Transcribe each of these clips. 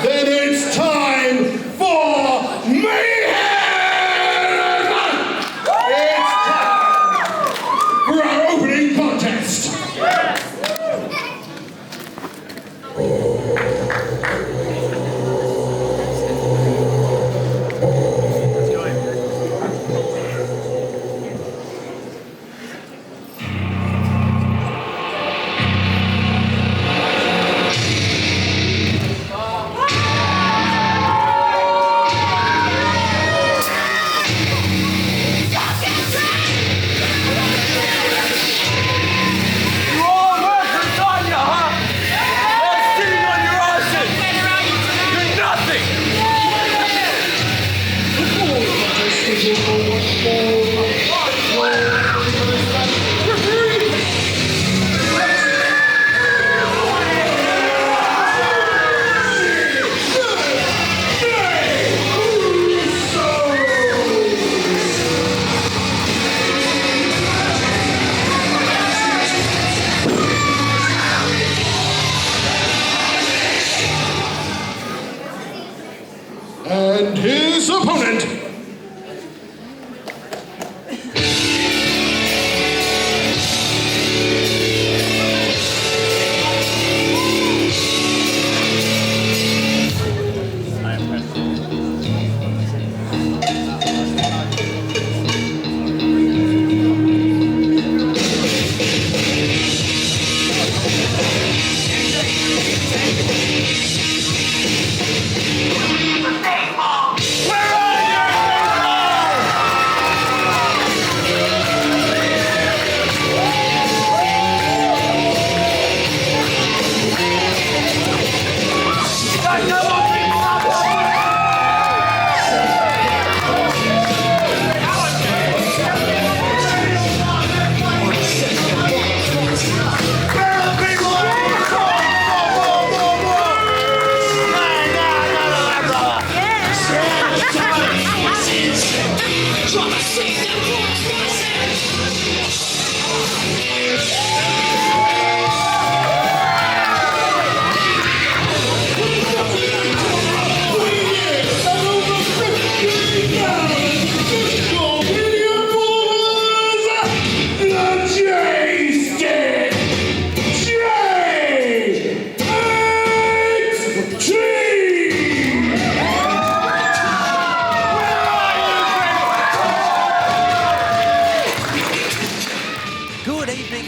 then it's time for Mayhem! It's time for our opening contest. And his opponent,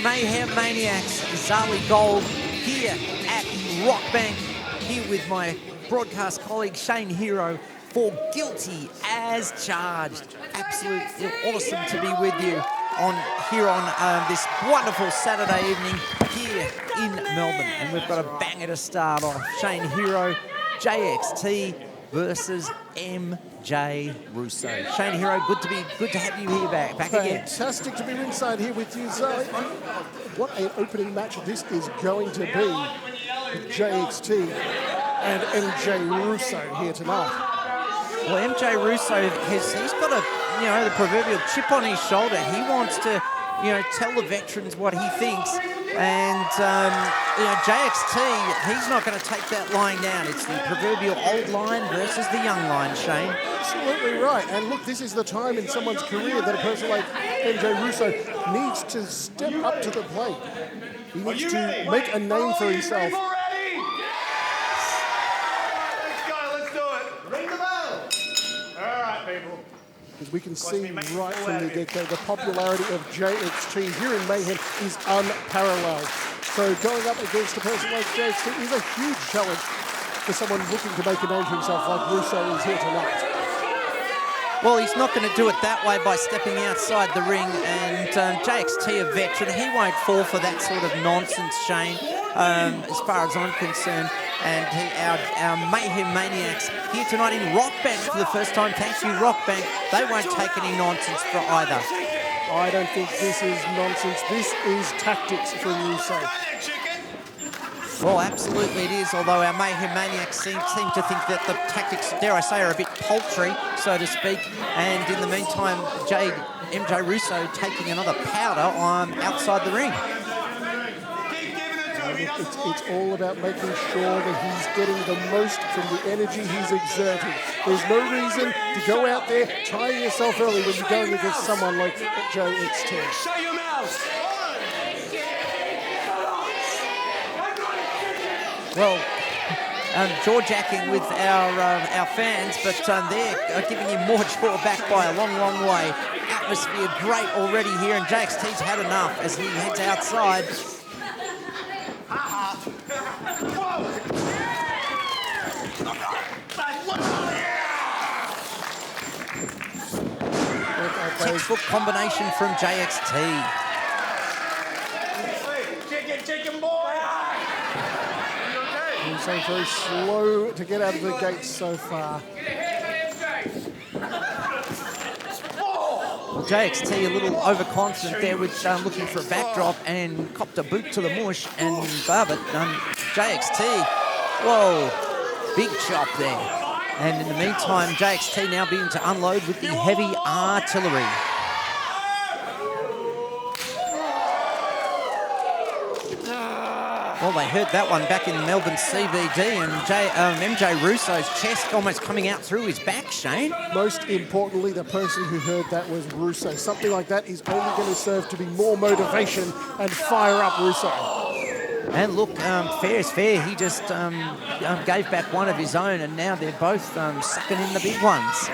Mayhem Maniacs, Gold here at Rockbank, here with my broadcast colleague Shane Hero for Guilty as Charged. Absolutely awesome to be with you here on this wonderful Saturday evening here in Melbourne. And we've got a banger to start off. Shane Hero, JXT versus MJ Russo. Shane Hero, good to have you here back again. Fantastic to be ringside here with you, Zoe. What an opening match this is going to be with JXT and MJ Russo here tonight. Well, MJ Russo he's got the proverbial chip on his shoulder. He wants to, tell the veterans what he thinks. And, JXT, he's not going to take that lying down. It's the proverbial old line versus the young line, Shane. Absolutely right. And look, this is the time in someone's career that a person like MJ Russo needs to step up to the plate. He needs to make a name for himself. Let's go, let's do it. Ring the bell. All right, people. Because we can see right from the get-go, the popularity of JXT here in Mayhem is unparalleled. So going up against a person like JXT is a huge challenge for someone looking to make a name for himself like Russo is here tonight. Well, he's not going to do it that way by stepping outside the ring, and JXT, a veteran, he won't fall for that sort of nonsense, Shane, as far as I'm concerned. And our Mayhem Maniacs here tonight in Rockbank for the first time. Thank you, Rockbank. They won't take any nonsense for either. I don't think this is nonsense. This is tactics from Russo. Well, absolutely it is, although our Mayhem Maniacs seem to think that the tactics, dare I say, are a bit paltry, so to speak. And in the meantime, MJ Russo taking another powder outside the ring. It's all about making sure that he's getting the most from the energy he's exerting. There's no reason to go out there tying yourself early when you're going against someone like JXT. Shut your mouth! Well, jaw-jacking with our fans, but they're giving him more jaw back by a long, long way. Atmosphere great already here, and JXT's had enough as he heads outside. Textbook combination from JXT. Chicken boy! He's so very slow to get out of the gates so far. JXT a little overconfident there with looking for a backdrop and copped a boot to the mush, and but JXT, whoa, big chop there. And in the meantime, JXT now beginning to unload with the heavy artillery. Well, they heard that one back in Melbourne CBD, and MJ Russo's chest almost coming out through his back, Shane. Most importantly, the person who heard that was Russo. Something like that is only going to serve to be more motivation and fire up Russo. And look, fair is fair. He just gave back one of his own, and now they're both sucking in the big ones.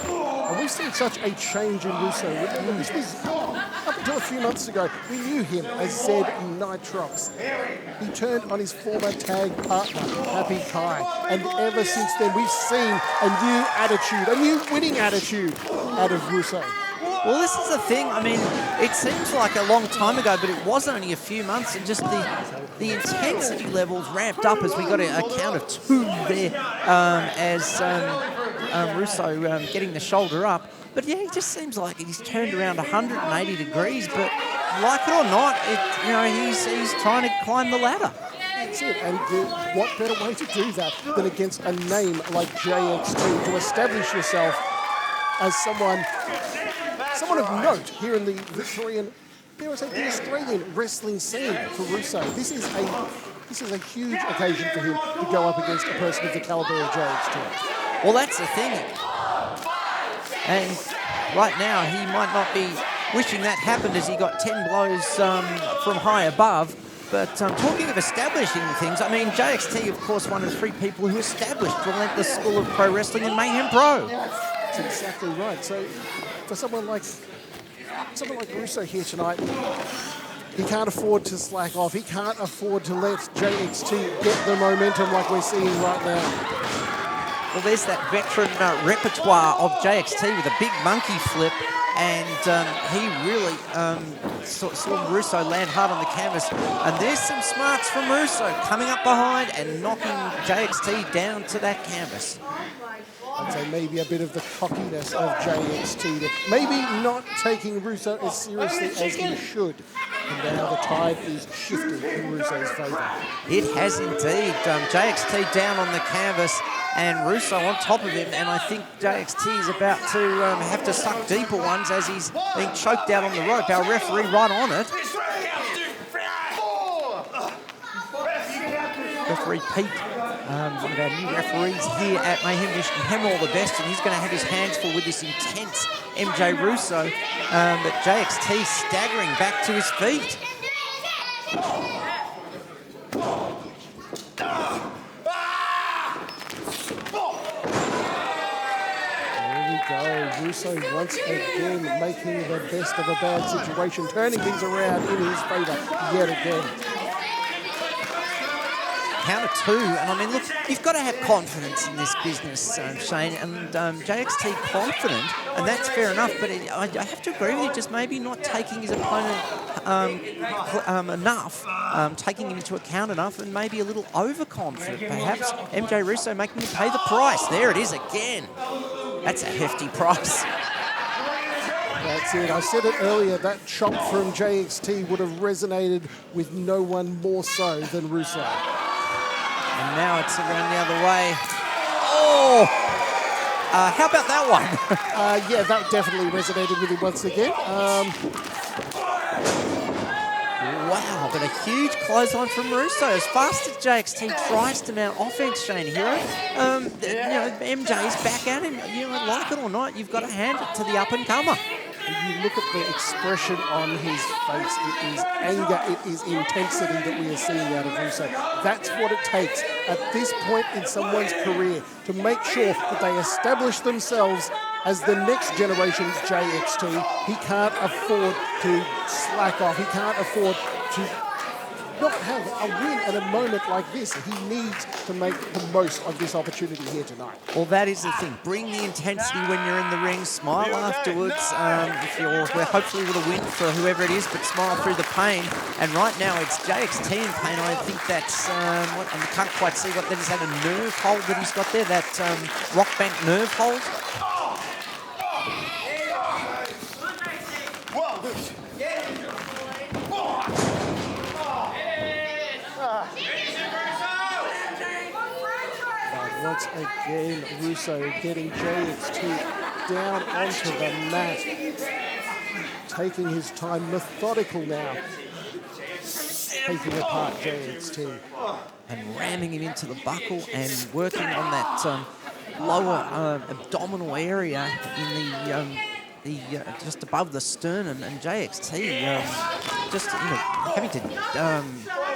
And we've seen such a change in Russo. This was up until a few months ago. We knew him as Zed Nitrox. He turned on his former tag partner, Happy Kai. And ever since then, we've seen a new attitude, a new winning attitude out of Russo. Well, this is the thing. I mean, it seems like a long time ago, but it was only a few months, and just the intensity levels ramped up as we got a count of 2 there as Russo getting the shoulder up. But yeah, he just seems like he's turned around 180 degrees. But like it or not, he's trying to climb the ladder. That's it. And what better way to do that than against a name like JXT, to establish yourself as someone of note here in the Victorian, the Australian wrestling scene for Russo. This is a huge occasion for him to go up against a person of the caliber of JXT. Well, that's the thing. And right now, he might not be wishing that happened as he got 10 blows from high above. But talking of establishing things, I mean, JXT, of course, one of the 3 people who established Relentless School of Pro Wrestling in Mayhem Pro. That's exactly right. So for someone like Russo here tonight, he can't afford to slack off. He can't afford to let JXT get the momentum like we're seeing right now. Well, there's that veteran repertoire of JXT with a big monkey flip, and he really saw Russo land hard on the canvas. And there's some smarts from Russo coming up behind and knocking JXT down to that canvas. I'd say maybe a bit of the cockiness of JXT, maybe not taking Russo as seriously as he should. And now the tide is shifting in Russo's favour. It has indeed. JXT down on the canvas and Russo on top of him, and I think JXT is about to have to suck deeper ones as he's being choked out on the rope. Our referee right on it. Referee Pete, one of our new referees here at Mayhem, wishing him all the best, and he's going to have his hands full with this intense MJ Russo, but JXT staggering back to his feet. There we go, Russo once again making the best of a bad situation, turning things around in his favour yet again. Count of 2, and I mean, look, you've got to have confidence in this business, Shane, and JXT confident, and that's fair enough, but I have to agree with you, just maybe not taking his opponent enough, taking him into account enough, and maybe a little overconfident, perhaps. MJ Russo making him pay the price. There it is again. That's a hefty price. That's it. I said it earlier, that chop from JXT would have resonated with no one more so than Russo. And now it's around the other way. Oh! How about that one? Yeah, that definitely resonated with him once again. Wow, but a huge clothesline from Russo. As fast as JXT tries to mount offense, Shane Hero, MJ's back at him. You know, like it or not, you've got to hand it to the up-and-comer. You look at the expression on his face. It is anger, it is intensity that we are seeing out of Russo. That's what it takes at this point in someone's career to make sure that they establish themselves as the next generation's JXT. He can't afford to slack off. He can't afford to not have a win at a moment like this. He needs to make the most of this opportunity here tonight. Well, that is the thing. Bring the intensity when you're in the ring. Smile afterwards. If you're hopefully with a win for whoever it is, but smile through the pain. And right now it's JXT in pain. I think that's and I can't quite see what that is. That a nerve hold that he's got there. That Rockbank nerve hold. Once again, Russo getting JXT down onto the mat, taking his time, methodical now, taking apart JXT. And ramming him into the buckle and working on that lower abdominal area in the just above the sternum, and JXT just having to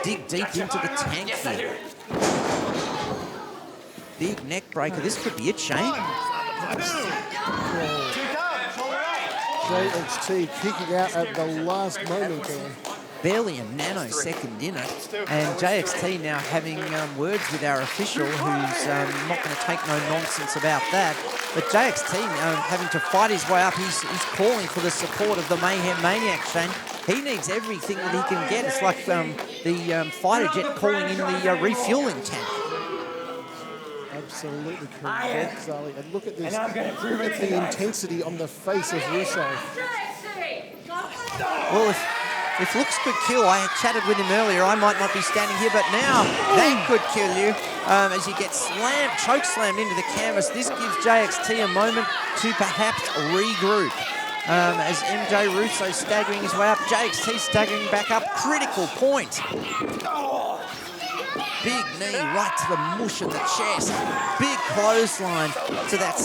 dig deep into the tank here. Big neck breaker. This could be it, Shane. JXT kicking out at the last moment there. Barely a nanosecond in it. And JXT now having words with our official, who's not going to take no nonsense about that. But JXT having to fight his way up. He's calling for the support of the Mayhem Maniac, Shane. He needs everything that he can get. It's like the fighter jet calling in the refueling tank. Absolutely correct, Zali. And look at this. Look at the intensity on the face of Russo. Well, if looks could kill, I chatted with him earlier, I might not be standing here, but now that could kill you as you get choke slammed into the canvas. This gives JXT a moment to perhaps regroup. As MJ Russo staggering his way up, JXT staggering back up, critical point. Big knee right to the mush of the chest. Big clothesline to that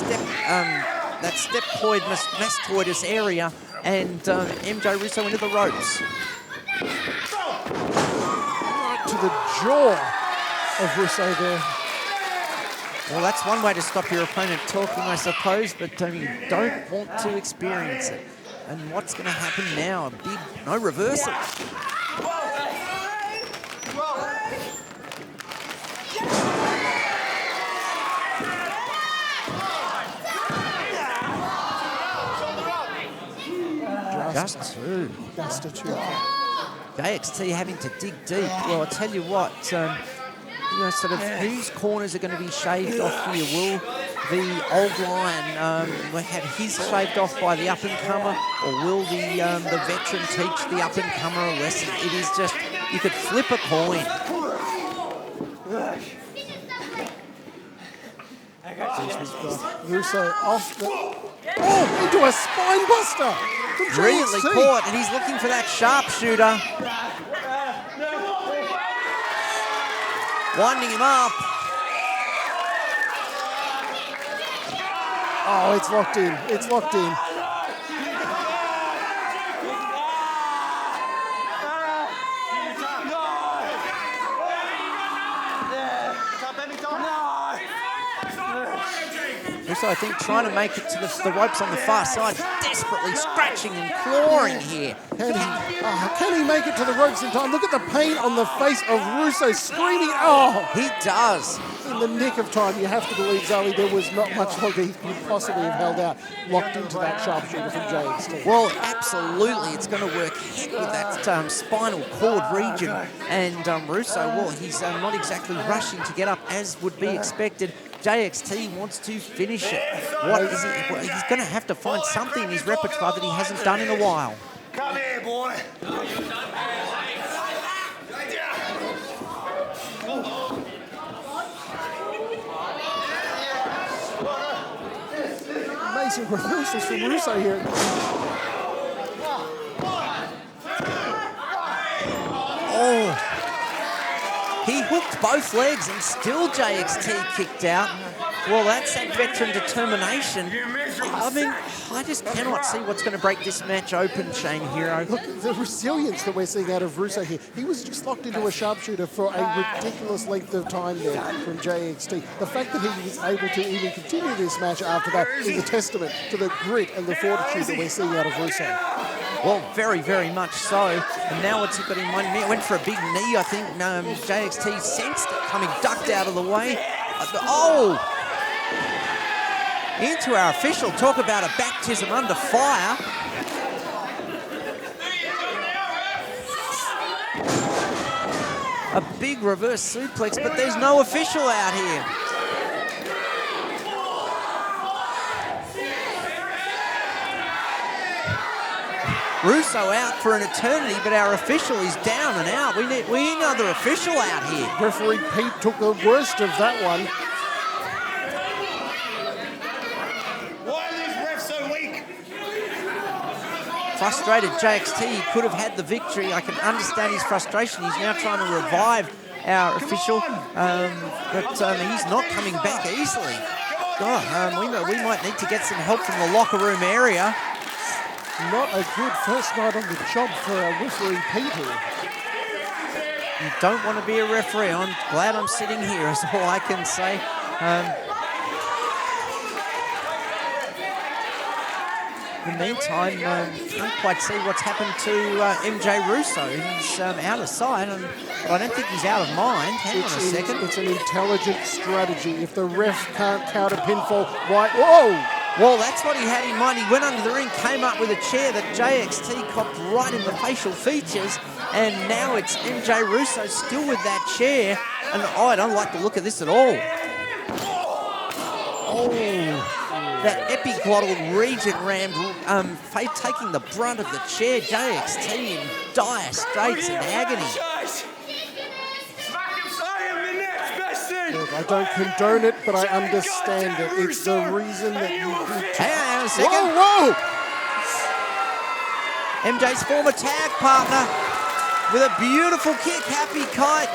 steptoid mastoidus area, and MJ Russo into the ropes. Right to the jaw of Russo there. Well, that's one way to stop your opponent talking, I suppose, but you don't want to experience it. And what's going to happen now? A big no reversal. Just two. Just a two. JXT having to dig deep. Well, I tell you what, sort of whose corners are going to be shaved off here? Will the old lion have his shaved off by the up-and-comer, or will the veteran teach the up-and-comer a lesson? It is just, you could flip a coin. Russo off the... Oh, into a spine buster! Really caught, and he's looking for that sharpshooter. Winding him up. Oh, it's locked in. It's locked in. Russo, I think, trying to make it to the ropes on the far side, desperately scratching and clawing here. Can he make it to the ropes in time? Look at the pain on the face of Russo, screaming. Oh, he does. In the nick of time, you have to believe, Zali, there was not much longer he could possibly have held out, locked into that sharpshooter from JXT. Well, absolutely, it's going to work heck with that spinal cord region. And Russo, well, he's not exactly rushing to get up as would be expected. JXT wants to finish it. What is he? Well, he's going to have to find something in his repertoire that he hasn't done in a while. Come here, boy. Amazing reversals from Russo here. He hooked both legs and still JXT kicked out. Well, that's that veteran determination. I mean, I just cannot see what's going to break this match open, Shane Hero. Look, the resilience that we're seeing out of Russo here. He was just locked into a sharpshooter for a ridiculous length of time there from JXT. The fact that he was able to even continue this match after that is a testament to the grit and the fortitude that we're seeing out of Russo. Well, very, very much so. And now what's he got in mind? Went for a big knee, I think. JXT sensed it coming, ducked out of the way. Oh! Into our official. Talk about a baptism under fire. A big reverse suplex, but there's no official out here. Russo out for an eternity, but our official is down and out. We need another official out here. Referee Pete took the worst of that one. Why are these refs so weak? Frustrated JXT, he could have had the victory. I can understand his frustration. He's now trying to revive our official, but he's not coming back easily. God, we might need to get some help from the locker room area. Not a good first night on the job for referee Pete here. You don't want to be a referee. I'm glad I'm sitting here, is all I can say. In the meantime, can't quite see what's happened to MJ Russo. He's out of sight, and I don't think he's out of mind. Hang on a second. It's an intelligent strategy. If the ref can't count a pinfall, why? Whoa! Well, that's what he had in mind. He went under the ring, came up with a chair that JXT copped right in the facial features, and now it's MJ Russo still with that chair. And I don't like the look of this at all. Oh, that epiglottal region rammed, taking the brunt of the chair. JXT in dire straits and agony. Look, I don't condone it, but I understand it. It's the reason that you do. Hang on a second. Whoa, whoa! MJ's former tag partner with a beautiful kick. Happy Kai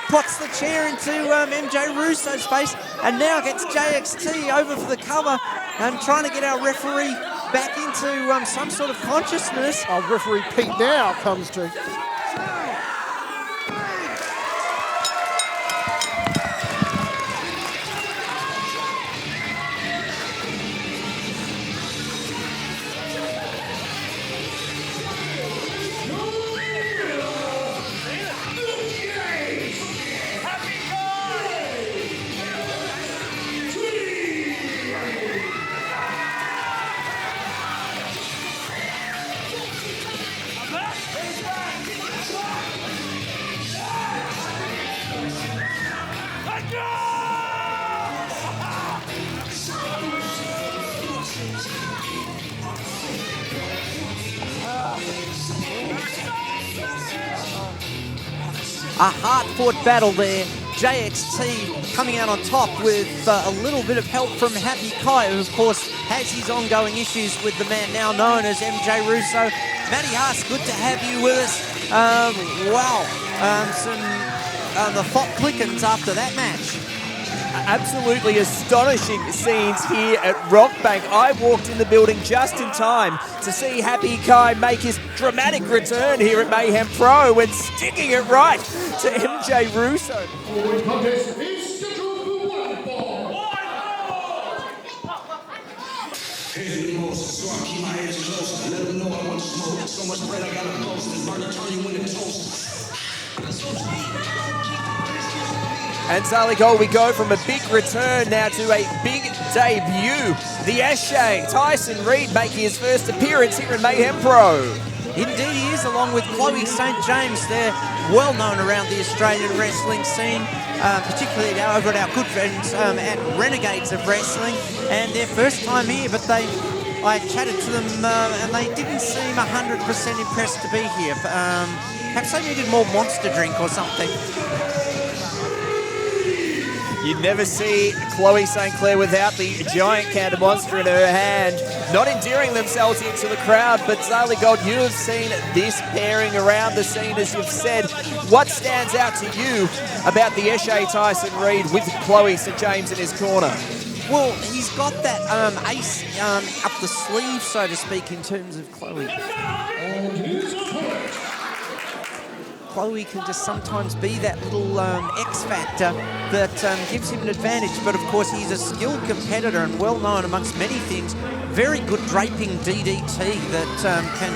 pots the chair into MJ Russo's face, and now gets JXT over for the cover and trying to get our referee back into some sort of consciousness. Our referee Pete now comes to. A hard-fought battle there. JXT coming out on top with a little bit of help from Happy Kai, who of course has his ongoing issues with the man now known as MJ Russo. Matty Haas, good to have you with us. Wow, the Fop Clickens after that match. Absolutely astonishing scenes here at Rockbank. I walked in the building just in time to see Happy Kai make his dramatic return here at Mayhem Pro and sticking it right to MJ Russo. Following contest is scheduled for one ball. Heavy most, so I keep my ears close. Let them know I want to smoke. So much bread I gotta post. And burn turn you into toast. And Sally Gold, we go from a big return now to a big debut. The Ashe, Tyson Reid, making his first appearance here in Mayhem Pro. Indeed he is, along with Chloe St. James. They're well known around the Australian wrestling scene, particularly over at our good friends at Renegades of Wrestling. And their first time here, but I chatted to them and they didn't seem 100% impressed to be here. Perhaps they needed more Monster drink or something. You never see Chloe St. Clair without the giant counter monster in her hand, not endearing themselves into the crowd. But Zali Gold, you have seen this pairing around the scene, as you've said. What stands out to you about the Eshe Tyson Reid with Chloe St. James in his corner? Well, he's got that ace up the sleeve, so to speak, in terms of Chloe. Chloe can just sometimes be that little X factor that gives him an advantage. But of course, he's a skilled competitor and well known amongst many things. Very good draping DDT that can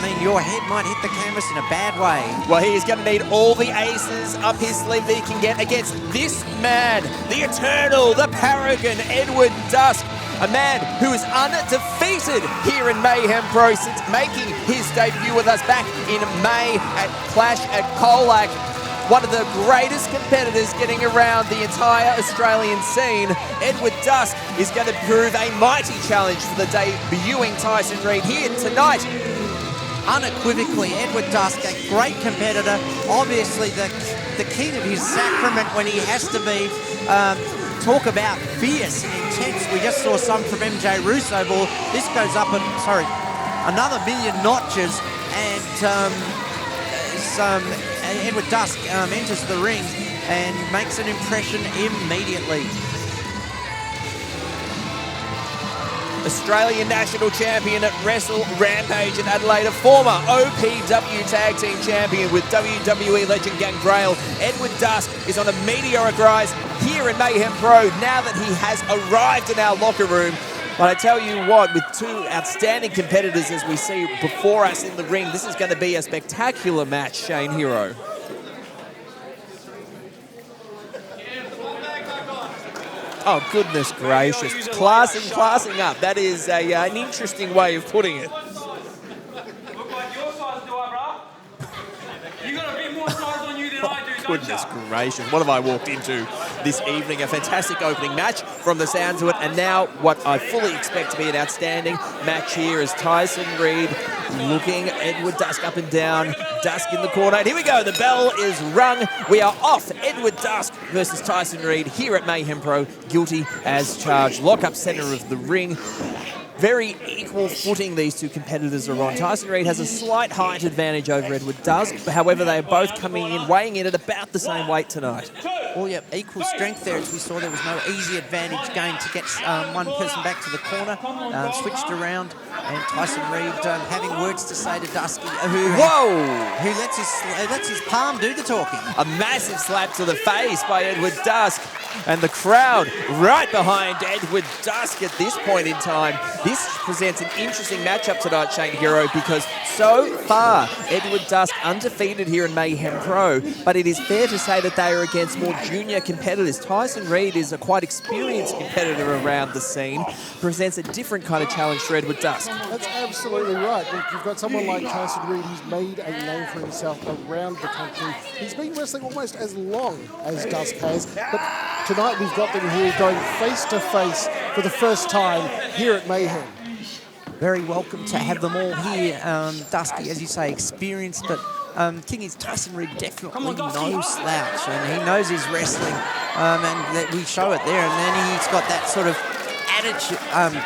mean your head might hit the canvas in a bad way. Well, he is going to need all the aces up his sleeve that he can get against this man, the Eternal, the Paragon, Edward Dusk. A man who is undefeated here in Mayhem Pro since making his debut with us back in May at Clash at Colac. One of the greatest competitors getting around the entire Australian scene. Edward Dusk is going to prove a mighty challenge for the debuting Tyson Reid here tonight. Unequivocally, Edward Dusk, a great competitor. Obviously, the king of his sacrament when he has to be. Talk about fierce and intense. We just saw some from MJ Russo. Ball. This goes up another million notches, and Edward Dusk enters the ring and makes an impression immediately. Australian National Champion at Wrestle Rampage in Adelaide, a former OPW Tag Team Champion with WWE legend Gangrel. Edward Dusk is on a meteoric rise here in Mayhem Pro now that he has arrived in our locker room. But I tell you what, with two outstanding competitors as we see before us in the ring, this is going to be a spectacular match, Shane Hero. Oh, goodness gracious. Classing up. That is an interesting way of putting it. Look like your size, do I, bruh? You got a bit more size on you than I do, don't Goodness ya? gracious. What have I walked into this evening? A fantastic opening match from the sounds of it. And now what I fully expect to be an outstanding match here is Tyson Reid looking Edward Dusk up and down. Dusk in the corner. And here we go. The bell is rung. We are off. Edward Dusk versus Tyson Reid here at Mayhem Pro. Guilty as charged. Lock up center of the ring. Very equal footing these two competitors are on. Tyson Reid has a slight height advantage over Edward Dusk. However, they are both coming in, weighing in at about the same weight tonight. Well, yeah, equal strength there. As we saw, there was no easy advantage gained to get one person back to the corner. Switched around, and Tyson Reid having words to say to Dusky, who lets his palm do the talking. A massive slap to the face by Edward Dusk. And the crowd right behind Edward Dusk at this point in time. This presents an interesting matchup tonight, Shane Hero, because so far, Edward Dusk undefeated here in Mayhem Pro, but it is fair to say that they are against more junior competitors. Tyson Reid is a quite experienced competitor around the scene, presents a different kind of challenge for Edward Dusk. That's absolutely right. Look, you've got someone like Tyson Reid who's made a name for himself around the country. He's been wrestling almost as long as Dusk has, but tonight we've got them here going face to face for the first time here at Mayhem. Very welcome to have them all here. Dusky, as you say, experienced, but thing is, Tyson Reid definitely no slouch, and he knows his wrestling, and that we show it there. And then he's got that sort of attitude,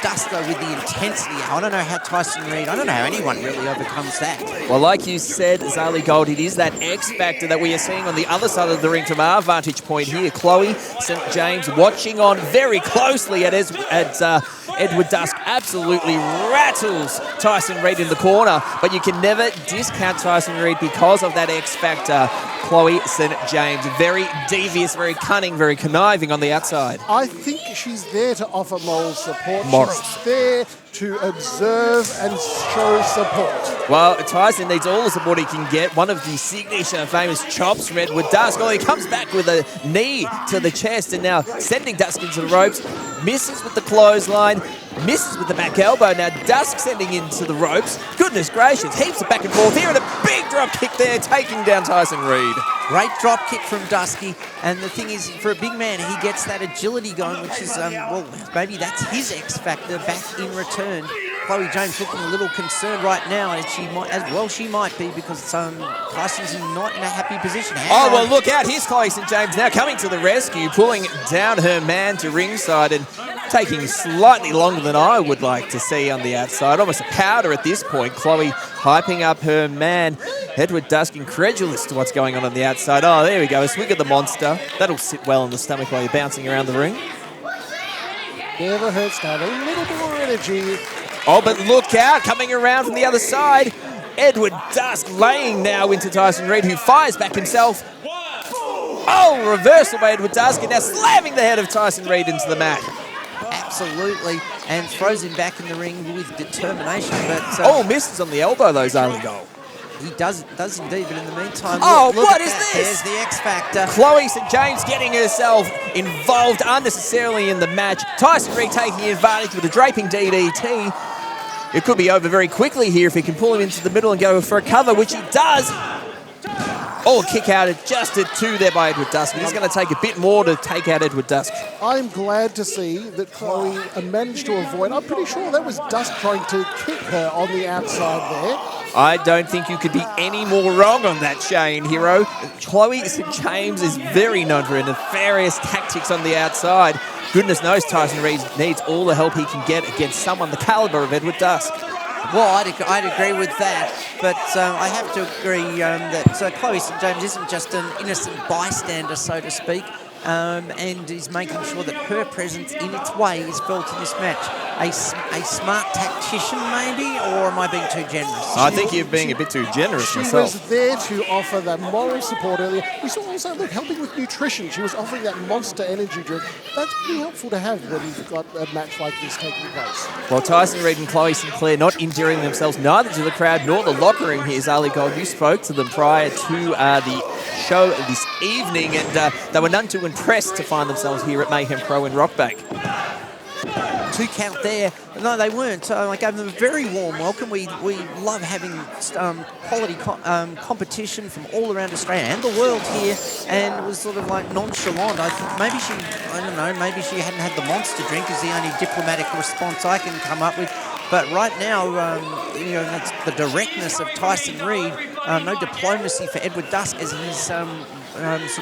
Duster with the intensity. I don't know how Tyson Reid, I don't know how anyone really overcomes that. Well, like you said, Zali Gold, it is that X factor that we are seeing on the other side of the ring from our vantage point here. Chloe St. James watching on very closely at Edward Dusk absolutely rattles Tyson Reid in the corner, but you can never discount Tyson Reid because of that X factor. Chloe St. James, very devious, very cunning, very conniving on the outside. I think she's there to offer moral support. Moral. She's there to observe and show support. Well, Tyson needs all the support he can get. One of the signature famous chops from Edward Dusk. Well, he comes back with a knee to the chest and now sending Dusk into the ropes. Misses with the clothesline, misses with the back elbow. Now Dusk sending into the ropes. Goodness gracious, heaps of back and forth here and a big drop kick there, taking down Tyson Reid. Great drop kick from Dusky, and the thing is, for a big man, he gets that agility going, which is, well, maybe that's his X factor back in return. Chloe James looking a little concerned right now, and she might be, because Tyson's not in a happy position. Oh, well, look out. Here's Chloe St. James now coming to the rescue, pulling down her man to ringside and taking slightly longer than I would like to see on the outside. Almost a powder at this point. Chloe hyping up her man. Edward Dusk incredulous to what's going on the outside. Oh, there we go. A swig of the monster. That'll sit well in the stomach while you're bouncing around the ring. Never hurts to have a little bit more energy. Oh, but look out. Coming around from the other side. Edward Dusk laying now into Tyson Reid, who fires back himself. Oh, reversal by Edward Dusk, and now slamming the head of Tyson Reid into the mat. Absolutely, and throws him back in the ring with determination. But misses on the elbow, though, Zali Gold. He does indeed, but in the meantime, look what is that. this? There's the X Factor. Chloe St. James getting herself involved unnecessarily in the match. Tyson Reid taking advantage with a draping DDT. It could be over very quickly here if he can pull him into the middle and go for a cover, which he does. Oh, kick out adjusted to there by Edward Dusk. But it's going to take a bit more to take out Edward Dusk. I'm glad to see that Chloe managed to avoid. I'm pretty sure that was Dusk trying to kick her on the outside there. I don't think you could be any more wrong on that, Shane Hero. Chloe St. James is very known for her nefarious tactics on the outside. Goodness knows Tyson Reid needs all the help he can get against someone the caliber of Edward Dusk. Well, I'd agree with that, but I have to agree that Chloe St. James isn't just an innocent bystander, so to speak, and is making sure that her presence in its way is felt in this match. A smart tactician, maybe, or am I being too generous? I think you're being a bit too generous myself. She was there to offer that moral support earlier. We saw also, helping with nutrition. She was offering that monster energy drink. That's pretty helpful to have when you've got a match like this taking place. Well, Tyson Reid and Chloe Sinclair not endearing themselves neither to the crowd nor the locker room here, Zali Gold. You spoke to them prior to the show this evening, and they were none too impressed to find themselves here at Mayhem Pro in Rockbank. 2 count there. No, they weren't. I gave them a very warm welcome. We love having quality competition from all around Australia and the world here, and it was sort of like nonchalant. I think maybe she hadn't had the monster drink is the only diplomatic response I can come up with. But right now, that's the directness of Tyson Reid. No diplomacy for Edward Dusk as he's sort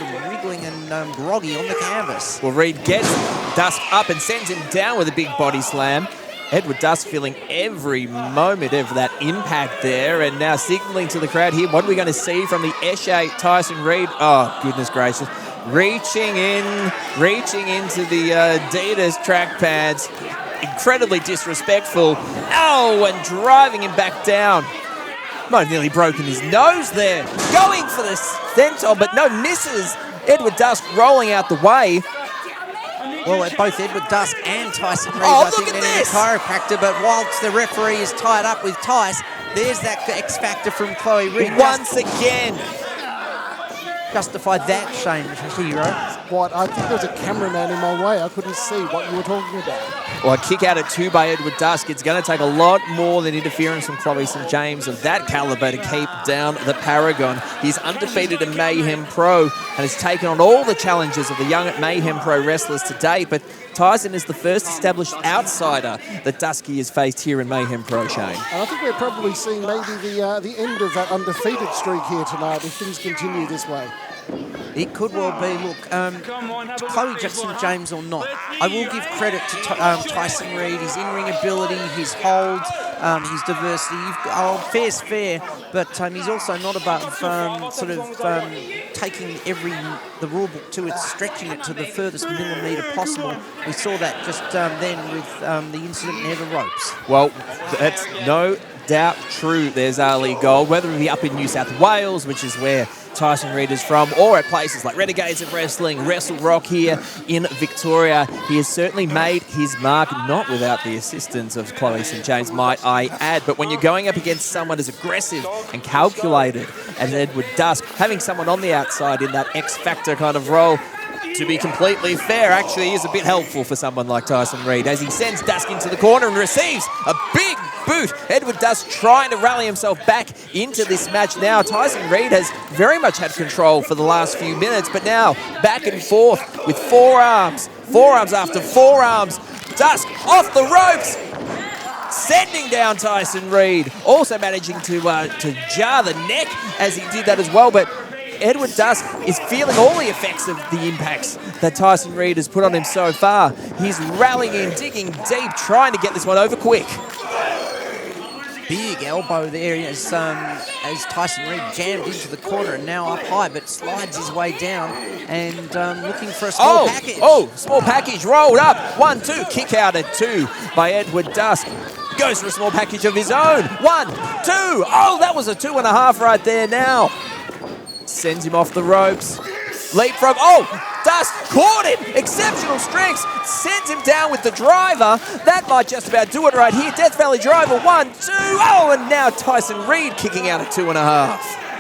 of wriggling and groggy on the canvas. Well, Reid gets Dusk up and sends him down with a big body slam. Edward Dusk feeling every moment of that impact there, and now signaling to the crowd here. What are we going to see from the Eshe Tyson Reid? Oh, goodness gracious. Reaching into the Adidas track pads. Incredibly disrespectful. Oh, and driving him back down. Might have nearly broken his nose there. Going for the senton, but no, misses. Edward Dusk rolling out the way. Well, both Edward Dusk and Tyson Reid, I think they need a chiropractor, but whilst the referee is tied up with Tyson, there's that X factor from Chloe Reid. Once again. Justify that, Shane Hero. What? I think there was a cameraman in my way. I couldn't see what you were talking about. Well, a kick out at 2 by Edward Dusk. It's going to take a lot more than interference from Chloe St. James of that caliber to keep down the Paragon. He's undefeated in Mayhem Pro and has taken on all the challenges of the young Mayhem Pro wrestlers to date, but Tyson is the first established outsider that Dusky has faced here in Mayhem Pro, Shane. And I think we're probably seeing maybe the end of that undefeated streak here tonight if things continue this way. It could well be. Look, Chloe St. James or not, I will give credit to Tyson Reid, his in-ring ability, his holds, his diversity. Fair's fair, but he's also not above taking the rule book to it, stretching it to the furthest millimetre possible. We saw that just then with the incident near the ropes. Well, that's no doubt true. There's Ali Gold, whether it be up in New South Wales, which is where Tyson Reid is from, or at places like Renegades of Wrestling, Wrestle Rock here in Victoria. He has certainly made his mark, not without the assistance of Chloe St. James, might I add. But when you're going up against someone as aggressive and calculated as Edward Dusk, having someone on the outside in that X-Factor kind of role, to be completely fair, actually is a bit helpful for someone like Tyson Reid as he sends Dusk into the corner and receives a big boot. Edward Dusk trying to rally himself back into this match now. Tyson Reid has very much had control for the last few minutes, but now back and forth with forearms after forearms. Dusk off the ropes. sending down Tyson Reid. Also managing to jar the neck as he did that as well. But Edward Dusk is feeling all the effects of the impacts that Tyson Reid has put on him so far. He's rallying in, digging deep, trying to get this one over quick. Big elbow there as Tyson Reid jammed into the corner and now up high, but slides his way down and looking for a small package. Oh, small package rolled up. 1-2, kick out at 2 by Edward Dusk. Goes for a small package of his own. 1-2. Oh, that was a 2.5 right there now. Sends him off the ropes. Leapfrog. Oh, Dusk caught him. Exceptional strength. Sends him down with the driver. That might just about do it right here. Death Valley driver. 1-2. Oh, and now Tyson Reid kicking out at 2.5.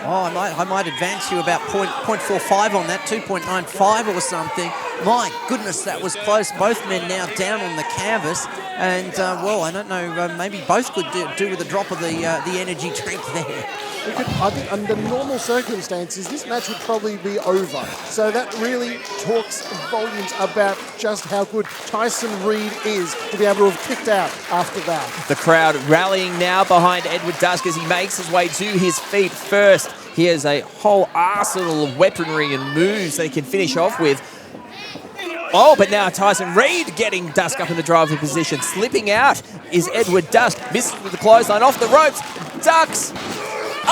Oh, I might advance you about 0.45 on that, 2.95 or something. My goodness, that was close. Both men now down on the canvas. And, well, I don't know, maybe both could do with a drop of the energy drink there. I think under normal circumstances, this match would probably be over. So that really talks volumes about just how good Tyson Reid is to be able to have kicked out after that. The crowd rallying now behind Edward Dusk as he makes his way to his feet first. He has a whole arsenal of weaponry and moves that he can finish off with. Oh, but now Tyson Reid getting Dusk up in the driver position. Slipping out is Edward Dusk. Misses with the clothesline off the ropes. Ducks.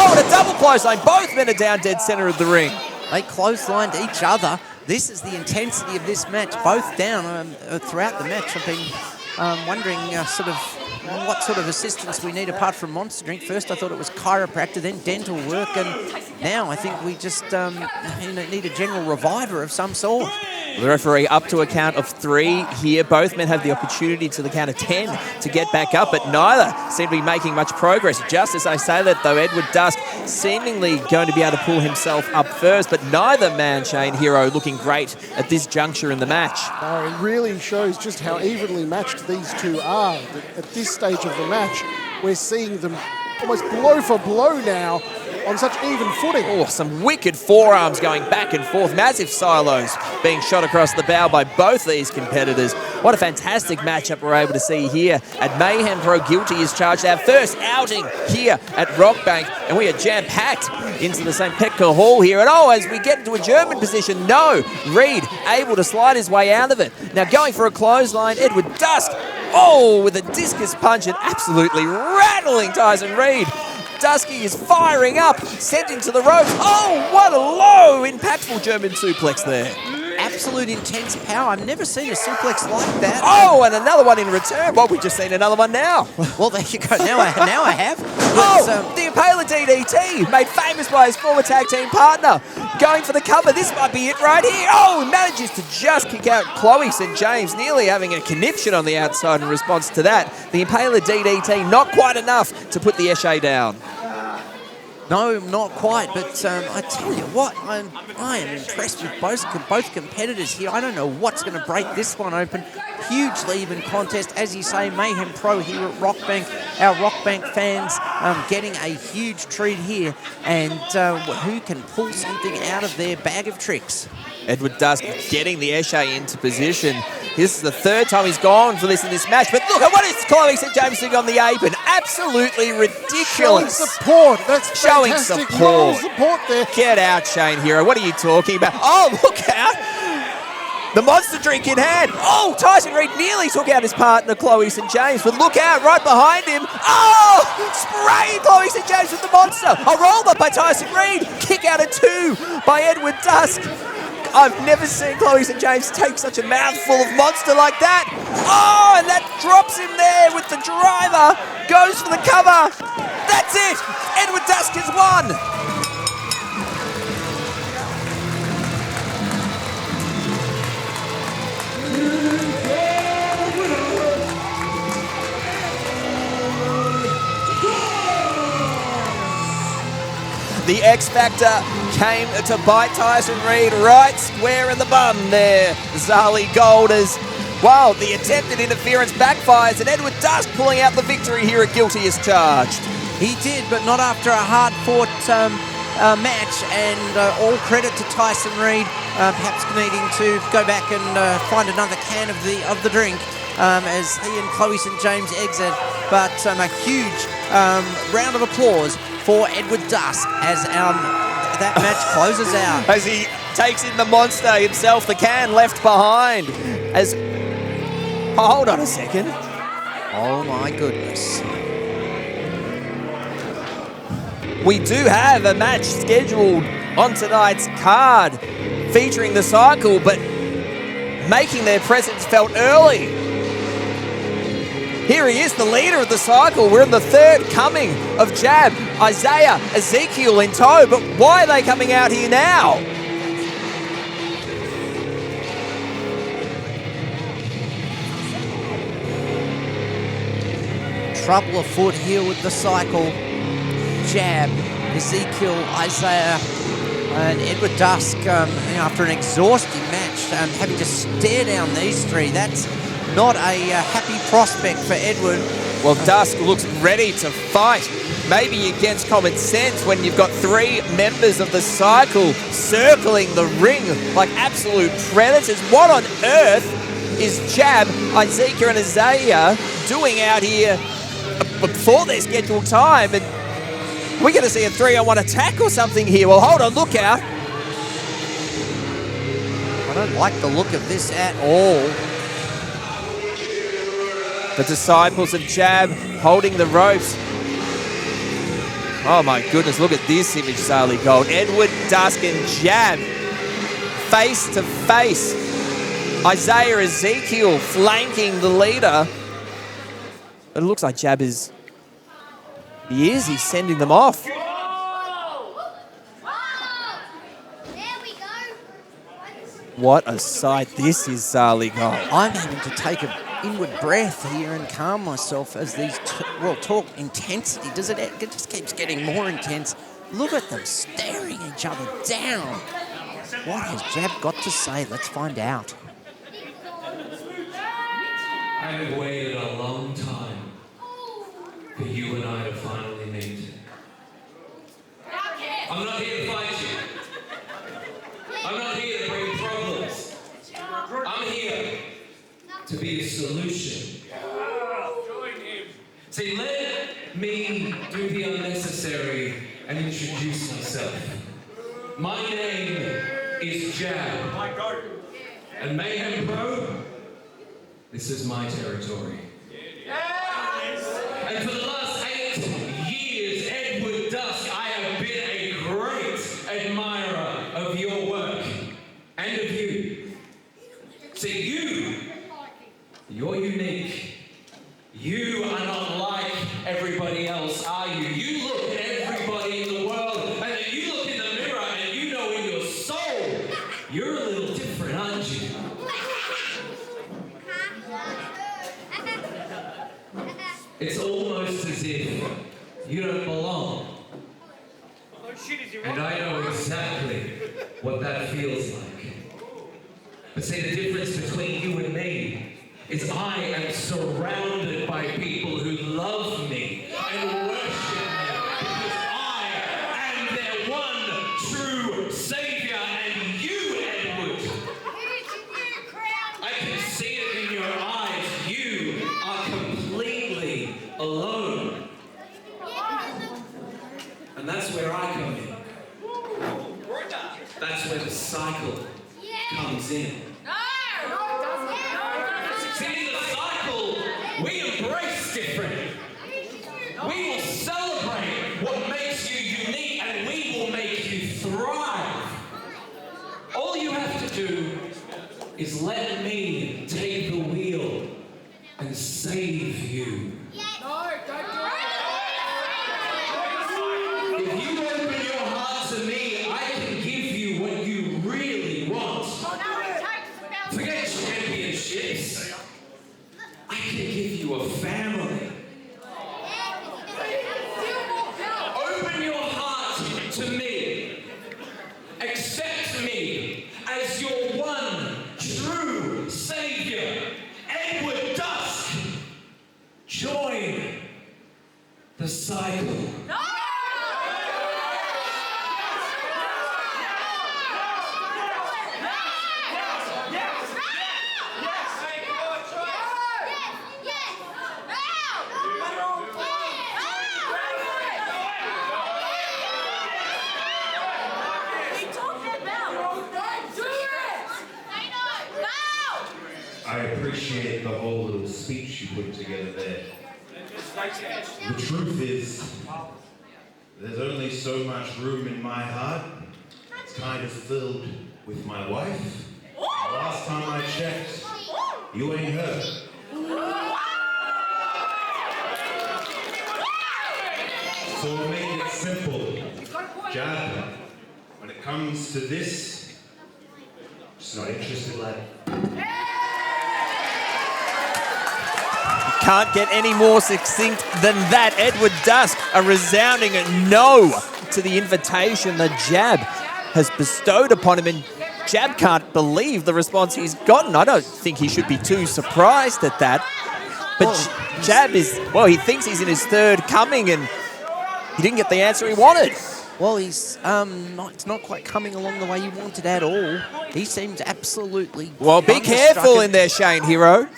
Oh, and a double clothesline. Both men are down dead center of the ring. They clotheslined each other. This is the intensity of this match. Both down throughout the match. I've been wondering what sort of assistance we need apart from Monster Drink. First I thought it was chiropractor, then dental work, and now I think we just need a general reviver of some sort. The referee up to a count of 3 here. Both men have the opportunity to the count of 10 to get back up, but neither seem to be making much progress. Just as I say that, though, Edward Dusk seemingly going to be able to pull himself up first, but neither man, Shane Hero, looking great at this juncture in the match. It really shows just how evenly matched these two are. At this stage of the match, we're seeing them almost blow for blow now on such even footing. Oh, some wicked forearms going back and forth. Massive silos being shot across the bow by both these competitors. What a fantastic matchup we're able to see here at Mayhem Pro. Guilty is charged. Our first outing here at Rockbank, and we are jam-packed into the same Petka hall here. And as we get into a German position, no, Reid able to slide his way out of it. Now going for a clothesline, Edward Dusk. Oh, with a discus punch and absolutely rattling Tyson Reid. Dusky is firing up, sent into the ropes. Oh, what a low, impactful German suplex there. Absolute intense power. I've never seen a suplex like that. Oh, and another one in return. Well, we've just seen another one now. Well, there you go. Now I have. The Impaler DDT, made famous by his former tag team partner. Going for the cover. This might be it right here. Oh, he manages to just kick out Chloe St. James, nearly having a conniption on the outside in response to that. The Impaler DDT, not quite enough to put the Esche down. No, not quite, but I tell you what, I am impressed with both competitors here. I don't know what's going to break this one open. Hugely even contest, as you say, Mayhem Pro here at Rockbank. Our Rockbank fans getting a huge treat here, and who can pull something out of their bag of tricks? Edward Dusk getting the Esche into position. This is the third time he's gone for this in this match. But look at what is Chloe St. James doing on the apron. Absolutely ridiculous. Showing support. That's showing fantastic. support. Support there. Get out, Shane Hero. What are you talking about? Oh, look out. The monster drink in hand. Oh, Tyson Reid nearly took out his partner, Chloe St. James. But look out, right behind him. Oh, spraying Chloe St. James with the monster. A roll up by Tyson Reid. Kick out at 2 by Edward Dusk. I've never seen Chloe St. James take such a mouthful of monster like that. Oh, and that drops him there with the driver. Goes for the cover. That's it. Edward Dusk has won. The X Factor came to bite Tyson Reid right square in the bum there. Zali Gold as, well, the attempted interference backfires and Edward Dusk pulling out the victory here at Guilty is charged. He did, but not after a hard-fought match, and all credit to Tyson Reid, perhaps needing to go back and find another can of the drink as he and Chloe St. James exit. but a huge round of applause for Edward Dusk as that match closes out. As he takes in the monster himself, the can left behind. As hold on a second. Oh my goodness. We do have a match scheduled on tonight's card featuring the Cycle, but making their presence felt early. Here he is, the leader of the Cycle. We're in the third coming of Jab, Isaiah, Ezekiel in tow, but why are they coming out here now? Trouble afoot here with the Cycle. Jab, Ezekiel, Isaiah, and Edward Dusk, after an exhausting match, having to stare down these three. That's not a happy prospect for Edward. Well, Dusk looks ready to fight. Maybe against common sense when you've got three members of the Cycle circling the ring like absolute predators. What on earth is Jab, Ezekiel, and Isaiah doing out here before their scheduled time? And we're going to see a 3-on-1 attack or something here. Well, hold on, look out. I don't like the look of this at all. The disciples of Jab holding the ropes. Oh my goodness, look at this image, Sally Gold. Edward Dusk and Jab face to face. Isaiah Ezekiel flanking the leader. But it looks like Jab is... He's sending them off. What a sight this is, Sally Gold. I'm having to take an inward breath here and calm myself as these, talk intensity. It just keeps getting more intense. Look at them staring each other down. What has Jab got to say? Let's find out. I have waited a long time for you and I to finally meet. I'm not here to fight you. I'm not here to bring problems. I'm here to be a solution. See, let me do the unnecessary and introduce myself. My name is Jab. And Mayhem Pro, this is my territory. And for the last 8 years, Edward Dusk, I have been a great admirer of your work and of you. See, you're unique. You are not like everybody else, are you? You look at everybody in the world, and then you look in the mirror, and you know in your soul, you're a little different, aren't you? It's almost as if you don't belong. And I know exactly what that feels like. But see, the difference between you and me is I am surrounded by people who love me and worship me because I am their one true savior, and you, Edward, I can see it in your eyes. You are completely alone. And that's where I come in. That's where the cycle comes in. See, the cycle, we embrace different. We will celebrate what makes you unique, and we will make you thrive. All you have to do is let me take the wheel and save you. If you open your heart to me, I can give you what you really want. Forget championships. I can give you a family. Open your heart to me. Accept me as your one true savior, Edward Dusk. Join I appreciate the whole little speech you put together there. The truth is, there's only so much room in my heart. It's kind of filled with my wife. Last time I checked, you ain't her. So we'll make it simple. Jab, when it comes to this, just not interested, lad. Can't get any more succinct than that. Edward Dusk, a resounding no to the invitation that Jab has bestowed upon him, and Jab can't believe the response he's gotten. I don't think he should be too surprised at that. But Jab is, well, he thinks he's in his third coming, and he didn't get the answer he wanted. Well, he's it's not quite coming along the way you wanted at all. He seems absolutely... Well, be careful in there, Shane Hero.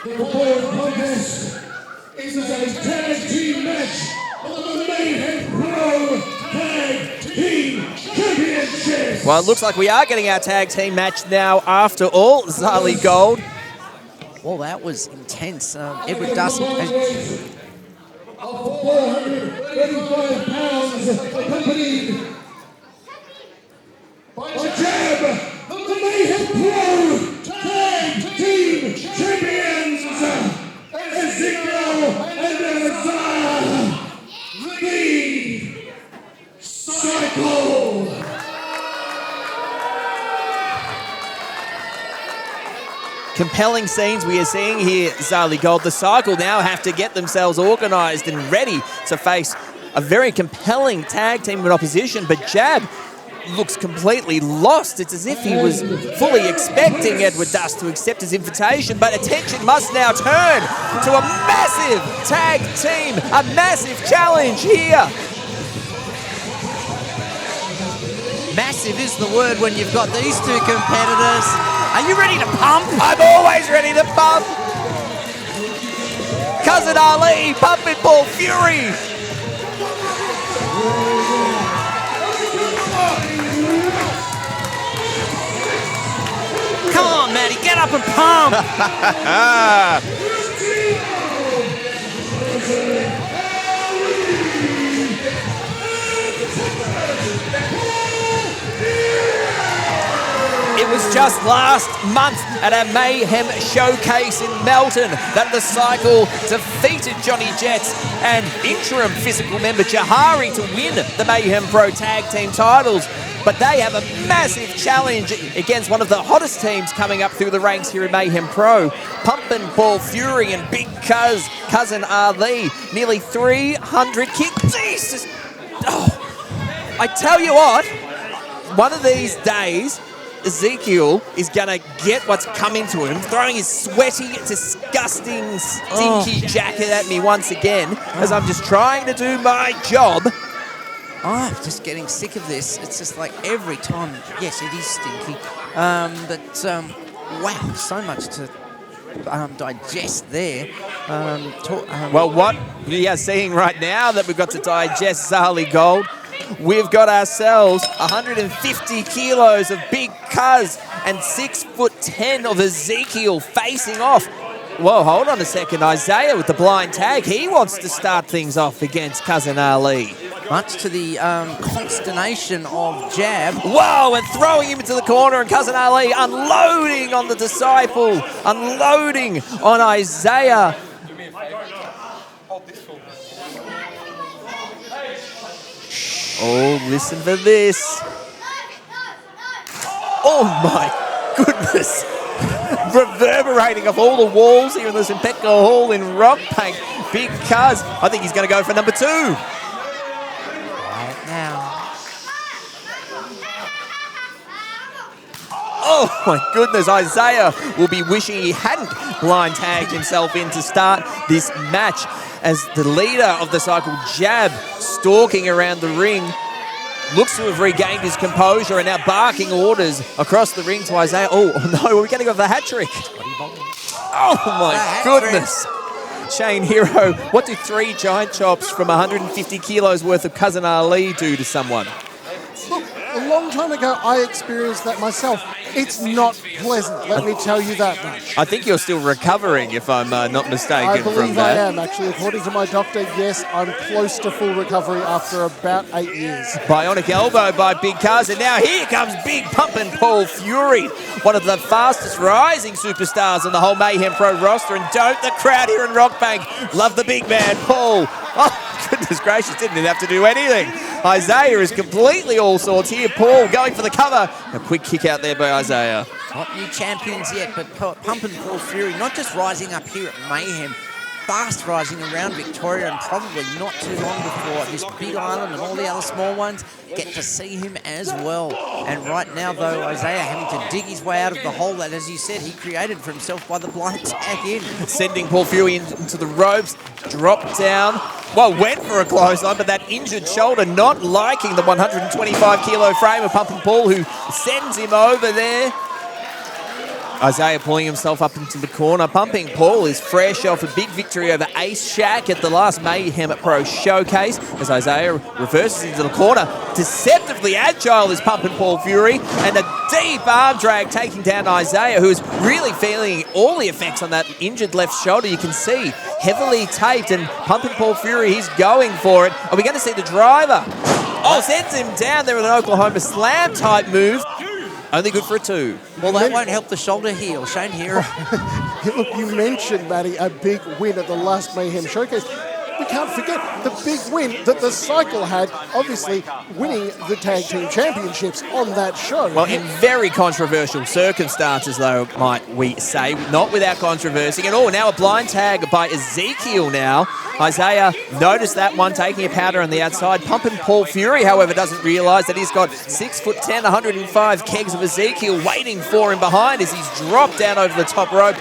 The fourth contest is a tag team match of the Mayhem Pro Tag Team Championships. Well, it looks like we are getting our tag team match now after all, Zali Gold. Well, that was intense. Edward Dusk... Of 435 pounds, accompanied by Jab, the Mayhem Pro Tag Team Champions, Ezekiel and the Cycle. Compelling scenes we are seeing here, Zali Gold. The Cycle now have to get themselves organised and ready to face a very compelling tag team in opposition, but Jab looks completely lost. It's as if he was fully expecting Edward Dusk to accept his invitation, but attention must now turn to a massive tag team, a massive challenge here. Massive is the word when you've got these two competitors. Are you ready to pump? I'm always ready to pump. Cousin Ali, pumping Ball Fury. Come on, Matty, get up and pump. It was just last month at a Mayhem showcase in Melbourne that the Cycle defeated Johnny Jets and interim physical member Jahari to win the Mayhem Pro Tag Team titles. But they have a massive challenge against one of the hottest teams coming up through the ranks here in Mayhem Pro. Pumpin' Ball Fury and Big Cousin Ali. Nearly 300 kicks. Jesus! Oh, I tell you what, one of these days, Ezekiel is going to get what's coming to him, throwing his sweaty, disgusting, stinky jacket at me once again, as I'm just trying to do my job. I'm just getting sick of this. It's just like every time. Yes, it is stinky. Wow, so much to digest there. Well, what we are seeing right now that we've got to digest, Zali Gold, we've got ourselves 150 kilos of Big Cuz and 6'10" of Ezekiel facing off. Whoa, hold on a second. Isaiah with the blind tag. He wants to start things off against Cousin Ali. Much to the consternation of Jab. Whoa, and throwing him into the corner, and Cousin Ali unloading on the Disciple, unloading on Isaiah. Oh, listen for this. Oh my goodness. Reverberating off all the walls here in the Petka Hall in Rockbank. Big Cuz, I think he's going to go for number 2. Right now. Oh my goodness, Isaiah will be wishing he hadn't blind tagged himself in to start this match, as the leader of the Cycle, Jab, stalking around the ring, looks to have regained his composure and now barking orders across the ring to Isaiah. Oh no, we're going to go for the hat trick. Oh my goodness. Shane Hero, what do 3 giant chops from 150 kilos worth of Cousin Ali do to someone? a long time ago, I experienced that myself. It's not pleasant, let me tell you that much. I think you're still recovering, if I'm not mistaken, I from believe that. I am, actually. According to my doctor, yes, I'm close to full recovery after about 8 years. Bionic elbow by Big Cuz, and now here comes Big Pumpin' Paul Fury, one of the fastest rising superstars on the whole Mayhem Pro roster, and don't the crowd here in Rockbank love the big man, Paul. Oh, goodness gracious, didn't have to do anything. Isaiah is completely all sorts here. Paul going for the cover. A quick kick out there by Isaiah. Not new champions yet, but Pumpin' Paul Fury, not just rising up here at Mayhem, fast rising around Victoria, and probably not too long before this big island and all the other small ones get to see him as well. And right now, though, Isaiah having to dig his way out of the hole that, as you said, he created for himself by the blind tag in. Sending Paul Fury into the ropes, dropped down. Well, went for a clothesline, but that injured shoulder not liking the 125-kilo frame of Pumpin' Paul, who sends him over there. Isaiah pulling himself up into the corner. Pumping Paul is fresh off a big victory over Ace Shack at the last Mayhem Pro showcase as Isaiah reverses into the corner. Deceptively agile is Pumping Paul Fury, and a deep arm drag taking down Isaiah, who is really feeling all the effects on that injured left shoulder. You can see heavily taped, and Pumping Paul Fury, he's going for it. Are we going to see the driver? Oh, sends him down there with an Oklahoma Slam type move. Only good for a 2. Well, that won't help the shoulder heel. Shane Hero. Look, you mentioned, Matty, a big win at the last Mayhem Showcase. We can't forget the big win that the Cycle had, obviously winning the Tag Team Championships on that show. Well, in very controversial circumstances, though, might we say. Not without controversy at all. Now a blind tag by Ezekiel now. Isaiah noticed that one, taking a powder on the outside. Pumping Paul Fury, however, doesn't realise that he's got 6'10", 105 kegs of Ezekiel waiting for him behind as he's dropped down over the top rope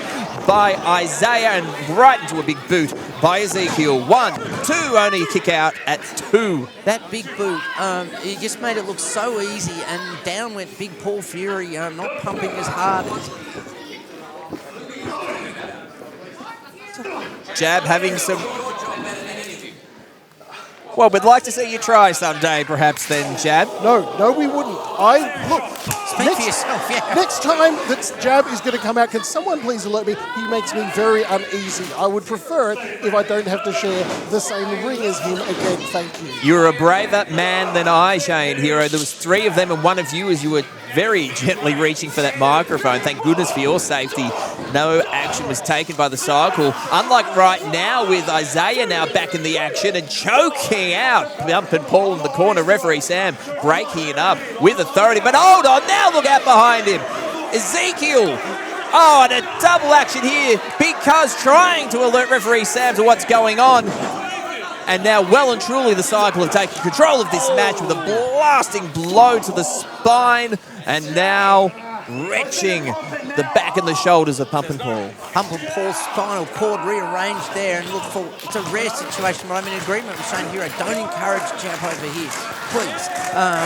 by Isaiah and right into a big boot by Ezekiel. 1, 2, only kick out at 2. That big boot, he just made it look so easy, and down went big Paul Fury, not pumping as hard. Jab having some... Well, we'd like to see you try someday, perhaps, then, Jab. No, we wouldn't. Speak for yourself, yeah. Next time that Jab is going to come out, can someone please alert me? He makes me very uneasy. I would prefer it if I don't have to share the same ring as him again. Thank you. You're a braver man than I, Shane Hero. There was 3 of them and one of you as you were very gently reaching for that microphone. Thank goodness for your safety. No action was taken by the Cycle. Unlike right now with Isaiah now back in the action and choking out Pumping Paul in the corner. Referee Sam breaking it up with authority. But hold on, now look out behind him. Ezekiel. Oh, and a double action here. Big Cuz trying to alert referee Sam to what's going on. And now, well and truly, the Cycle have taken control of this match with a blasting blow to the spine. And now, wrenching the back and the shoulders of Pumpin' Paul. Pumpin' Paul's spinal cord rearranged there, and look, it's a rare situation, but I'm in agreement with Shane Hero. Don't encourage jab over here, please.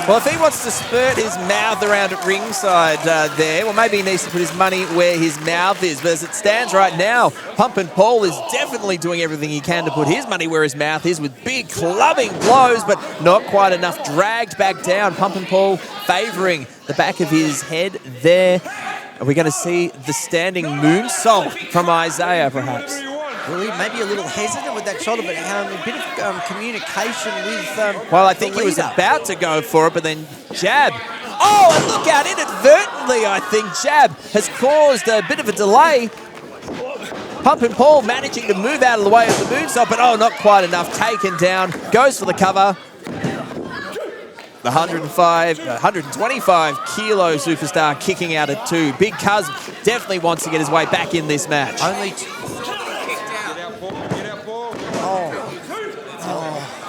Well, if he wants to spurt his mouth around at ringside there, well, maybe he needs to put his money where his mouth is. But as it stands right now, Pumpin' Paul is definitely doing everything he can to put his money where his mouth is with big clubbing blows, but not quite enough. Dragged back down. Pumpin' Paul favouring the back of his head there. Are we going to see the standing moonsault from Isaiah, perhaps? Well, he may be a little hesitant with that shoulder, but a bit of communication with well, I think he was about to go for it, but then jab. Oh, and look out, inadvertently, I think jab has caused a bit of a delay. Pumpin' Paul managing to move out of the way of the moonsault, but oh, not quite enough. Taken down, goes for the cover. The 125-kilo superstar kicking out at 2. Big Cuz definitely wants to get his way back in this match. Only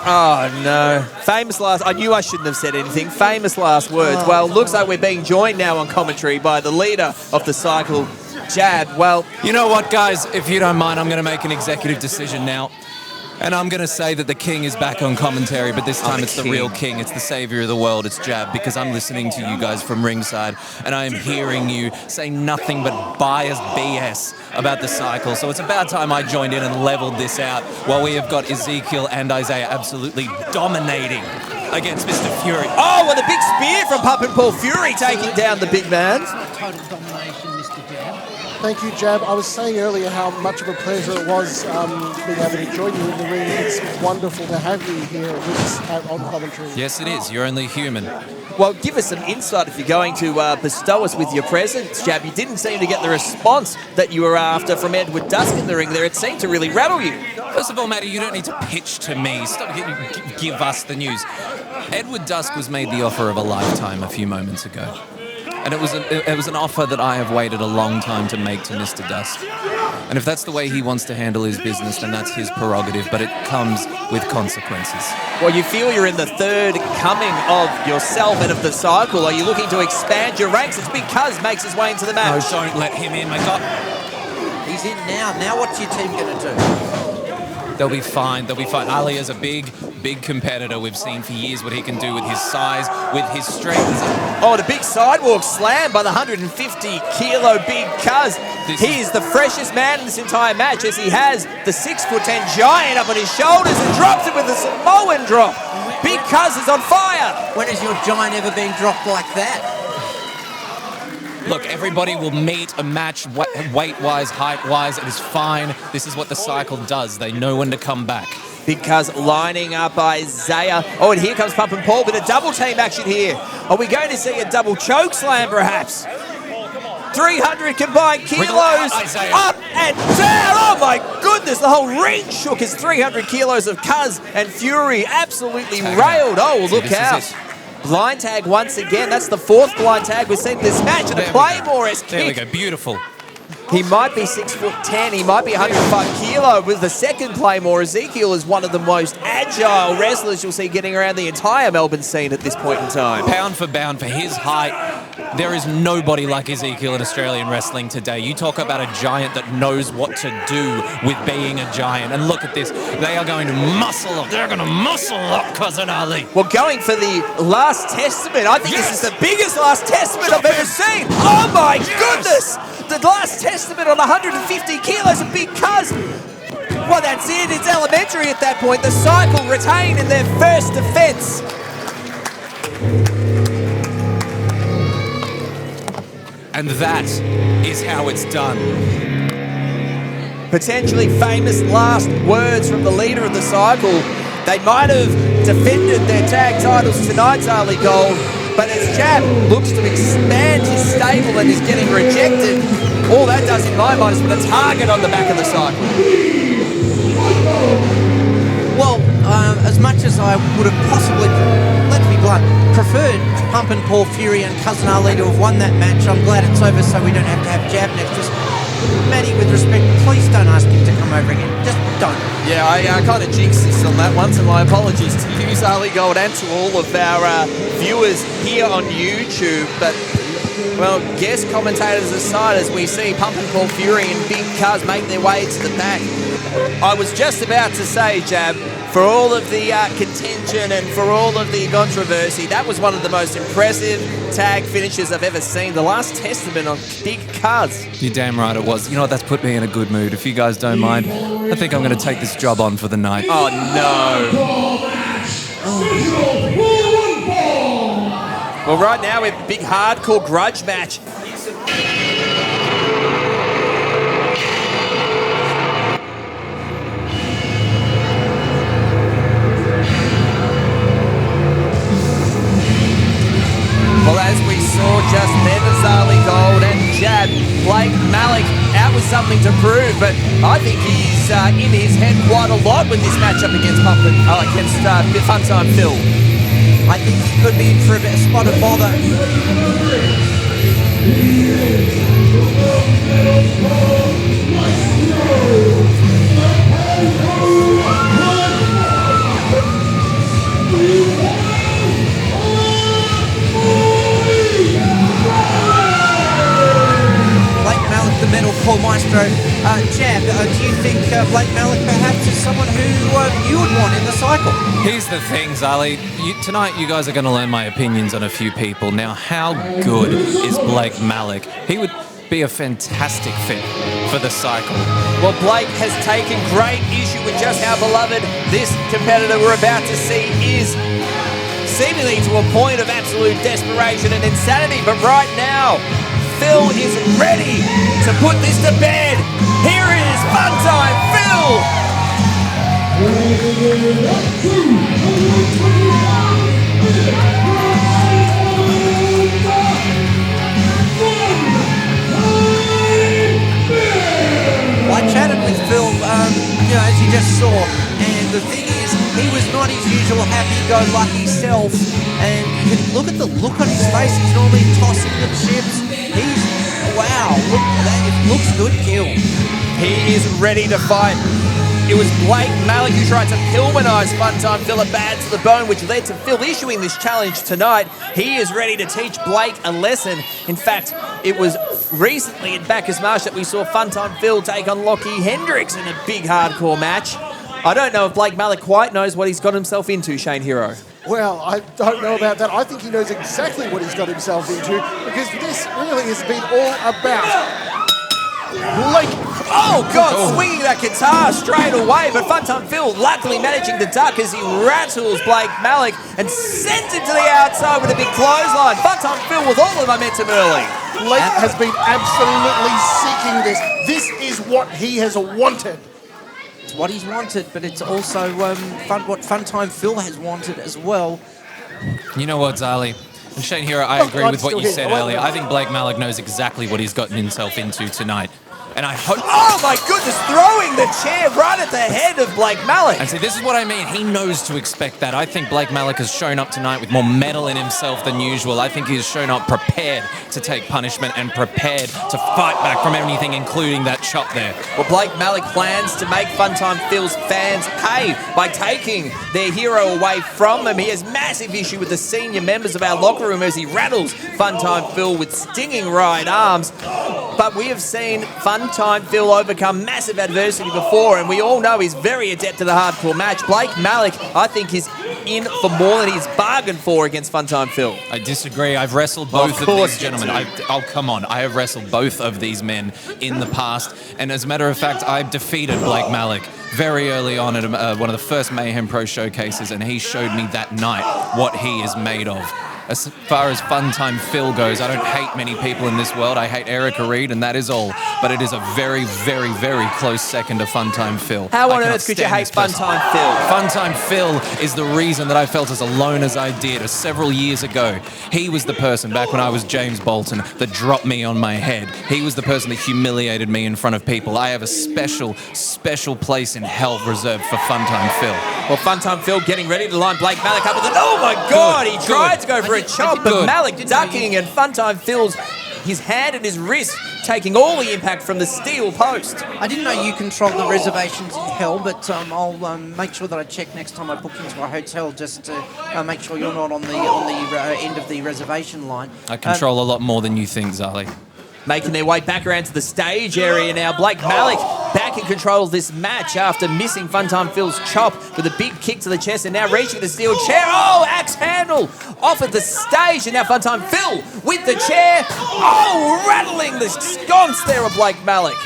Oh, no. Famous last... I knew I shouldn't have said anything. Famous last words. Well, looks like we're being joined now on commentary by the leader of the Cycle, Jab. Well... You know what, guys? If you don't mind, I'm going to make an executive decision now. And I'm going to say that the king is back on commentary, but this time it's the real king. It's the savior of the world. It's Jab, because I'm listening to you guys from ringside, and I am hearing you say nothing but biased BS about the Cycle. So it's about time I joined in and leveled this out while we have got Ezekiel and Isaiah absolutely dominating against Mr. Fury. Oh, and a big spear from Pumpin' Paul Fury taking down the big man. Total domination, Mr. Jab. Thank you, Jab. I was saying earlier how much of a pleasure it was being able to join you in the ring. It's wonderful to have you here with us on commentary. Yes, it is. You're only human. Well, give us some insight if you're going to bestow us with your presence, Jab. You didn't seem to get the response that you were after from Edward Dusk in the ring there. It seemed to really rattle you. First of all, Matty, you don't need to pitch to me. Stop, give us the news. Edward Dusk was made the offer of a lifetime a few moments ago. And it was an offer that I have waited a long time to make to Mr. Dusk. And if that's the way he wants to handle his business, then that's his prerogative, but it comes with consequences. Well, you feel you're in the third coming of yourself and of the cycle. Are you looking to expand your ranks? It's Big Cuz makes his way into the match. No, don't let him in, my God. He's in now. Now what's your team going to do? They'll be fine. They'll be fine. Ali is a big competitor. We've seen for years what he can do with his size, with his strength. Oh, and a big sidewalk slam by the 150-kilo Big Cuz. He is the freshest man in this entire match as he has the 6'10" giant up on his shoulders and drops it with a Samoan drop. Big Cuz is on fire. When has your giant ever been dropped like that? Look, everybody will meet a match weight-wise, height-wise. It is fine. This is what the cycle does. They know when to come back. Big Cuz lining up Isaiah. Oh, and here comes Pumpin' Paul. Bit of double team action here. Are we going to see a double choke slam, perhaps? 300 combined kilos. Up and down. Oh, my goodness. The whole ring shook as 300 kilos of Cuz and Fury absolutely railed. Oh, look out. Blind tag once again. That's the fourth blind tag we've seen this match. And a Claymore-esque kick. There we go. Beautiful. He might be 6'10", he might be 105 kilo. With the second Claymore, Ezekiel is one of the most agile wrestlers you'll see getting around the entire Melbourne scene at this point in time. Pound for his height, there is nobody like Ezekiel in Australian wrestling today. You talk about a giant that knows what to do with being a giant. And look at this. They are going to muscle up. They're going to muscle up Cousin Ali. Well, going for the Last Testament. I think this is the biggest Last Testament I've ever seen. Oh, my goodness. The Last Testament on 150 kilos of Big Cuz. Well, that's it. It's elementary at that point. The cycle retain in their first defense. And that is how it's done. Potentially famous last words from the leader of the cycle. They might have defended their tag titles tonight, Ali Gold, but as Jab looks to expand his stable and is getting rejected, all that does in my mind is put a target on the back of the cycle. Well, as much as I would have possibly, let's be blunt, preferred Pumpin' Paul Fury and Cousin Ali to have won that match, I'm glad it's over so we don't have to have Jab next. Just, Matty, with respect, please don't ask him to come over again. Just don't. Yeah, I kind of jinxed this on that one, so my apologies to you, Ali Gold, and to all of our viewers here on YouTube. But, well, guest commentators aside, as we see Pumpin' Paul Fury and Big Cuz make their way to the back. I was just about to say, Jab, for all of the contention and for all of the controversy, that was one of the most impressive tag finishes I've ever seen. The Last Testament on Big Cuz. You're damn right it was. You know what, that's put me in a good mood. If you guys don't mind, I think I'm going to take this job on for the night. Oh, no. Well, right now we have a big hardcore grudge match. Well, as we saw just then, Ali Gold and Jab, Blake Malik out with something to prove, but I think he's in his head quite a lot with this matchup against Funtime Phil. I think he could be in for a bit of spot and bother. The Metal Paul Maestro. Jab, do you think Blake Malik perhaps is someone who you would want in the cycle? Here's the thing, Zali. Tonight you guys are going to learn my opinions on a few people. Now, how good is Blake Malik? He would be a fantastic fit for the cycle. Well, Blake has taken great issue with just how beloved this competitor we're about to see is. seemingly to a point of absolute desperation and insanity. But right now, Phil is ready to put this to bed. Here is Funtime Phil. I chatted with Phil, as you just saw, and the thing is, he was not his usual happy-go-lucky self, and you can look at the look on his face. He's normally tossing the chips. Wow, look at that. It looks good, Gil. He is ready to fight. It was Blake Malik who tried to Pillmanize Funtime Phil bad to the bone, which led to Phil issuing this challenge tonight. He is ready to teach Blake a lesson. In fact, it was recently at Bacchus Marsh that we saw Funtime Phil take on Lochy Hendricks in a big hardcore match. I don't know if Blake Malik quite knows what he's got himself into, Shane Hero. Well, I don't know about that. I think he knows exactly what he's got himself into, because this really has been all about Blake. Oh, God, swinging that guitar straight away, but Funtime Phil luckily managing to duck as he rattles Blake Malik and sends him to the outside with a big clothesline. Funtime Phil with all the momentum early. Blake has been absolutely seeking this. This is what he has wanted. It's what he's wanted, but it's also what Funtime Phil has wanted as well. You know what, Zali? And Shane Hero, I agree with what you said earlier. I think Blake Malik knows exactly what he's gotten himself into tonight. And I hope... Oh, my goodness, throwing the chair right at the head of Blake Malik. And see, this is what I mean. He knows to expect that. I think Blake Malik has shown up tonight with more metal in himself than usual. I think he's shown up prepared to take punishment and prepared to fight back from anything, including that chop there. Well, Blake Malik plans to make Funtime Phil's fans pay by taking their hero away from them. He has massive issue with the senior members of our locker room as he rattles Funtime Phil with stinging right arms. But we have seen Funtime Phil overcome massive adversity before, and we all know he's very adept at the hardcore match. Blake Malik, I think, is in for more than he's bargained for against Funtime Phil. I disagree. I've wrestled both of these gentlemen. Oh, come on. I have wrestled both of these men in the past, and as a matter of fact, I've defeated Blake Malik very early on at one of the first Mayhem Pro showcases, and he showed me that night what he is made of. As far as Funtime Phil goes, I don't hate many people in this world. I hate Erika, Reid, and that is all. But it is a very, very, very close second to Funtime Phil. How on earth could you hate Funtime Phil? Funtime Phil is the reason that I felt as alone as I did several years ago. He was the person, back when I was James Bolton, that dropped me on my head. He was the person that humiliated me in front of people. I have a special, special place in hell reserved for Funtime Phil. Well, Funtime Phil getting ready to line Blake Malik up with an... Oh, my God! He tried to go for a chop, but Malik ducking, and Funtime Phil's his hand and his wrist taking all the impact from the steel post. I didn't know you controlled the reservations in hell, but I'll make sure that I check next time I book into a hotel, just to make sure you're not on the end of the reservation line. I control a lot more than you think, Zali. Making their way back around to the stage area now. Blake Malik back in control of this match after missing Funtime Phil's chop with a big kick to the chest and now reaching the steel chair. Oh, axe handle off at the stage, and now Funtime Phil with the chair. Oh, rattling the sconce there of Blake Malik.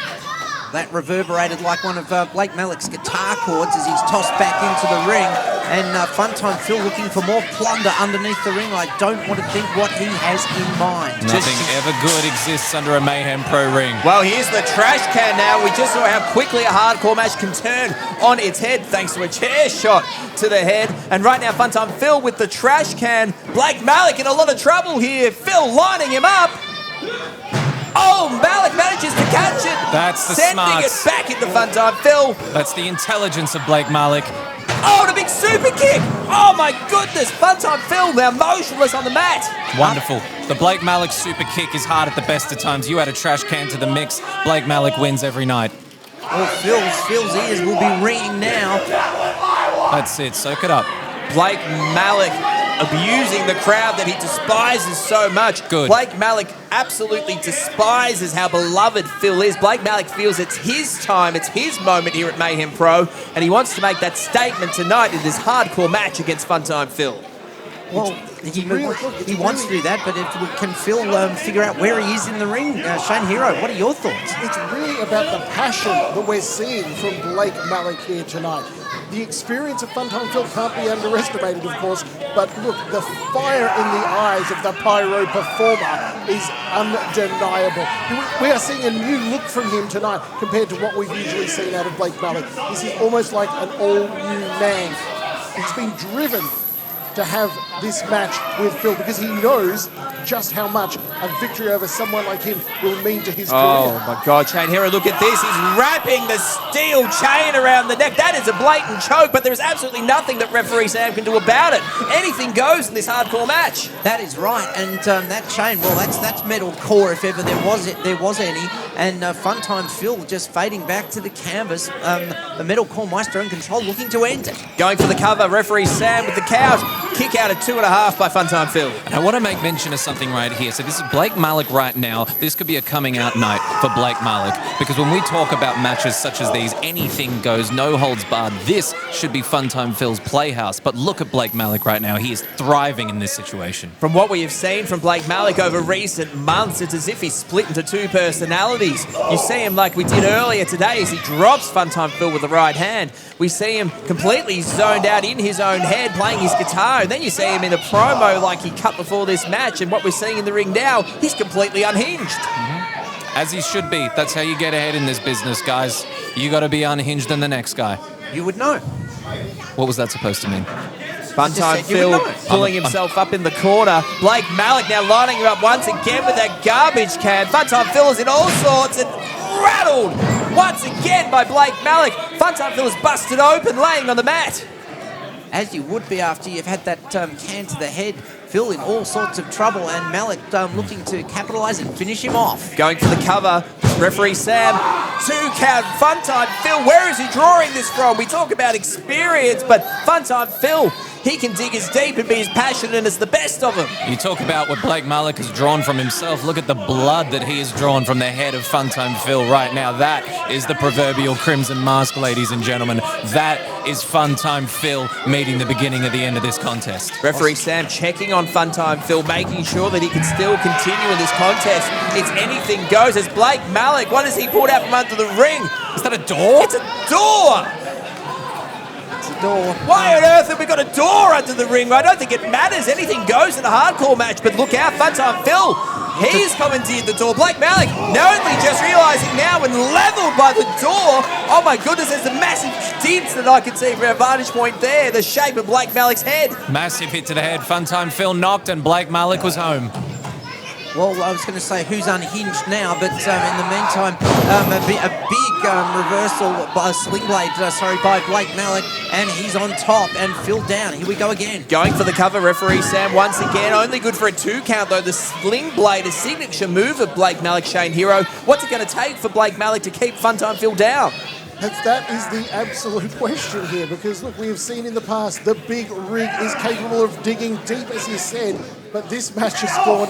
That reverberated like one of Blake Malik's guitar chords as he's tossed back into the ring. And Funtime Phil looking for more plunder underneath the ring. I don't want to think what he has in mind. Nothing ever good exists under a Mayhem Pro ring. Well, here's the trash can now. We just saw how quickly a hardcore match can turn on its head thanks to a chair shot to the head. And right now, Funtime Phil with the trash can. Blake Malik in a lot of trouble here. Phil lining him up. Oh, Malik manages to catch it. That's the sending smarts. It back into Funtime Phil. That's the intelligence of Blake Malik. Oh, and a big super kick. Oh, my goodness. Funtime Phil now motionless on the mat. Wonderful. The Blake Malik super kick is hard at the best of times. You add a trash can to the mix, Blake Malik wins every night. Well, Phil's ears will be ringing now. That's it. Soak it up. Blake Malik abusing the crowd that he despises so much. Good. Blake Malik absolutely despises how beloved Phil is. Blake Malik feels it's his time, it's his moment here at Mayhem Pro, and he wants to make that statement tonight in this hardcore match against Funtime Phil. Well, he wants to do that, but can Phil figure out where he is in the ring? Shane Hero, what are your thoughts? It's really about the passion that we're seeing from Blake Malik here tonight. The experience of Funtime Phil can't be underestimated, of course, but look, the fire in the eyes of the pyro performer is undeniable. We are seeing a new look from him tonight compared to what we've usually seen out of Blake Malik. This is almost like an all-new man. He's been driven to have this match with Phil because he knows just how much a victory over someone like him will mean to his career. Oh my God, Chain Hero, look at this. He's wrapping the steel chain around the neck. That is a blatant choke, but there is absolutely nothing that referee Sam can do about it. Anything goes in this hardcore match. That is right, and that chain, well, that's metal core if ever there was any. And Funtime Phil just fading back to the canvas. The metal core maestro in control, looking to end it. Going for the cover, referee Sam with the count. Kick out at 2.5 by Funtime Phil. And I want to make mention of something right here. So this is Blake Malik right now. This could be a coming out night for Blake Malik, because when we talk about matches such as these, anything goes, no holds barred. This should be Funtime Phil's playhouse. But look at Blake Malik right now. He is thriving in this situation. From what we have seen from Blake Malik over recent months, it's as if he's split into two personalities. You see him like we did earlier today as he drops Funtime Phil with the right hand. We see him completely zoned out in his own head playing his guitar, and then you see him in a promo like he cut before this match, and what we're seeing in the ring now, he's completely unhinged. As he should be. That's how you get ahead in this business, guys. You got to be unhinged than the next guy. You would know. What was that supposed to mean? Funtime Phil pulling himself up in the corner. Blake Malik now lining him up once again with that garbage can. Funtime Phil is in all sorts and rattled once again by Blake Malik. Funtime Phil is busted open, laying on the mat. As you would be after you've had that can to the head. Phil in all sorts of trouble, and Malik looking to capitalise and finish him off. Going for the cover, referee Sam, 2 count. Funtime Phil, where is he drawing this from? We talk about experience, but Funtime Phil, he can dig as deep and be as passionate as the best of them. You talk about what Blake Malik has drawn from himself. Look at the blood that he has drawn from the head of Funtime Phil right now. That is the proverbial Crimson Mask, ladies and gentlemen. That is Funtime Phil meeting the beginning of the end of this contest. Referee Sam checking on Funtime Phil, making sure that he can still continue in this contest. It's anything goes as Blake Malik, what has he pulled out from under the ring? Is that a door? It's a door! Door. Why on earth have we got a door under the ring? I don't think it matters. Anything goes in a hardcore match, but look out, Funtime Phil. He's commandeered the door. Blake Malik, only just realising now and levelled by the door. Oh my goodness, there's a massive dent that I can see from our vantage point there. The shape of Blake Malik's head. Massive hit to the head. Funtime Phil knocked and Blake Malik was home. Well, I was going to say who's unhinged now, but in the meantime, a big reversal by Sling Blade, by Blake Malik, and he's on top, and Phil down. Here we go again. Going for the cover, referee Sam once again. Only good for a 2 count, though. The Sling Blade, a signature move of Blake Malik, Chain Hero. What's it going to take for Blake Malik to keep Funtime Phil down? That is the absolute question here, because look, we have seen in the past the big rig is capable of digging deep, as you said, but this match has gone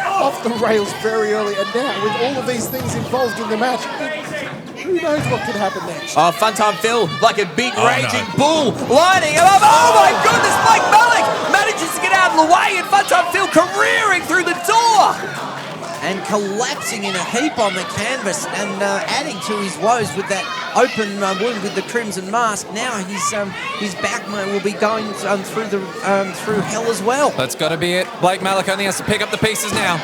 off the rails very early, and now with all of these things involved in the match, who knows what could happen next? Oh, Funtime Phil, like a big raging bull, lining him up. Oh my goodness, Blake Malik manages to get out of the way, and Funtime Phil careering through the door. And collapsing in a heap on the canvas and adding to his woes with that open wound with the Crimson Mask. Now his back will be going through hell as well. That's got to be it. Blake Malik only has to pick up the pieces now.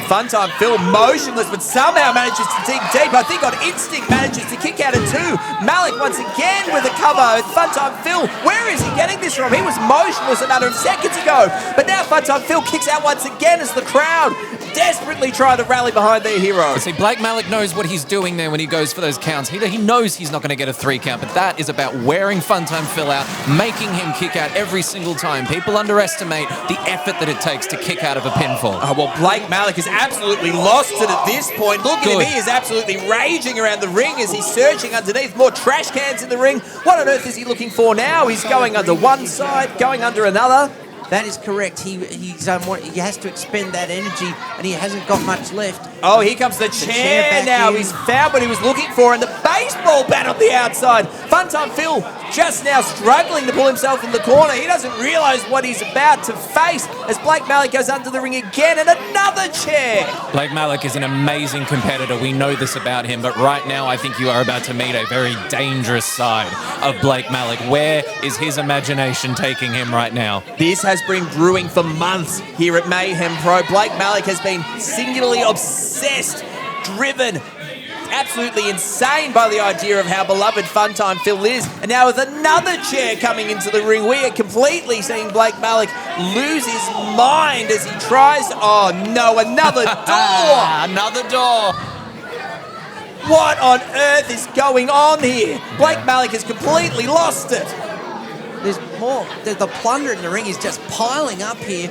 Funtime Phil motionless, but somehow manages to dig deep. I think on instinct manages to kick out at 2. Malik once again with a cover. Funtime Phil, where is he getting this from? He was motionless a matter of seconds ago, but now Funtime Phil kicks out once again as the crowd desperately try to rally behind their hero. See, Blake Malik knows what he's doing there when he goes for those counts. He knows he's not going to get a 3 count, but that is about wearing Funtime Phil out, making him kick out every single time. People underestimate the effort that it takes to kick out of a pinfall. Oh, well, Blake Malik is absolutely lost it at this point. Look at him, he is absolutely raging around the ring as he's searching underneath. More trash cans in the ring. What on earth is he looking for now? He's going under one side, going under another. That is correct. He has to expend that energy, and he hasn't got much left. Oh, here comes the chair now. He's found what he was looking for, and the baseball bat on the outside. Funtime Phil just now struggling to pull himself in the corner. He doesn't realise what he's about to face as Blake Malik goes under the ring again and another chair. Blake Malik is an amazing competitor. We know this about him, but right now I think you are about to meet a very dangerous side of Blake Malik. Where is his imagination taking him right now? This has been brewing for months here at Mayhem Pro. Blake Malik has been singularly obsessed, driven, absolutely insane by the idea of how beloved Funtime Phil is. And now with another chair coming into the ring, we are completely seeing Blake Malik lose his mind as he tries... Oh no, another door! Another door. What on earth is going on here? Blake Malik has completely lost it. There's more. The plunder in the ring is just piling up here.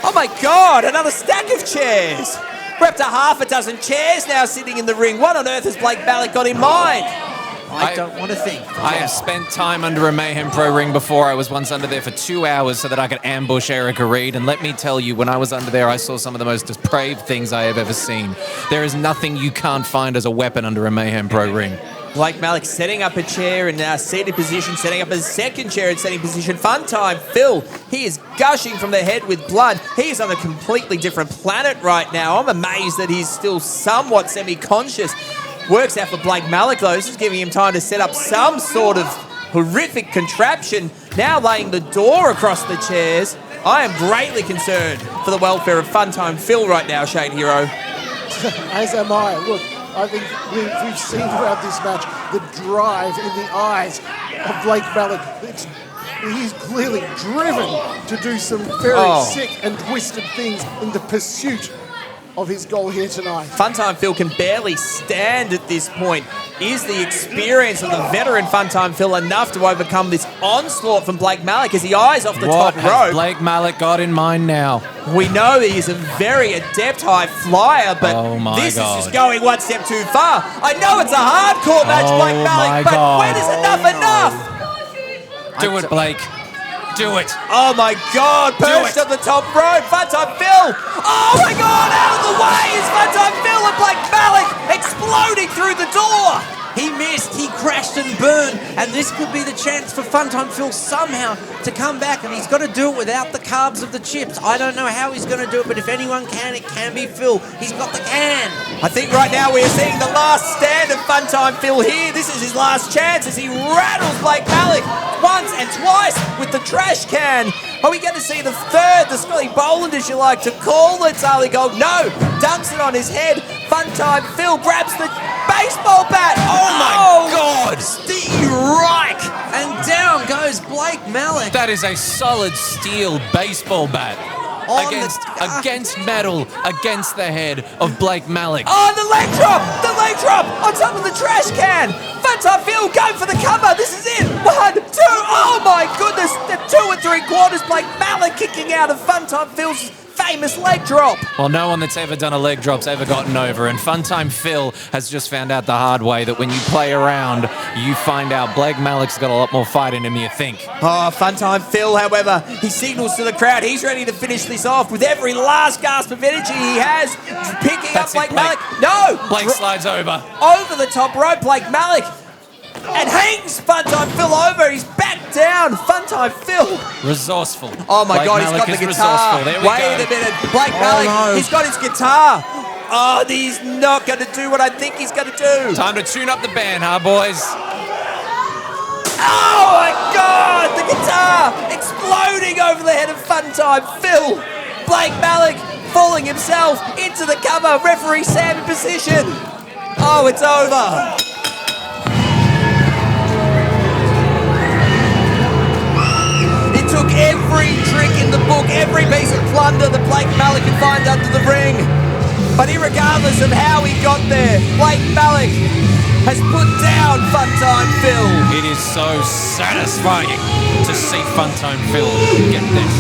Oh my God, another stack of chairs. We're up to half a dozen chairs now sitting in the ring. What on earth has Blake Malik got in mind? I don't want to think. I have spent time under a Mayhem Pro ring before. I was once under there for 2 hours so that I could ambush Erika Reid. And let me tell you, when I was under there, I saw some of the most depraved things I have ever seen. There is nothing you can't find as a weapon under a Mayhem Pro ring. Blake Malik setting up a chair in seated position, setting up a second chair in setting position. Funtime Phil, he is gushing from the head with blood. He is on a completely different planet right now. I'm amazed that he's still somewhat semi-conscious. Works out for Blake Malik though. This is giving him time to set up some sort of horrific contraption. Now laying the door across the chairs. I am greatly concerned for the welfare of Funtime Phil right now, Shane Hero. As am I. Look, I think we've seen throughout this match the drive in the eyes of Blake Malik. He's clearly driven to do some very sick and twisted things in the pursuit of his goal here tonight. Funtime Phil can barely stand at this point. Is the experience of the veteran Funtime Phil enough to overcome this onslaught from Blake Malik as he eyes off the top rope? What has Blake Malik got in mind now? We know he is a very adept high flyer, but this is just going one step too far. I know it's a hardcore match, Blake Malik, but when is enough? Do it, Blake. Do it. Oh my God, perched on the top rope, Funtime Phil. Oh my God, out of the way is Funtime Phil and Blake Malik exploding through the door. He missed, he crashed and burned, and this could be the chance for Funtime Phil somehow to come back, and he's got to do it without the carbs of the chips. I don't know how he's going to do it, but if anyone can, it can be Phil. He's got the can. I think right now we are seeing the last stand of Funtime Phil here. This is his last chance as he rattles Blake Malik once and twice with the trash can. Are we going to see the third, the Scotty Boland, as you like to call it, Charlie Gold? No, dunks it on his head. Funtime Phil grabs the baseball bat. Oh my God! Steve Reich! And down goes Blake Malik. That is a solid steel baseball bat. Against metal, against the head of Blake Malik. Oh, the leg drop on top of the trash can. Funtime Phil going for the cover. This is it. 1, 2. Oh my goodness. The 2 3/4. Blake Malik kicking out of Funtime Phil's famous leg drop. Well, no one that's ever done a leg drop's ever gotten over, and Funtime Phil has just found out the hard way that when you play around, you find out Blake Malik's got a lot more fight in him than you think. Oh, Funtime Phil, however, he signals to the crowd. He's ready to finish this off with every last gasp of energy he has, picking up Blake Malik. No! Blake slides over. Over the top rope, Blake Malik. And hangs Funtime Phil over. He's back down. Funtime Phil. Resourceful. Oh my Blake God, Malik he's got the is guitar. resourceful. There we Wait go. a minute. Blake Malik, he's got his guitar. Oh, he's not going to do what I think he's going to do. Time to tune up the band, huh, boys? Oh my God, the guitar exploding over the head of Funtime Phil. Blake Malik falling himself into the cover. Referee Sam in position. Oh, it's over. Took every trick in the book, every piece of plunder that Blake Malik could find under the ring. But irregardless of how he got there, Blake Malik has put down Funtime Phil. It is so satisfying to see Funtime Phil get this.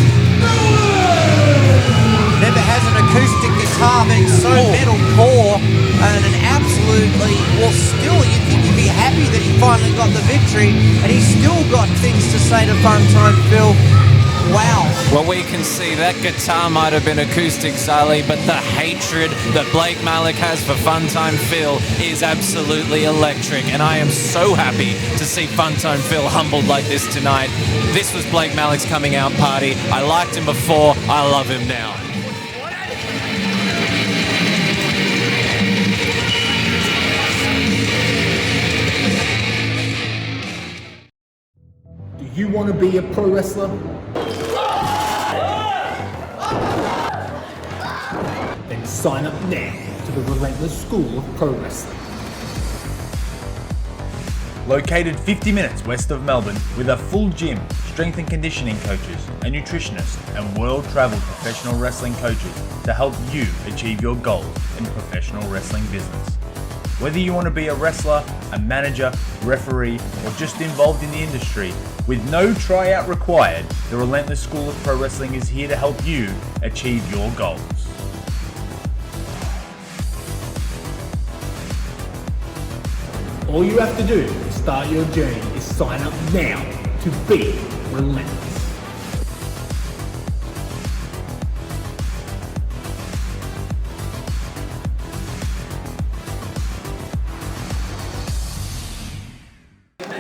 Never has an acoustic guitar been so metal poor and an absolutely, well, still you'd think he'd be happy that he finally got the victory, and he's still got things to say to Funtime Phil. Wow. Well, we can see that guitar might have been acoustic, Sally, but the hatred that Blake Malik has for Funtime Phil is absolutely electric, and I am so happy to see Funtime Phil humbled like this tonight. This was Blake Malik's coming out party. I liked him before, I love him now. Do you want to be a pro wrestler? Then sign up now to the Relentless School of Pro Wrestling. Located 50 minutes west of Melbourne with a full gym, strength and conditioning coaches, a nutritionist, and world-traveled professional wrestling coaches to help you achieve your goals in professional wrestling business. Whether you want to be a wrestler, a manager, referee, or just involved in the industry, with no tryout required, the Relentless School of Pro Wrestling is here to help you achieve your goals. All you have to do to start your journey is sign up now to be relentless.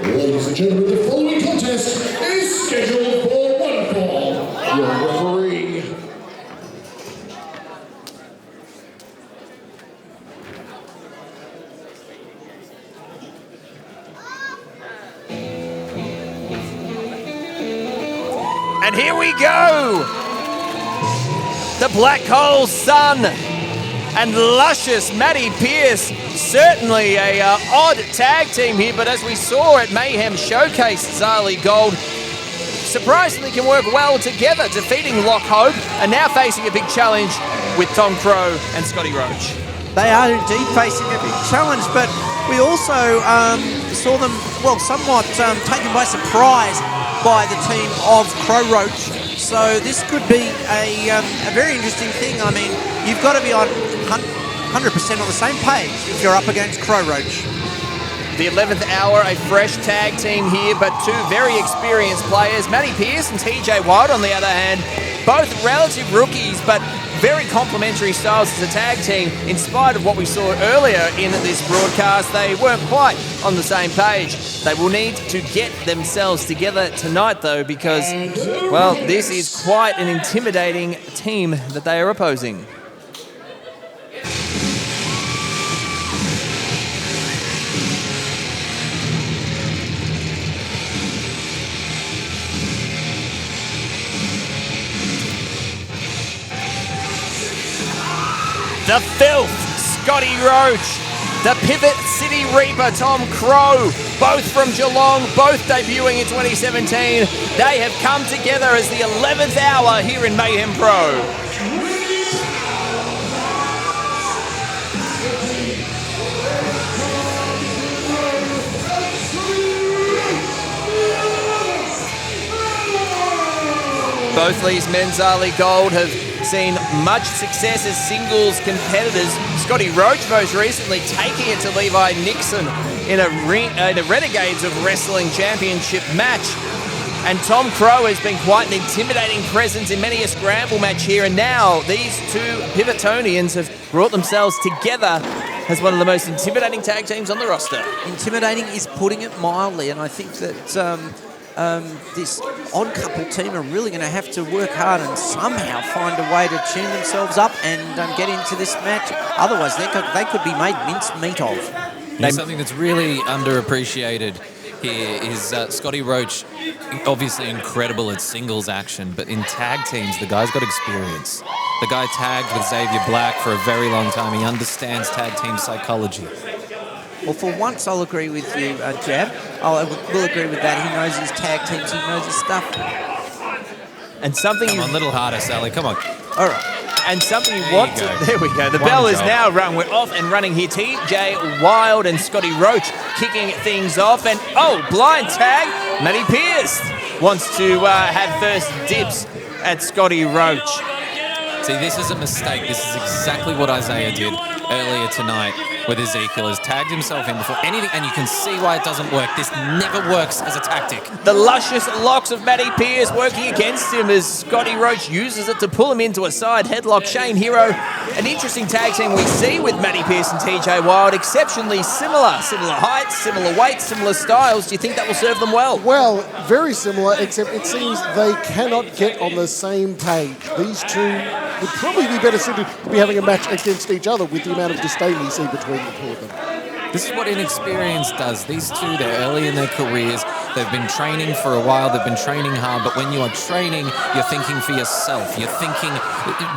Ladies and gentlemen, the following contest is scheduled for one fall. Your referee. And here we go! The Black Hole Sun and luscious Matty Pearce. Certainly a odd tag team here, but as we saw at Mayhem Showcase, Zali Gold surprisingly can work well together, defeating Lochy and now facing a big challenge with Tom Crowe and Scotty Roach. They are indeed facing a big challenge, but we also saw them, well, somewhat taken by surprise by the team of Crowe Roach. So this could be a very interesting thing. I mean, you've got to be on 100% on the same page if you're up against Crowe Roach. The 11th hour, a fresh tag team here, but two very experienced players. Matty Pearce and TJ Wylde, on the other hand, both relative rookies, but very complementary styles as a tag team. In spite of what we saw earlier in this broadcast, they weren't quite on the same page. They will need to get themselves together tonight, though, because, well, this is quite an intimidating team that they are opposing. The Filth, Scotty Roach. The Pivot City Reaper, Tom Crowe. Both from Geelong, both debuting in 2017. They have come together as the 11th hour here in Mayhem Pro. Both these men, Zali Gold, have seen much success as singles competitors. Scotty Roach most recently taking it to Levi Nixon in a Renegades of Wrestling Championship match. And Tom Crowe has been quite an intimidating presence in many a scramble match here. And now these two Pivotonians have brought themselves together as one of the most intimidating tag teams on the roster. Intimidating is putting it mildly, and I think that this odd couple team are really going to have to work hard and somehow find a way to tune themselves up and get into this match. Otherwise, they could be made mincemeat of. Something that's really underappreciated here is Scotty Roach, obviously incredible at singles action, but in tag teams, the guy's got experience. The guy tagged with Xavier Black for a very long time. He understands tag team psychology. Well, for once, I'll agree with you, Jab. I will agree with that. He knows his tag teams. He knows his stuff. And something... Come on, a little harder, Sally. Come on. All right. And something you want to... There we go. The bell is now rung. We're off and running here. TJ Wylde and Scotty Roach kicking things off. And, oh, blind tag. Matty Pearce wants to have first dibs at Scotty Roach. See, this is a mistake. This is exactly what Isaiah did earlier tonight with Ezekiel. Has tagged himself in before anything, and you can see why it doesn't work. This never works as a tactic. The luscious locks of Matty Pearce working against him as Scotty Roach uses it to pull him into a side headlock. Shane Hero, an interesting tag team we see with Matty Pearce and TJ Wylde, exceptionally similar. Similar heights, similar weights, similar styles. Do you think that will serve them well? Well, very similar, except it seems they cannot get on the same page. These two would probably be better suited to be having a match against each other with the amount of disdain we see between the two of them. This is what inexperience does. These two, they're early in their careers. They've been training for a while. They've been training hard. But when you are training, you're thinking for yourself. You're thinking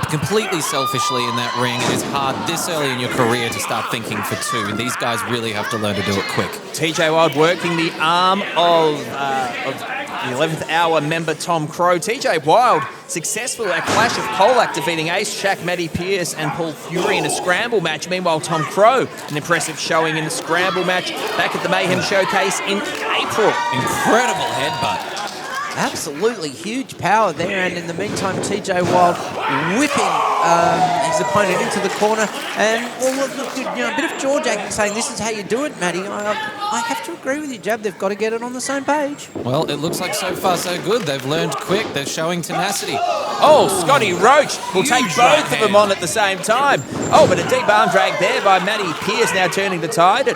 completely selfishly in that ring. It is hard this early in your career to start thinking for two. These guys really have to learn to do it quick. TJ Wylde working the arm of the 11th hour member Tom Crowe. TJ Wylde successful at Clash of Colac, defeating Ace Shack, Matty Pearce and Paul Fury in a scramble match. Meanwhile, Tom Crowe, an impressive showing in the scramble match back at the Mayhem Showcase in April. Incredible headbutt. Absolutely huge power there, and in the meantime, TJ Wylde whipping his opponent into the corner. And well, look, you know, a bit of jaw jacking, saying this is how you do it, Matty. I have to agree with you, Jab. They've got to get it on the same page. Well, it looks like so far so good. They've learned quick. They're showing tenacity. Oh, Scotty Roach will take both of them on at the same time. Oh, but a deep arm drag there by Matty Pearce, now turning the tide.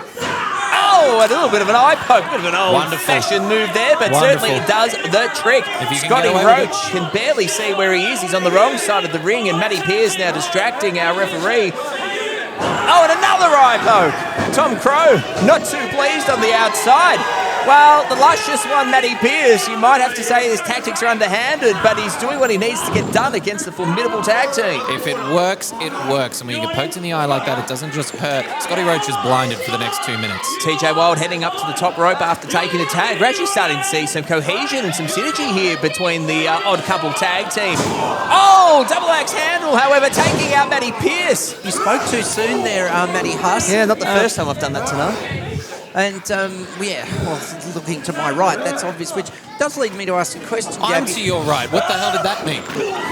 Oh, a little bit of an eye poke, bit of an old-fashioned move there, but certainly it does the trick. Scotty Roach can barely see where he is. He's on the wrong side of the ring, and Matty Pearce now distracting our referee. Oh, and another eye poke. Tom Crowe not too pleased on the outside. Well, the luscious one, Matty Pearce, you might have to say his tactics are underhanded, but he's doing what he needs to get done against the formidable tag team. If it works, it works. And when you get poked in the eye like that, it doesn't just hurt. Scotty Roach is blinded for the next 2 minutes. TJ Wylde heading up to the top rope after taking a tag. We're actually starting to see some cohesion and some synergy here between the odd couple tag team. Oh, double axe handle, however, taking out Matty Pearce. You spoke too soon there, Matty Huss. Yeah, not the first time I've done that tonight. And, yeah, well, looking to my right, that's obvious, which does lead me to ask a question, Gabby. I'm to your right. What the hell did that mean?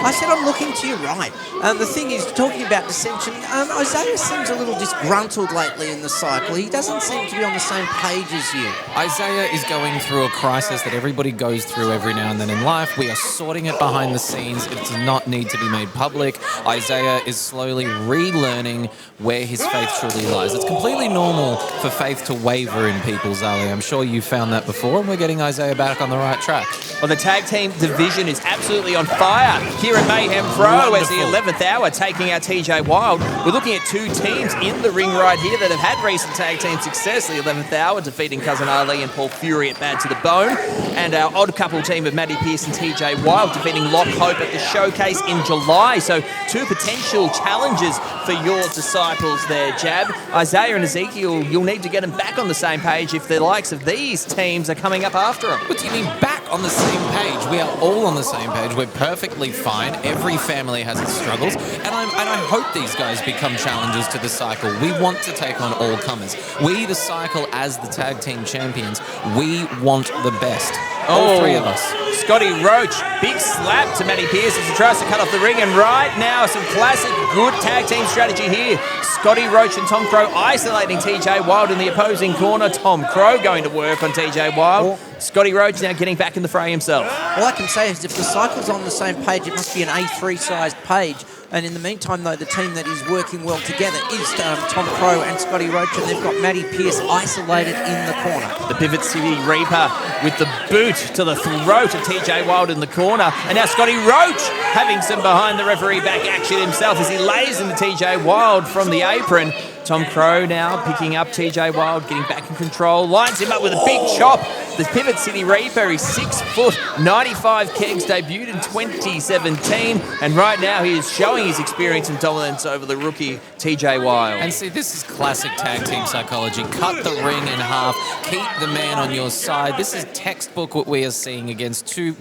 I said I'm looking to your right. The thing is, talking about dissension, Isaiah seems a little disgruntled lately in the cycle. He doesn't seem to be on the same page as you. Isaiah is going through a crisis that everybody goes through every now and then in life. We are sorting it behind the scenes. It does not need to be made public. Isaiah is slowly relearning where his faith truly lies. It's completely normal for faith to waver in people, Zali. I'm sure you found that before, and we're getting Isaiah back on the right track. Well, the tag team division is absolutely on fire here at Mayhem Pro as the 11th hour taking out TJ Wylde. We're looking at two teams in the ring right here that have had recent tag team success. The 11th hour defeating Cousin Ali and Paul Fury at Bad to the Bone, and our odd couple team of Matty Pearce and TJ Wylde defeating Lock Hope at the Showcase in July. So two potential challenges for your disciples there, Jab. Isaiah and Ezekiel, you'll need to get them back on the same page if the likes of these teams are coming up after them. What do you mean back on the same page? We are all on the same page. We're perfectly fine. Every family has its struggles, and I hope these guys become challengers to the cycle. We want to take on all comers. We, the cycle, as the tag team champions, we want the best. All three of us. Scotty Roach, big slap to Matty Pearce as he tries to cut off the ring, and right now some classic good tag team strategy here. Scotty Roach and Tom Crowe isolating TJ Wylde in the opposing corner. Tom Crowe going to work on TJ Wylde. Scotty Roach now getting back in the fray himself. All I can say is if the cycle's on the same page, it must be an A3 sized page. And in the meantime, though, the team that is working well together is Tom Crowe and Scotty Roach, and they've got Matty Pearce isolated in the corner. The Pivot City Reaper with the boot to the throat of TJ Wylde in the corner. And now Scotty Roach having some behind the referee back action himself as he lays into TJ Wylde from the apron. Tom Crowe now picking up TJ Wylde, getting back in control, lines him up with a big chop. The Pivot City Reaper is 6 foot, 95 kegs, debuted in 2017, and right now he is showing his experience and dominance over the rookie TJ Wylde. And see, this is classic tag team psychology. Cut the ring in half, keep the man on your side. This is textbook what we are seeing against two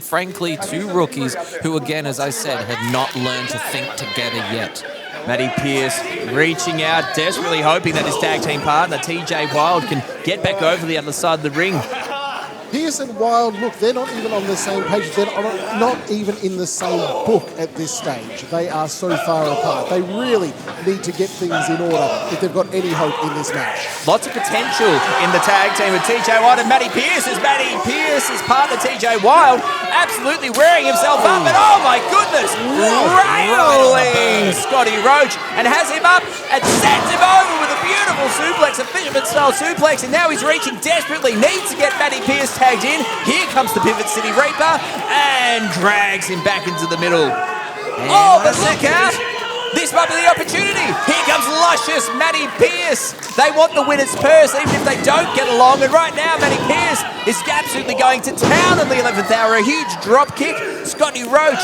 rookies who, again, as I said, have not learned to think together yet. Matty Pearce reaching out, desperately hoping that his tag team partner, TJ Wylde, can get back over the other side of the ring. Pearce and Wylde, look, they're not even on the same page. They're not even in the same book at this stage. They are so far apart. They really need to get things in order if they've got any hope in this match. Lots of potential in the tag team with TJ Wylde and Matty Pearce as Matty Pearce's partner TJ Wylde absolutely wearing himself up, and oh my goodness, railing Scotty Roach and has him up and sends him over with a beautiful suplex, a fisherman-style suplex, and now he's reaching desperately, needs to get Matty Pearce tagged in. Here comes the Pivot City Reaper and drags him back into the middle. Oh, but look out! This might be the opportunity. Here comes luscious Matty Pearce. They want the winner's purse even if they don't get along. And right now, Matty Pearce is absolutely going to town in the 11th hour. A huge drop kick. Scotty Roach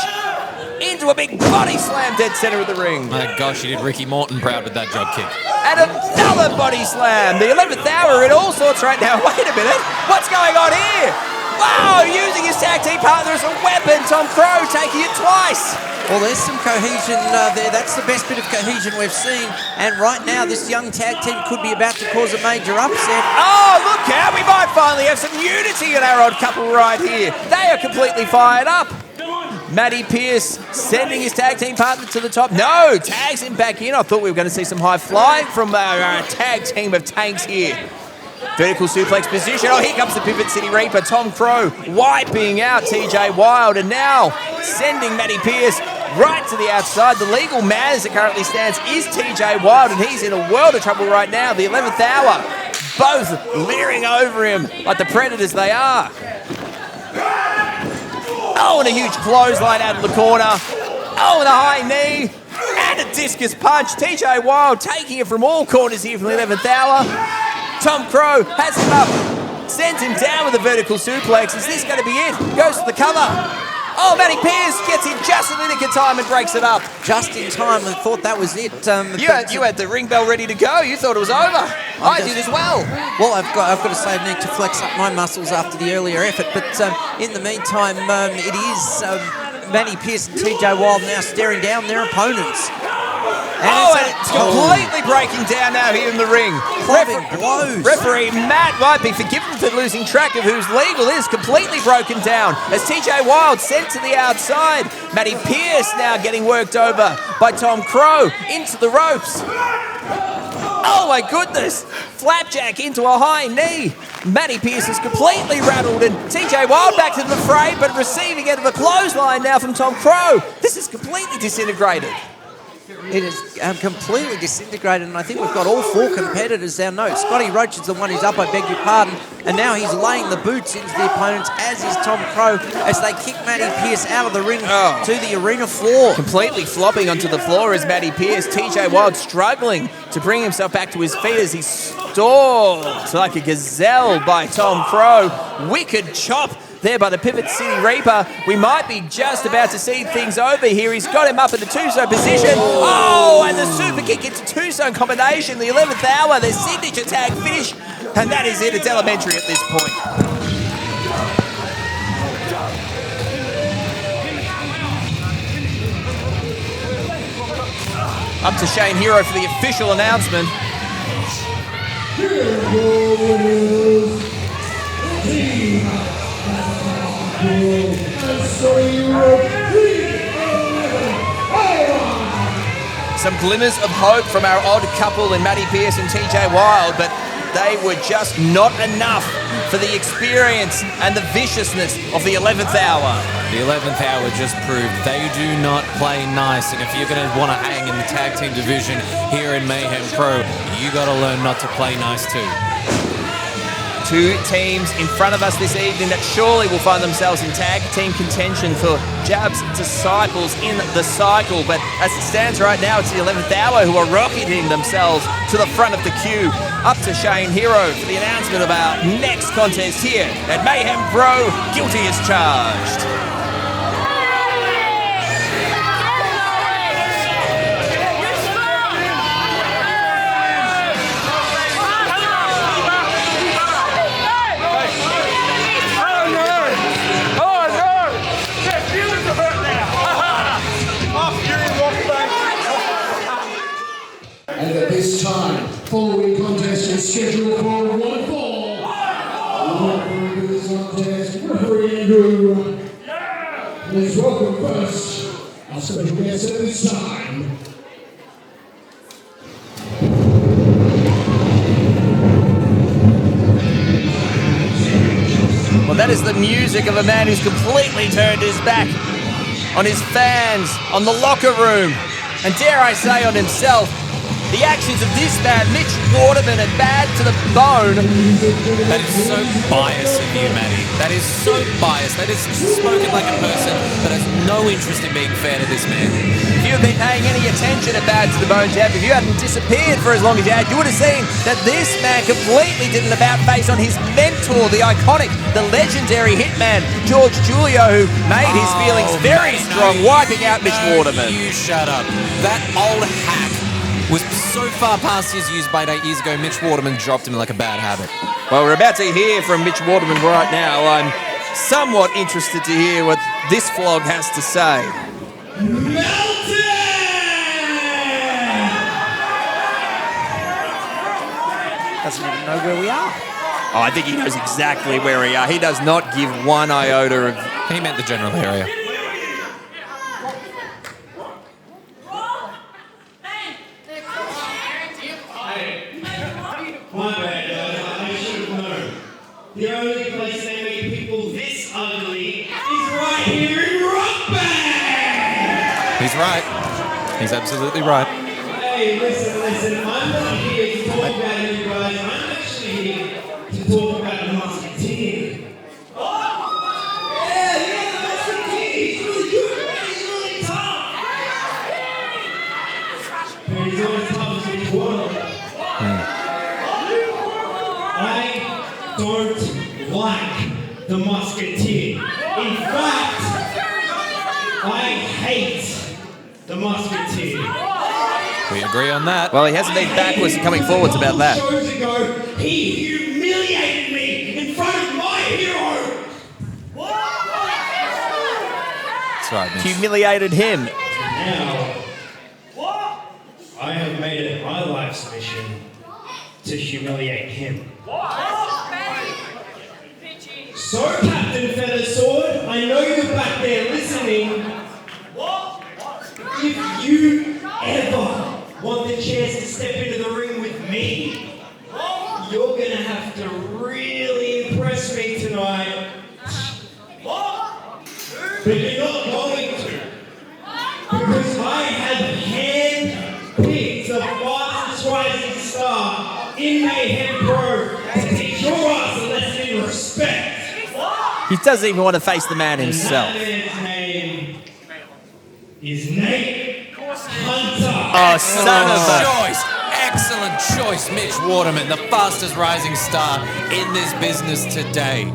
into a big body slam dead center of the ring. My gosh, you did Ricky Morton proud with that drop kick. And another body slam. The 11th hour in all sorts right now. Wait a minute. What's going on here? Wow, using his tag team partner as a weapon. Tom Crowe taking it twice. Well, there's some cohesion there. That's the best bit of cohesion we've seen. And right now, this young tag team could be about to cause a major upset. Oh, look out. We might finally have some unity in our odd couple right here. They are completely fired up. Matty Pearce sending his tag team partner to the top. No, tags him back in. I thought we were going to see some high flying from our tag team of tanks here. Vertical suplex position. Oh, here comes the Pivot City Reaper. Tom Crowe wiping out TJ Wylde, and now sending Matty Pearce right to the outside. The legal man as it currently stands is TJ Wylde, and he's in a world of trouble right now. The 11th hour, both leering over him like the predators they are. Oh, and a huge clothesline out of the corner. Oh, and a high knee. And a discus punch. TJ Wylde taking it from all corners here from the 11th hour. Tom Crowe has him up. Sends him down with a vertical suplex. Is this going to be it? Goes to the cover. Oh, Matty Pearce gets in just in the nick of time and breaks it up. Just in time. I thought that was it. You had the ring bell ready to go. You thought it was over. I did as well. Well, I've got to say I need to flex up my muscles after the earlier effort. But in the meantime, it is Matty Pearce and TJ Wylde now staring down their opponents. And it's completely breaking down now here in the ring. Referee Matt might be forgiven for losing track of whose legal is completely broken down as TJ Wylde sent to the outside. Matty Pearce now getting worked over by Tom Crowe into the ropes. Oh my goodness! Flapjack into a high knee. Matty Pearce is completely rattled and TJ Wylde back to the fray, but receiving out of a clothesline now from Tom Crowe. This is completely disintegrated. It is completely disintegrated, and I think we've got all four competitors down. No, Scotty Roach is the one who's up, I beg your pardon, and now he's laying the boots into the opponents, as is Tom Crowe, as they kick Matty Pearce out of the ring to the arena floor. Completely flopping onto the floor is Matty Pearce. TJ Wylde struggling to bring himself back to his feet as he's stalked like a gazelle by Tom Crowe. Wicked chop there by the Pivot City Reaper. We might be just about to see things over here. He's got him up in the two-zone position. Oh, and the super kick into two-zone combination. The 11th hour, their signature tag finish. And that is it. It's elementary at this point. Up to Shane Hero for the official announcement. Some glimmers of hope from our odd couple in Matty Pearce and TJ Wylde, but they were just not enough for the experience and the viciousness of the 11th hour. The 11th hour just proved they do not play nice, and if you're going to want to hang in the tag team division here in Mayhem Pro, you got to learn not to play nice too. Two teams in front of us this evening that surely will find themselves in tag team contention for Jab's disciples in the cycle. But as it stands right now, it's the 11th hour who are rocketing themselves to the front of the queue. Up to Shane Hero for the announcement of our next contest here at Mayhem Pro, Guilty as Charged. And at this time, following contest is scheduled for one fall. with this contest, referee Andrew. Please welcome first our special guest at this time. Well, that is the music of a man who's completely turned his back on his fans, on the locker room, and dare I say on himself. The actions of this man, Mitch Waterman, are bad to the bone. That is so biased of you, Matty. That is so biased. That is spoken like a person that has no interest in being fair to this man. If you had been paying any attention at Bad to the Bone, Jeff, if you hadn't disappeared for as long as you had, you would have seen that this man completely did an about-face on his mentor, the iconic, the legendary hitman, George Julio, who made his feelings very strong, wiping out Mitch Waterman. You shut up. That old hack was so far past his use by 8 years ago, Mitch Waterman dropped him like a bad habit. Well, we're about to hear from Mitch Waterman right now. I'm somewhat interested to hear what this vlog has to say. Doesn't even know where we are. Oh, I think he knows exactly where we are. He does not give one iota of... He meant the general area. My bad, I should have known. The only place they make people this ugly is right here in Rockbank! He's right. He's absolutely right. Hey, listen, I'm not here to talk about you guys. I'm actually here to talk about the Musketeer. Oh! Yeah, the Musketeer! He's really good, man. He's really tough. But he's not as tough as Mitch Waterman. I don't like the Musketeer. In fact, I hate the Musketeer. We agree on that. Well, he hasn't been backwards and coming forwards about that. Shows ago, he humiliated me in front of my hero. That's right, Mitch. Humiliated him. Now, I have made it my life's mission to humiliate him. So, Captain Feathersword, I know you're back there listening. If you ever want the chance to step into the ring with me, you're gonna have to really impress me tonight. But you're not going to. Because I have hand-picked the fastest rising star in Mayhem Pro to teach your ass a lesson in respect. He doesn't even want to face the man himself. And that man's name is Nate Hunter. Oh, son of a... choice. Excellent choice, Mitch Waterman, the fastest rising star in this business today.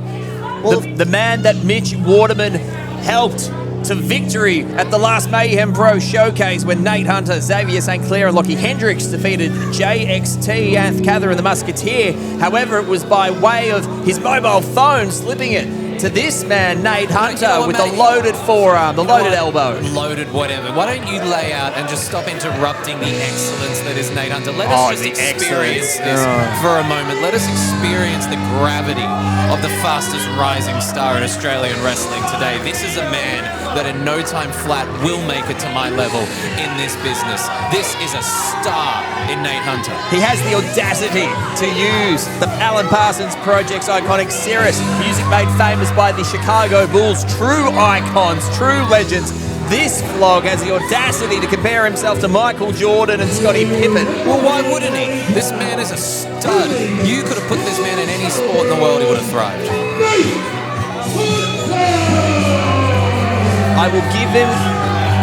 The man that Mitch Waterman helped to victory at the last Mayhem Pro showcase when Nate Hunter, Xavier St. Clair and Lochy Hendricks defeated JXT, Anth Cather and the Musketeer. However, it was by way of his mobile phone slipping it to this man, Nate Hunter, with the loaded forearm, the loaded elbow. Loaded whatever. Why don't you lay out and just stop interrupting the excellence that is Nate Hunter? Let us just experience this for a moment. Let us experience the gravity of the fastest rising star in Australian wrestling today. This is a man that in no time flat will make it to my level in this business. This is a star in Nate Hunter. He has the audacity to use the Alan Parsons Project's iconic Cirrus, music made famous by the Chicago Bulls, true icons, true legends. This vlog has the audacity to compare himself to Michael Jordan and Scotty Pippen. Well, why wouldn't he? This man is a stud. You could have put this man in any sport in the world, he would have thrived. I will give him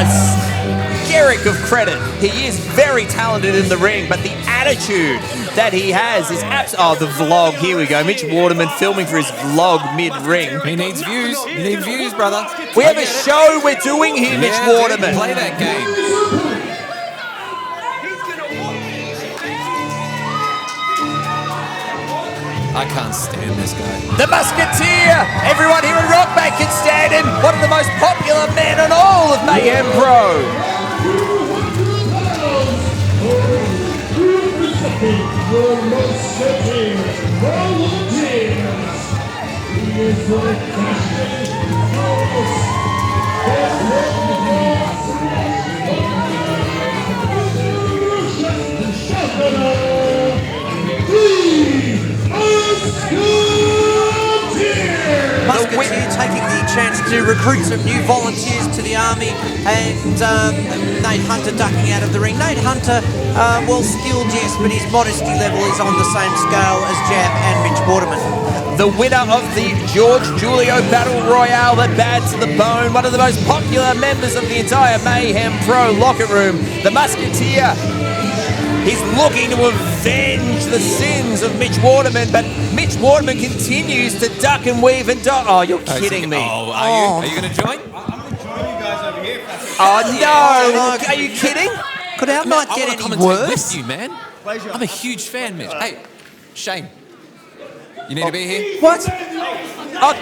a skerrick of credit. He is very talented in the ring, but the attitude that he has is oh, the vlog. Here we go. Mitch Waterman filming for his vlog mid-ring. He needs views. You need views, brother. We have a show we're doing here, Mitch Waterman. Play that game. I can't stand this guy. The Musketeer! Everyone here in Rockbank can stand him! One of the most popular men in all of Mayhem Pro! Your Musketeer volunteers. Musketeer taking the chance to recruit some new volunteers to the army, and Nate Hunter ducking out of the ring. Nate Hunter, well skilled, yes, but his modesty level is on the same scale as Jab and Mitch Waterman. The winner of the George Julio Battle Royale, the Bad to the Bone, one of the most popular members of the entire Mayhem Pro locker room, the Musketeer. He's looking to avenge the sins of Mitch Waterman, but Mitch Waterman continues to duck and weave and dodge. Oh, you're kidding me. Oh, are you going to join? Oh, no. Are you kidding? Could our night get any worse? With you, man. I'm a huge fan, Mitch. Hey, Shane, you need to be here? What? Oh,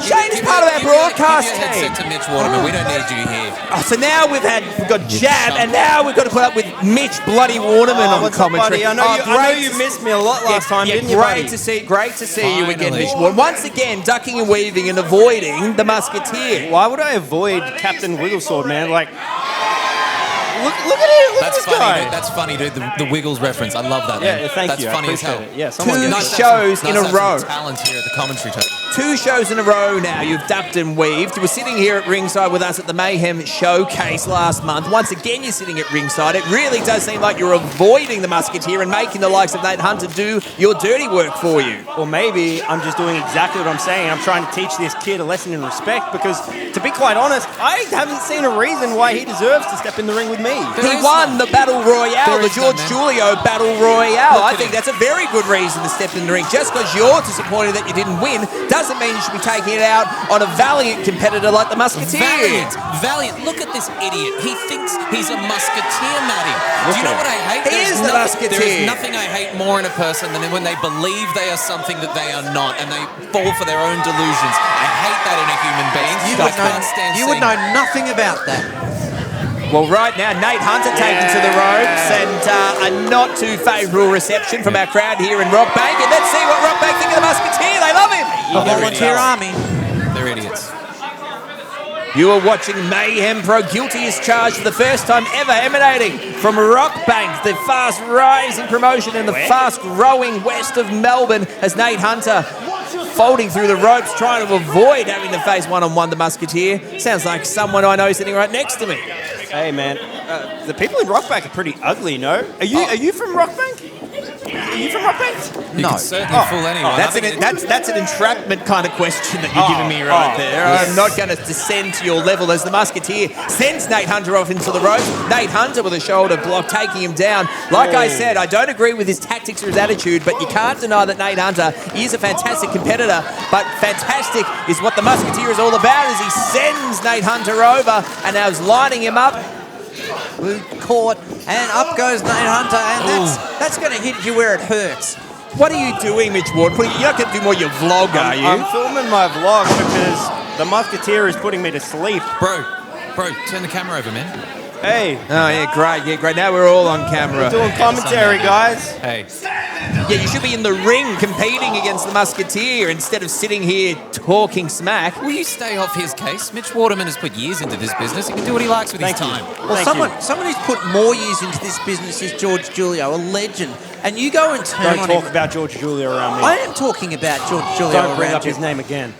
Shane's part of our broadcast team. Give your headset to Mitch Waterman. We don't need you here. Oh, so now we've got Jab, and now we've got to put up with Mitch Bloody Waterman on commentary. I know you missed me a lot last time, didn't you, Great to see you again, Mitch Waterman. Once again, ducking and weaving and avoiding the Musketeer. Why would I avoid Captain Wigglesword, man? Like, look at it. Look at this guy. That's funny, dude. The Wiggles reference. I love that. Man. Yeah, thank you. That's funny as hell. Yeah, Two shows in a row. Talent here at the commentary table. 2 shows in a row now you've ducked and weaved. You were sitting here at ringside with us at the Mayhem Showcase last month. Once again, you're sitting at ringside. It really does seem like you're avoiding the Musketeer and making the likes of Nate Hunter do your dirty work for you. Or maybe I'm just doing exactly what I'm saying. I'm trying to teach this kid a lesson in respect because, to be quite honest, I haven't seen a reason why he deserves to step in the ring with me. He won the Battle Royale, the George Julio Battle Royale. I think that's a very good reason to step in the ring. Just because you're disappointed that you didn't win doesn't mean you should be taking it out on a valiant competitor like the Musketeer. Valiant. Look at this idiot. He thinks he's a Musketeer, Matty. Do you know what I hate? He is the Musketeer. There is nothing I hate more in a person than when they believe they are something that they are not and they fall for their own delusions. I hate that in a human being. You would know nothing about that. Well, right now, Nate Hunter taken to the ropes and a not too favourable reception from our crowd here in Rockbank. And let's see what Rockbank think of the Musketeer. They love him. A volunteer army. They're idiots. You are watching Mayhem Pro, guilty as charged for the first time ever, emanating from Rockbank, the fast rising promotion in the fast growing west of Melbourne, as Nate Hunter folding through the ropes, trying to avoid having to face one-on-one the Musketeer. Sounds like someone I know sitting right next to me. Hey man, the people in Rockbank are pretty ugly, no? Are you from Rockbank? Are you from Rockbank? You can certainly fool anyone. That's an entrapment kind of question that you're giving me right there. Yes. I'm not going to descend to your level as the Musketeer sends Nate Hunter off into the ropes. Nate Hunter with a shoulder block taking him down. Like I said, I don't agree with his tactics or his attitude, but you can't deny that Nate Hunter is a fantastic competitor, but fantastic is what the Musketeer is all about as he sends Nate Hunter over and now is lining him up. Blue caught, and up goes Nate Hunter, and that's going to hit you where it hurts. What are you doing, Mitch Ward? You're not going to do more your vlog, are you? I'm filming my vlog because the Musketeer is putting me to sleep. Bro, turn the camera over, man. Hey. Oh, yeah, great. Now we're all on camera. We're doing commentary, guys. Hey. Yeah, you should be in the ring competing against the Musketeer instead of sitting here talking smack. Will you stay off his case? Mitch Waterman has put years into this business. He can do what he likes with his time. Well, someone who's put more years into this business is George Julio, a legend. And you go and turn on him. Don't talk about George Julio around me. I am talking about George Julio Don't bring around up his name again.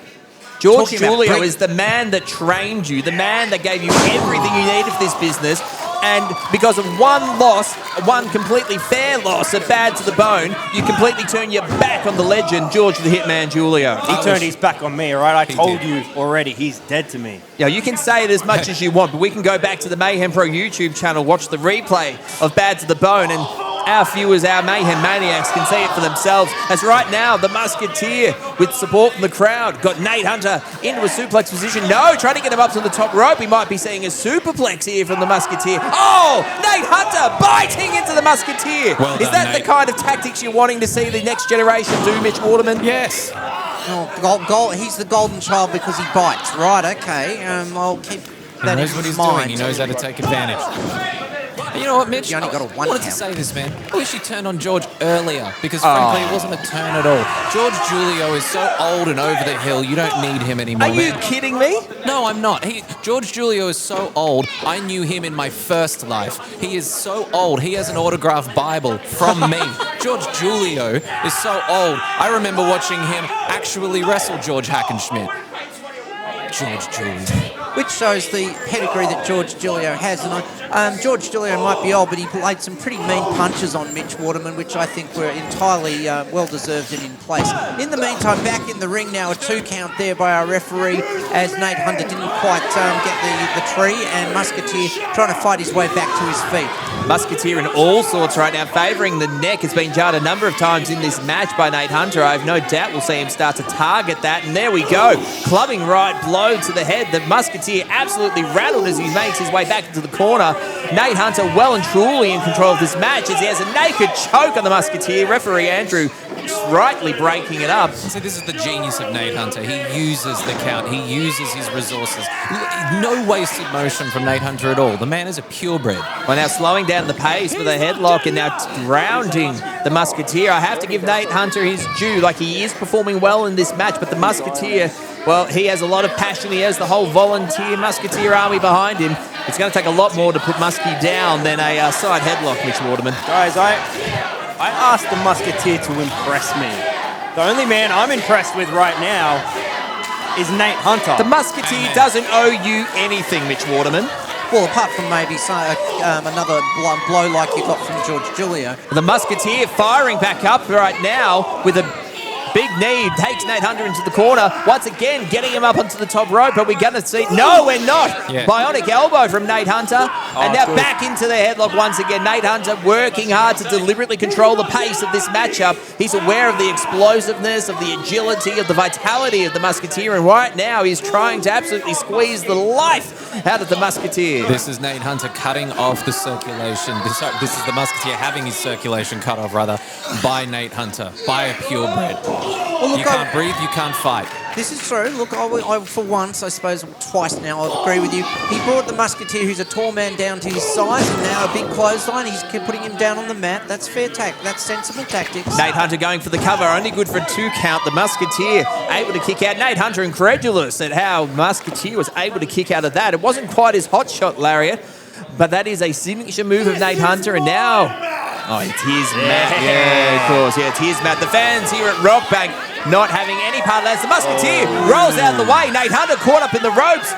George Julio is the man that trained you, the man that gave you everything you needed for this business. And because of one loss, one completely fair loss at Bad to the Bone, you completely turn your back on the legend, George the Hitman Julio. He turned his back on me, all right? I told you already, he's dead to me. Yeah, you can say it as much as you want, but we can go back to the Mayhem Pro YouTube channel, watch the replay of Bad to the Bone, and our viewers, our Mayhem Maniacs, can see it for themselves. As right now, the Musketeer, with support from the crowd, got Nate Hunter into a suplex position. No, trying to get him up to the top rope. We might be seeing a superplex here from the Musketeer. Oh, Nate Hunter biting into the Musketeer. Well Is done, that Nate. the kind of tactics you're wanting to see the next generation do, Mitch Waterman? Yes. Oh, he's the golden child because he bites. Right, okay. I'll keep that in mind. He knows what he's doing. He knows how to take advantage. And you know what, Mitch? You only got a one I wanted to count. say this, man. I wish you turned on George earlier because, frankly, it wasn't a turn at all. George Julio is so old and over the hill, you don't need him anymore. Are you kidding me? No, I'm not. George Julio is so old, I knew him in my first life. He is so old, he has an autographed Bible from me. George Julio is so old. I remember watching him actually wrestle George Hackenschmidt. George Julio. Which shows the pedigree that George Julio has. And George Julio might be old, but he played some pretty mean punches on Mitch Waterman, which I think were entirely well-deserved and in place. In the meantime, back in the ring now, a 2 count there by our referee, as Nate Hunter didn't quite get the tree, and Musketeer trying to fight his way back to his feet. Musketeer in all sorts right now, favouring the neck. Has been jarred a number of times in this match by Nate Hunter. I have no doubt we'll see him start to target that, and there we go. Clubbing right blow to the head. The Musketeer absolutely rattled as he makes his way back into the corner. Nate Hunter well and truly in control of this match as he has a naked choke on the Musketeer. Referee Andrew rightly breaking it up. See, this is the genius of Nate Hunter. He uses the count. He uses his resources. No wasted motion from Nate Hunter at all. The man is a purebred. Well, now slowing down the pace with a headlock and now grounding the Musketeer. I have to give Nate Hunter his due. Like, he is performing well in this match, but the Musketeer, well, he has a lot of passion. He has the whole volunteer Musketeer army behind him. It's going to take a lot more to put Muskie down than a side headlock, Mitch Waterman. Guys, I asked the Musketeer to impress me. The only man I'm impressed with right now is Nate Hunter. The Musketeer doesn't owe you anything, Mitch Waterman. Well, apart from maybe another blow like you got from George Julio. The Musketeer firing back up right now with a big knee, takes Nate Hunter into the corner. Once again, getting him up onto the top rope. Are we going to see? No, we're not. Yeah. Bionic elbow from Nate Hunter. And now back into the headlock once again. Nate Hunter working hard to deliberately control the pace of this matchup. He's aware of the explosiveness, of the agility, of the vitality of the Musketeer. And right now, he's trying to absolutely squeeze the life out of the Musketeer. This is Nate Hunter cutting off the circulation. This is the Musketeer having his circulation cut off, rather, by Nate Hunter, by a purebred. Well, look, you can't breathe, you can't fight. This is true. Look, I for once, I suppose twice now, I agree with you. He brought the Musketeer, who's a tall man, down to his size, and now a big clothesline. He's putting him down on the mat. That's fair That's sensible tactics. Nate Hunter going for the cover, only good for a 2 count. The Musketeer able to kick out. Nate Hunter incredulous at how Musketeer was able to kick out of that. It wasn't quite his hot shot lariat, but that is a signature move of Nate Hunter, and now... Oh, it's his Matt. Yeah, of course. Yeah, it's his Matt. The fans here at Rockbank not having any part of that. The Musketeer rolls out of the way. Nate Hunter caught up in the ropes.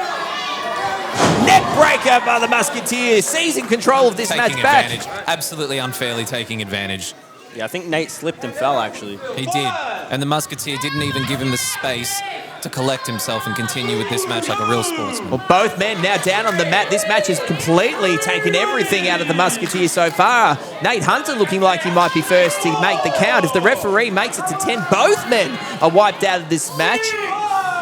Neck breaker by the Musketeer, seizing control of this match back. Absolutely unfairly taking advantage. Yeah, I think Nate slipped and fell, actually. He did. And the Musketeer didn't even give him the space to collect himself and continue with this match like a real sportsman. Well, both men now down on the mat. This match has completely taken everything out of the Musketeer so far. Nate Hunter looking like he might be first to make the count. If the referee makes it to 10, both men are wiped out of this match.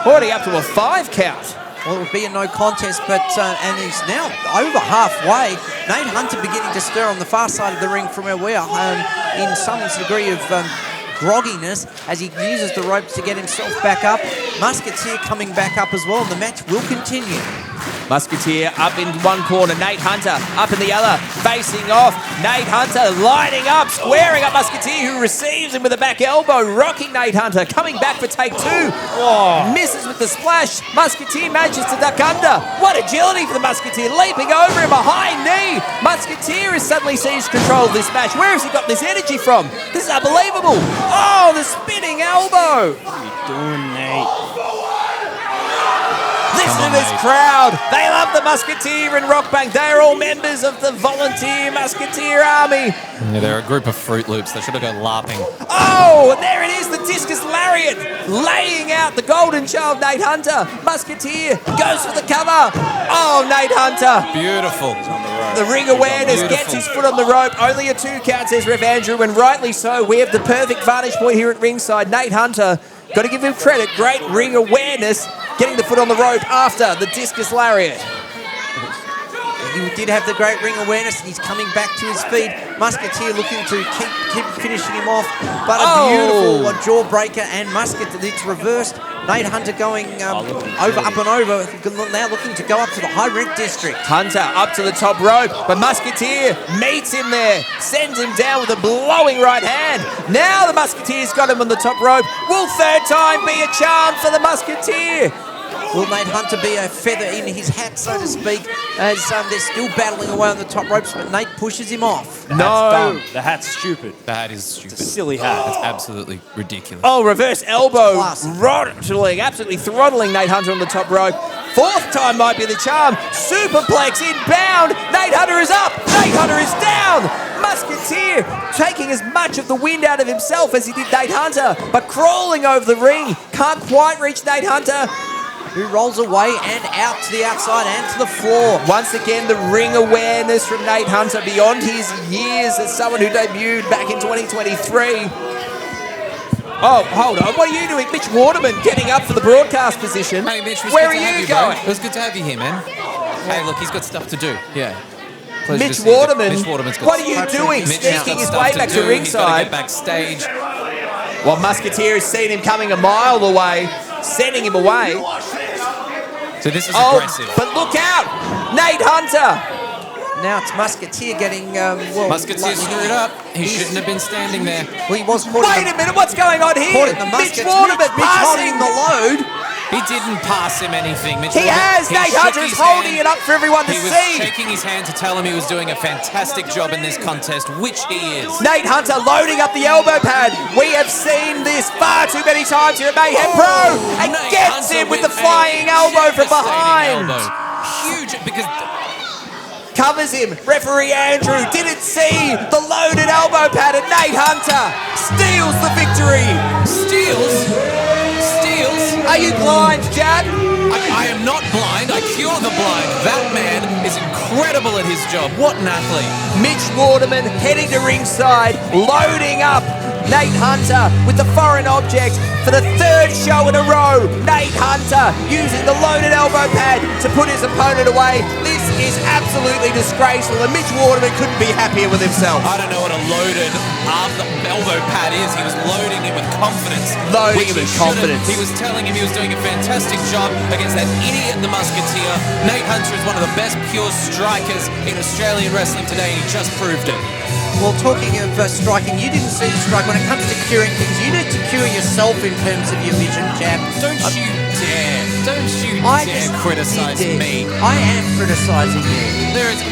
Already up to a 5 count. Well, it would be a no contest, but and he's now over halfway. Nate Hunter beginning to stir on the far side of the ring from where we are, in some degree of grogginess as he uses the ropes to get himself back up. Musketeer coming back up as well, and the match will continue. Musketeer up in one corner, Nate Hunter up in the other, facing off. Nate Hunter lining up, squaring up Musketeer, who receives him with a back elbow, rocking Nate Hunter, coming back for take 2. Oh, misses with the splash. Musketeer manages to duck under. What agility for the Musketeer, leaping over him, a high knee. Musketeer has suddenly seized control of this match. Where has he got this energy from? This is unbelievable. Oh, the spinning elbow. What are you doing, Nate? Listen to this crowd. They love the Musketeer in Rockbank. They are all members of the volunteer Musketeer army. Yeah, they're a group of Fruit Loops. They should have gone LARPing. Oh, and there it is, the discus lariat, laying out the golden child, Nate Hunter. Musketeer goes for the cover. Oh, Nate Hunter. Beautiful. The ring awareness gets his foot on the rope. Only a 2 count, says Ref Andrew, and rightly so. We have the perfect vantage point here at ringside. Nate Hunter, got to give him credit. Great ring awareness, getting the foot on the rope after the discus lariat. He did have the great ring awareness, and he's coming back to his feet. Musketeer looking to keep finishing him off, but a beautiful jawbreaker, and Musketeer, it's reversed Nate Hunter going up and over, now looking to go up to the high rank district. Hunter up to the top rope, but Musketeer meets him there, sends him down with a blowing right hand. Now the Musketeer's got him on the top rope. Will third time be a charm for the Musketeer? Will Nate Hunter be a feather in his hat, so to speak, as they're still battling away on the top ropes, but Nate pushes him off. No. The hat's stupid. The hat is stupid. It's a silly hat. It's absolutely ridiculous. Oh, reverse elbow, absolutely throttling Nate Hunter on the top rope. Fourth time might be the charm. Superplex inbound. Nate Hunter is up. Nate Hunter is down. Musketeer taking as much of the wind out of himself as he did Nate Hunter, but crawling over the ring. Can't quite reach Nate Hunter, who rolls away and out to the outside and to the floor. Once again, the ring awareness from Nate Hunter beyond his years as someone who debuted back in 2023. Oh, hold on. What are you doing? Mitch Waterman getting up for the broadcast position. Hey, Mitch, where are you going? It was good to have you here, man. Hey, look, he's got stuff to do. Yeah. Mitch Waterman, Waterman's got what are you doing? Sneaking his way back to ringside. Get backstage. While Musketeer has seen him coming a mile away, sending him away. So this is aggressive. But look out! Nate Hunter! Now it's Musketeer getting, Musketeer screwed up. He shouldn't have been standing there. Well, he was caught. Wait a minute, what's going on here? Caught in the Mitch muskets. Waterman Mitch passing holding the load. He didn't pass him anything. Mitch He has! Nate Hunter is holding it up for everyone to see. He was shaking his hand to tell him he was doing a fantastic job in this contest, which he is. Nate Hunter loading up the elbow pad. We have seen this far too many times here at Mayhem Pro. And Nate gets Hunter him with the flying elbow from behind. Huge, because... Covers him. Referee Andrew didn't see the loaded elbow pad, and Nate Hunter steals the victory. Steals? Are you blind, Jad? I am not blind. I cure the blind. That man is incredible at his job. What an athlete. Mitch Waterman heading to ringside, loading up Nate Hunter with the foreign object for the third show in a row. Nate Hunter using the loaded elbow pad to put his opponent away. This is absolutely disgraceful, and Mitch Waterman couldn't be happier with himself. I don't know what a loaded elbow pad is. He was loading him with confidence. He was telling him he was doing a fantastic job against that idiot, the Musketeer. Nate Hunter is one of the best pure strikers in Australian wrestling today, and he just proved it. Well, talking of striking, you didn't see strike. When it comes to curing things, you need to cure yourself in terms of your vision, chap. Don't you dare criticise me. I am criticising you.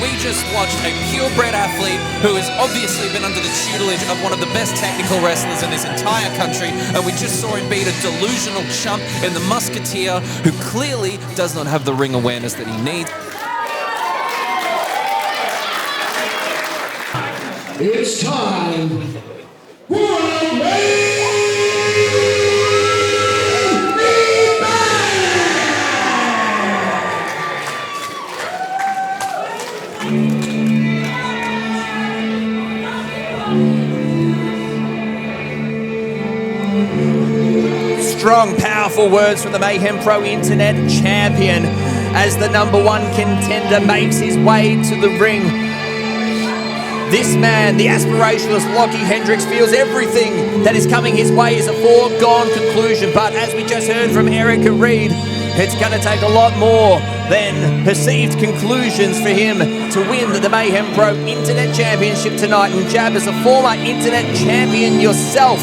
We just watched a purebred athlete who has obviously been under the tutelage of one of the best technical wrestlers in this entire country, and we just saw him beat a delusional chump in the Musketeer who clearly does not have the ring awareness that he needs. It's time for a main Strong, powerful words from the Mayhem Pro Internet champion as the #1 contender makes his way to the ring. This man, the aspirationalist Lochy Hendricks, feels everything that is coming his way is a foregone conclusion. But as we just heard from Erika Reid, it's going to take a lot more than perceived conclusions for him to win the Mayhem Pro Internet Championship tonight. And Jab, as a former Internet champion yourself,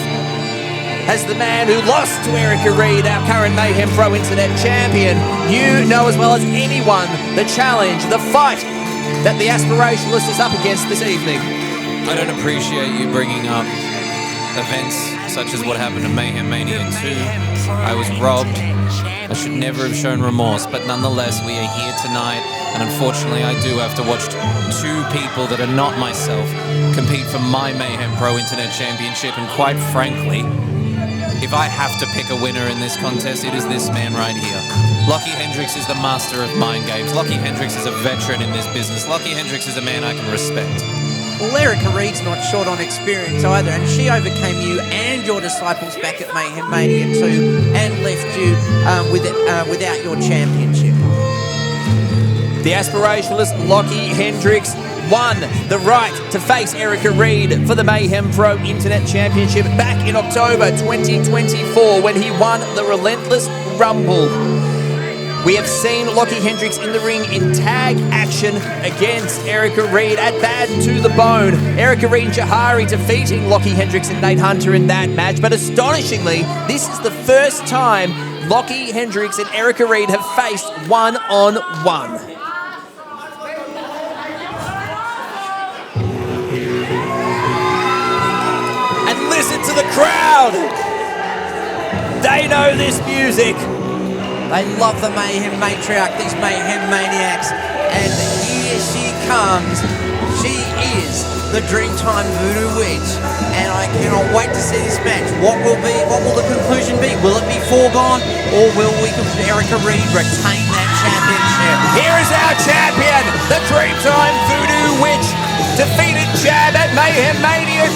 as the man who lost to Erika Reid, our current Mayhem Pro Internet champion, you know as well as anyone the challenge, the fight that the aspirationalist is up against this evening. I don't appreciate you bringing up events such as what happened to Mayhem Mania 2. I was robbed. I should never have shown remorse, but nonetheless, we are here tonight, and unfortunately, I do have to watch two people that are not myself compete for my Mayhem Pro Internet Championship, and quite frankly, if I have to pick a winner in this contest, it is this man right here. Lochy Hendricks is the master of mind games. Lochy Hendricks is a veteran in this business. Lochy Hendricks is a man I can respect. Well, Erika Reid's not short on experience either, and she overcame you and your disciples back at Mayhem Mania 2 and left you without your championship. The aspirationalist Lochy Hendricks won the right to face Erika Reid for the Mayhem Pro Internet Championship back in October 2024 when he won the Relentless Rumble. We have seen Lochy Hendricks in the ring in tag action against Erika Reid at Bad to the Bone. Erika Reid and Jahari defeating Lochy Hendricks and Nate Hunter in that match, but astonishingly, this is the first time Lochy Hendricks and Erika Reid have faced one-on-one. And listen to the crowd! They know this music. They love the Mayhem Matriarch, these Mayhem Maniacs. And here she comes. She is the Dreamtime Voodoo Witch. And I cannot wait to see this match. What will the conclusion be? Will it be foregone? Or will Erika Reid retain that championship? Here is our champion, the Dreamtime Voodoo Witch. Defeated Jab at Mayhem Mania 2.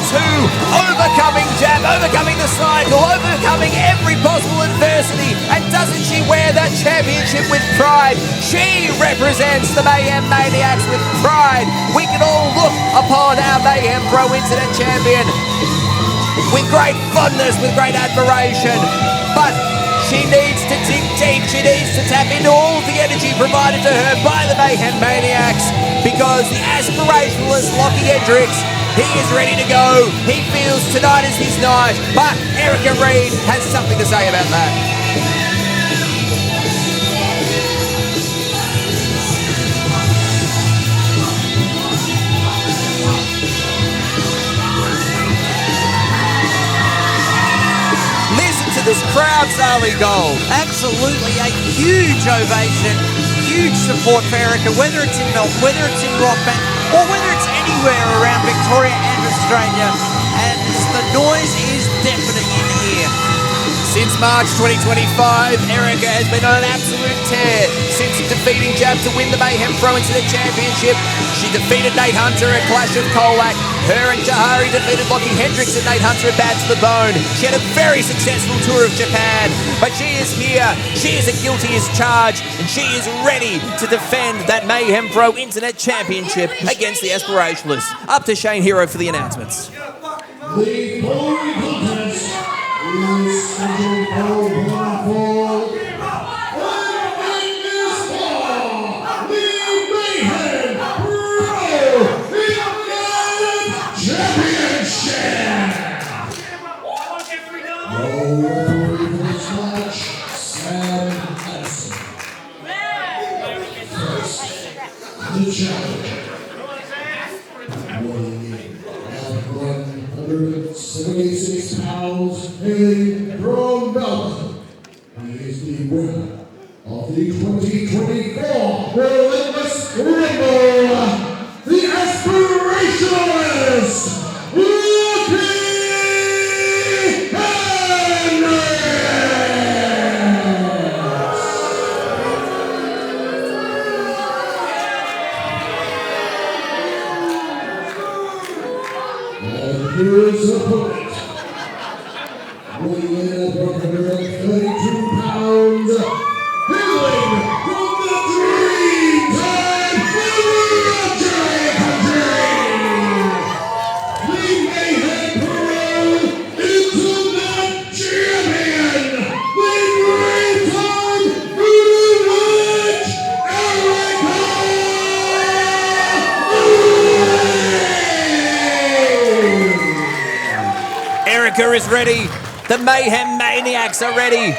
Overcoming Jab, overcoming the cycle, overcoming every possible adversity. And doesn't she wear that championship with pride? She represents the Mayhem Maniacs with pride. We can all look upon our Mayhem Pro Internet Champion with great fondness, with great admiration. But she needs to dig deep. She needs to tap into all the energy provided to her by the Mayhem Maniacs, because the aspirationalist Lochy Hendricks, he is ready to go. He feels tonight is his night. But Erika Reid has something to say about that. This crowd, Sally Gold. Absolutely, a huge ovation, huge support for Erika, whether it's in Melbourne, whether it's in Rockbank, or whether it's anywhere around Victoria and Australia. And the noise is deafening in here. Since March 2025, Erika has been on an absolute tear. Since defeating Jab to win the Mayhem Pro Internet Championship, she defeated Nate Hunter at Clash of Colac. Her and Jahari defeated Lochy Hendricks and Nate Hunter at Bad to the Bone. She had a very successful tour of Japan, but she is here. She is as guilty as charged, and she is ready to defend that Mayhem Pro Internet Championship against the Aspirationalists. Up to Shane Hero for the announcements. The following contest is scheduled for one fall. The challenger, weighing in at 176 pounds, hailing from Melbourne. He is the winner of the 2024 Relentless Rumble, the Aspirationalist, Lochy Here's the opponent, weighing in at 132 pounds, hailing from the Dreamtime the Mayhem Pro Internet Champion, the Dreamtime Voodoo Witch, Erika! Erika is ready. The Mayhem Maniacs are ready.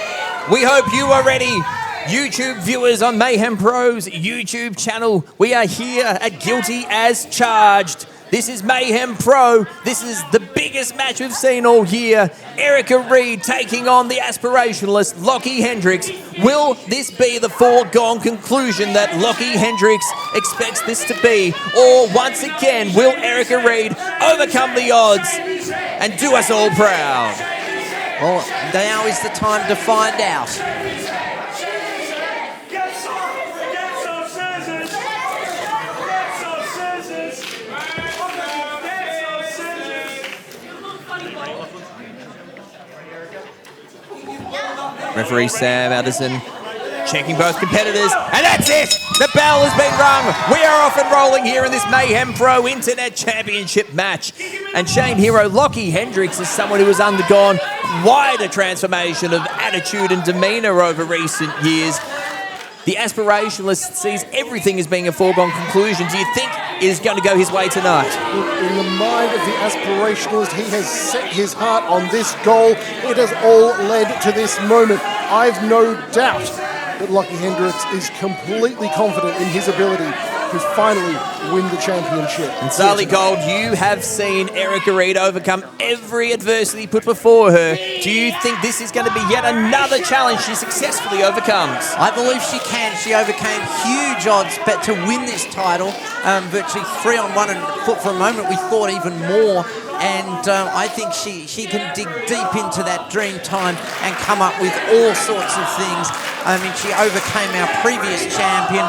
We hope you are ready. YouTube viewers on Mayhem Pro's YouTube channel, we are here at Guilty as Charged. This is Mayhem Pro. This is the biggest match we've seen all year. Erika Reid taking on the aspirationalist Lochy Hendricks. Will this be the foregone conclusion that Lochy Hendricks expects this to be? Or once again, will Erika Reid overcome the odds and do us all proud? Well, now is the time to find out. Referee Sam Addison checking both competitors, and that's it! The bell has been rung. We are off and rolling here in this Mayhem Pro Internet Championship match. And Shane Hero, Lochy Hendricks is someone who has undergone quite a transformation of attitude and demeanour over recent years. The aspirationalist sees everything as being a foregone conclusion. Do you think it is going to go his way tonight? In the mind of the aspirationalist, he has set his heart on this goal. It has all led to this moment. I've no doubt that Lochy Hendricks is completely confident in his ability to finally win the championship. And Sally Gold, you have seen Erika Reid overcome every adversity put before her. Do you think this is going to be yet another challenge she successfully overcomes? I believe she can. She overcame huge odds, but to win this title, virtually 3-on-1, and for a moment we thought even more. And I think she can dig deep into that dream time and come up with all sorts of things. I mean, she overcame our previous champion.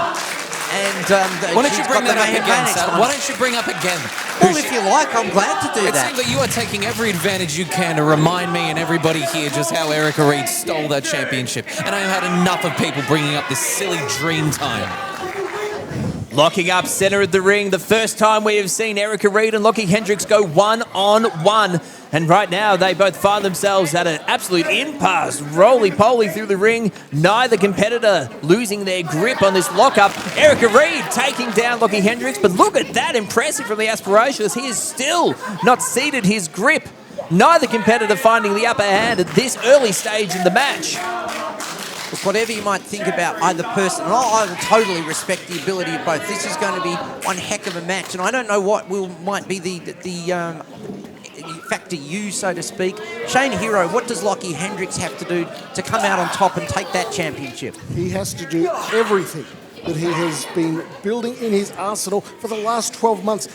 And why don't you bring that up again, Sal? Why don't you bring up again? Well, if you like, I'm glad to do that. It seems that you are taking every advantage you can to remind me and everybody here just how Erika Reid stole that championship. And I have had enough of people bringing up this silly dream time. Locking up centre of the ring, the first time we have seen Erika Reid and Lochy Hendricks go 1-on-1. And right now, they both find themselves at an absolute impasse, roly-poly through the ring. Neither competitor losing their grip on this lockup. Erika Reid taking down Lochy Hendricks, but look at that, impressive from the aspirationist. He has still not ceded his grip. Neither competitor finding the upper hand at this early stage in the match. Look, whatever you might think about either person, and I totally respect the ability of both. This is going to be one heck of a match, and I don't know what might be the factor you, so to speak. Shane Hero, what does Lochy Hendricks have to do to come out on top and take that championship? He has to do everything that he has been building in his arsenal for the last 12 months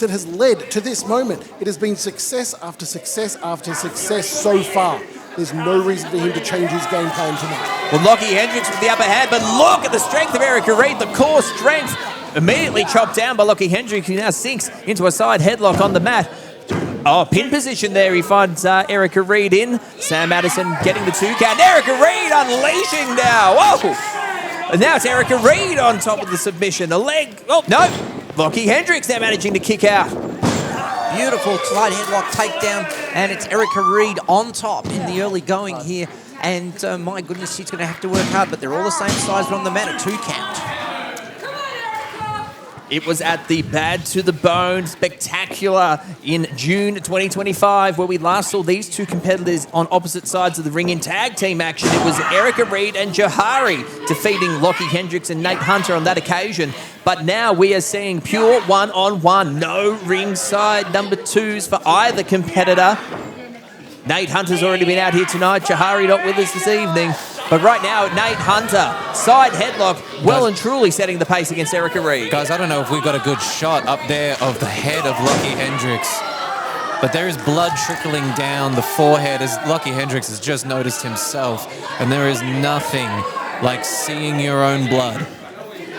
that has led to this moment. It has been success after success after success so far. There's no reason for him to change his game plan tonight. Well, Lochy Hendricks with the upper hand, but look at the strength of Erika Reid, the core strength. Immediately chopped down by Lochy Hendricks, who now sinks into a side headlock on the mat. Oh, pin position there. He finds Erika Reid in. Sam Addison getting the 2 count. Erika Reid unleashing now. Whoa! And now it's Erika Reid on top of the submission. A leg. Oh, no. Lochy Hendricks now managing to kick out. Beautiful side headlock takedown, and it's Erika Reid on top in the early going here. And my goodness, she's going to have to work hard, but they're all the same size, but on the mat, a 2 count. It was at the Bad to the Bone Spectacular in June 2025 where we last saw these two competitors on opposite sides of the ring in tag team action. It was Erika Reid and Johari defeating Lochy Hendricks and Nate Hunter on that occasion. But now we are seeing pure one-on-one, no ringside number 2s for either competitor. Nate Hunter's already been out here tonight. Johari not with us this evening. But right now, Nate Hunter, side headlock, well and truly setting the pace against Erika Reid. Guys, I don't know if we've got a good shot up there of the head of Lochy Hendricks, but there is blood trickling down the forehead as Lochy Hendricks has just noticed himself, and there is nothing like seeing your own blood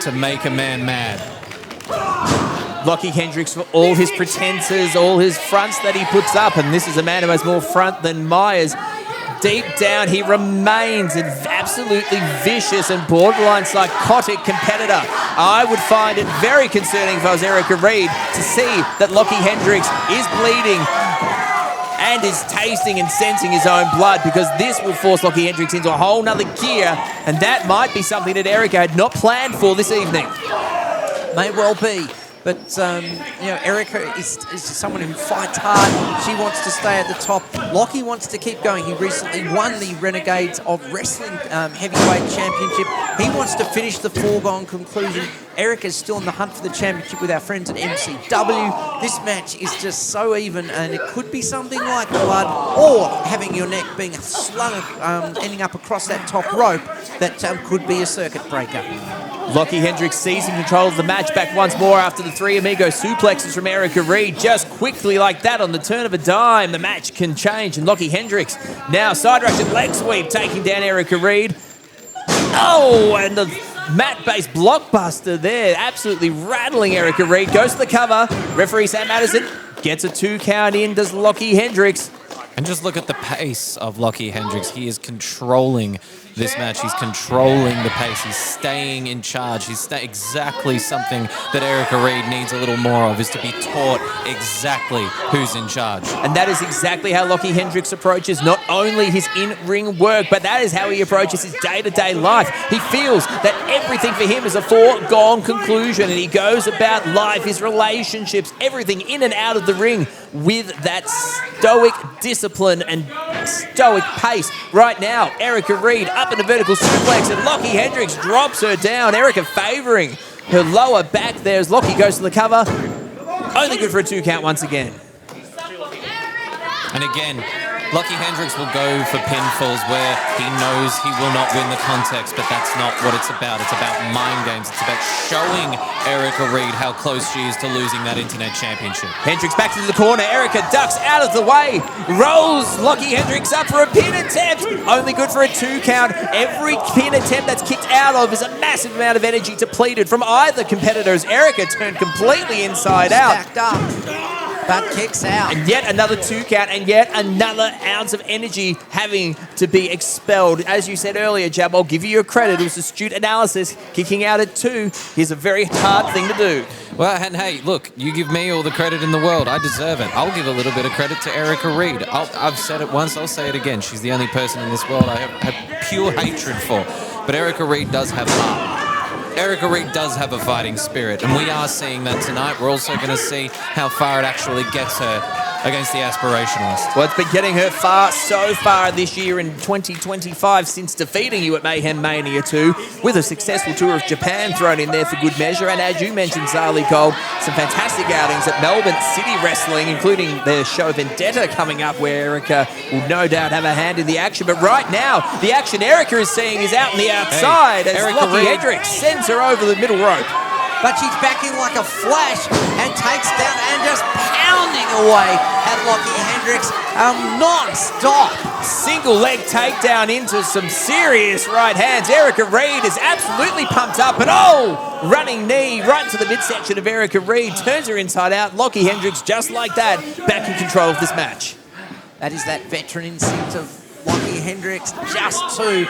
to make a man mad. Lochy Hendricks, for all his pretenses, all his fronts that he puts up, and this is a man who has more front than Myers. Deep down, he remains an absolutely vicious and borderline psychotic competitor. I would find it very concerning if I was Erika Reid to see that Lochy Hendricks is bleeding and is tasting and sensing his own blood, because this will force Lochy Hendricks into a whole nother gear, and that might be something that Erika had not planned for this evening. May well be. But, you know, Erika is someone who fights hard. She wants to stay at the top. Lochy wants to keep going. He recently won the Renegades of Wrestling Heavyweight Championship. He wants to finish the foregone conclusion. Erika's still in the hunt for the championship with our friends at MCW. This match is just so even, and it could be something like blood, or having your neck being slung, ending up across that top rope. That could be a circuit breaker. Lochy Hendricks seizing control of the match back once more after the 3 amigo suplexes from Erika Reid. Just quickly like that on the turn of a dime, the match can change, and Lochy Hendricks now side-directed leg sweep taking down Erika Reid. Oh, and the mat-based blockbuster there, absolutely rattling Erika Reid. Goes to the cover. Referee Sam Addison gets a 2 count in, does Lochy Hendricks. And just look at the pace of Lochy Hendricks. He is controlling this match. He's controlling the pace. He's staying in charge. He's exactly something that Erika Reid needs a little more of, is to be taught exactly who's in charge. And that is exactly how Lochy Hendricks approaches not only his in-ring work, but that is how he approaches his day-to-day life. He feels that everything for him is a foregone conclusion, and he goes about life, his relationships, everything in and out of the ring with that stoic discipline and stoic pace. Right now, Erika Reid up in a vertical suplex, and Lochy Hendricks drops her down. Erika favouring her lower back there as Lochy goes to the cover. Only good for a 2 count once again. And again, Lochy Hendricks will go for pinfalls where he knows he will not win the contest, but that's not what it's about. It's about mind games. It's about showing Erika Reid how close she is to losing that Internet Championship. Hendricks back to the corner. Erika ducks out of the way. Rolls Lochy Hendricks up for a pin attempt. Only good for a 2 count. Every pin attempt that's kicked out of is a massive amount of energy depleted from either competitors. Erika turned completely inside out. Stacked up, but kicks out. And yet another 2 count, and yet another ounce of energy having to be expelled. As you said earlier, Jab, I'll give you your credit. It was astute analysis. Kicking out at 2 is a very hard thing to do. Well, and hey, look, you give me all the credit in the world. I deserve it. I'll give a little bit of credit to Erika Reid. I've said it once, I'll say it again. She's the only person in this world I have pure hatred for. But Erika Reid does have heart. Erika Reid does have a fighting spirit, and we are seeing that tonight. We're also going to see how far it actually gets her against the aspirationalist. Well, it's been getting her so far this year in 2025 since defeating you at Mayhem Mania 2, with a successful tour of Japan thrown in there for good measure. And as you mentioned, Zali Gold, some fantastic outings at Melbourne City Wrestling, including the show Vendetta coming up, where Erika will no doubt have a hand in the action. But right now, the action Erika is seeing is out on the outside, as Lochy Hendricks sends her over the middle rope. But she's backing like a flash and takes down and just pounding away at Lochy Hendricks non-stop. Single leg takedown into some serious right hands. Erika Reid is absolutely pumped up, but running knee right into the midsection of Erika Reid, turns her inside out. Lochy Hendricks, just like that, back in control of this match. That is that veteran instinct of Lochy Hendricks, just to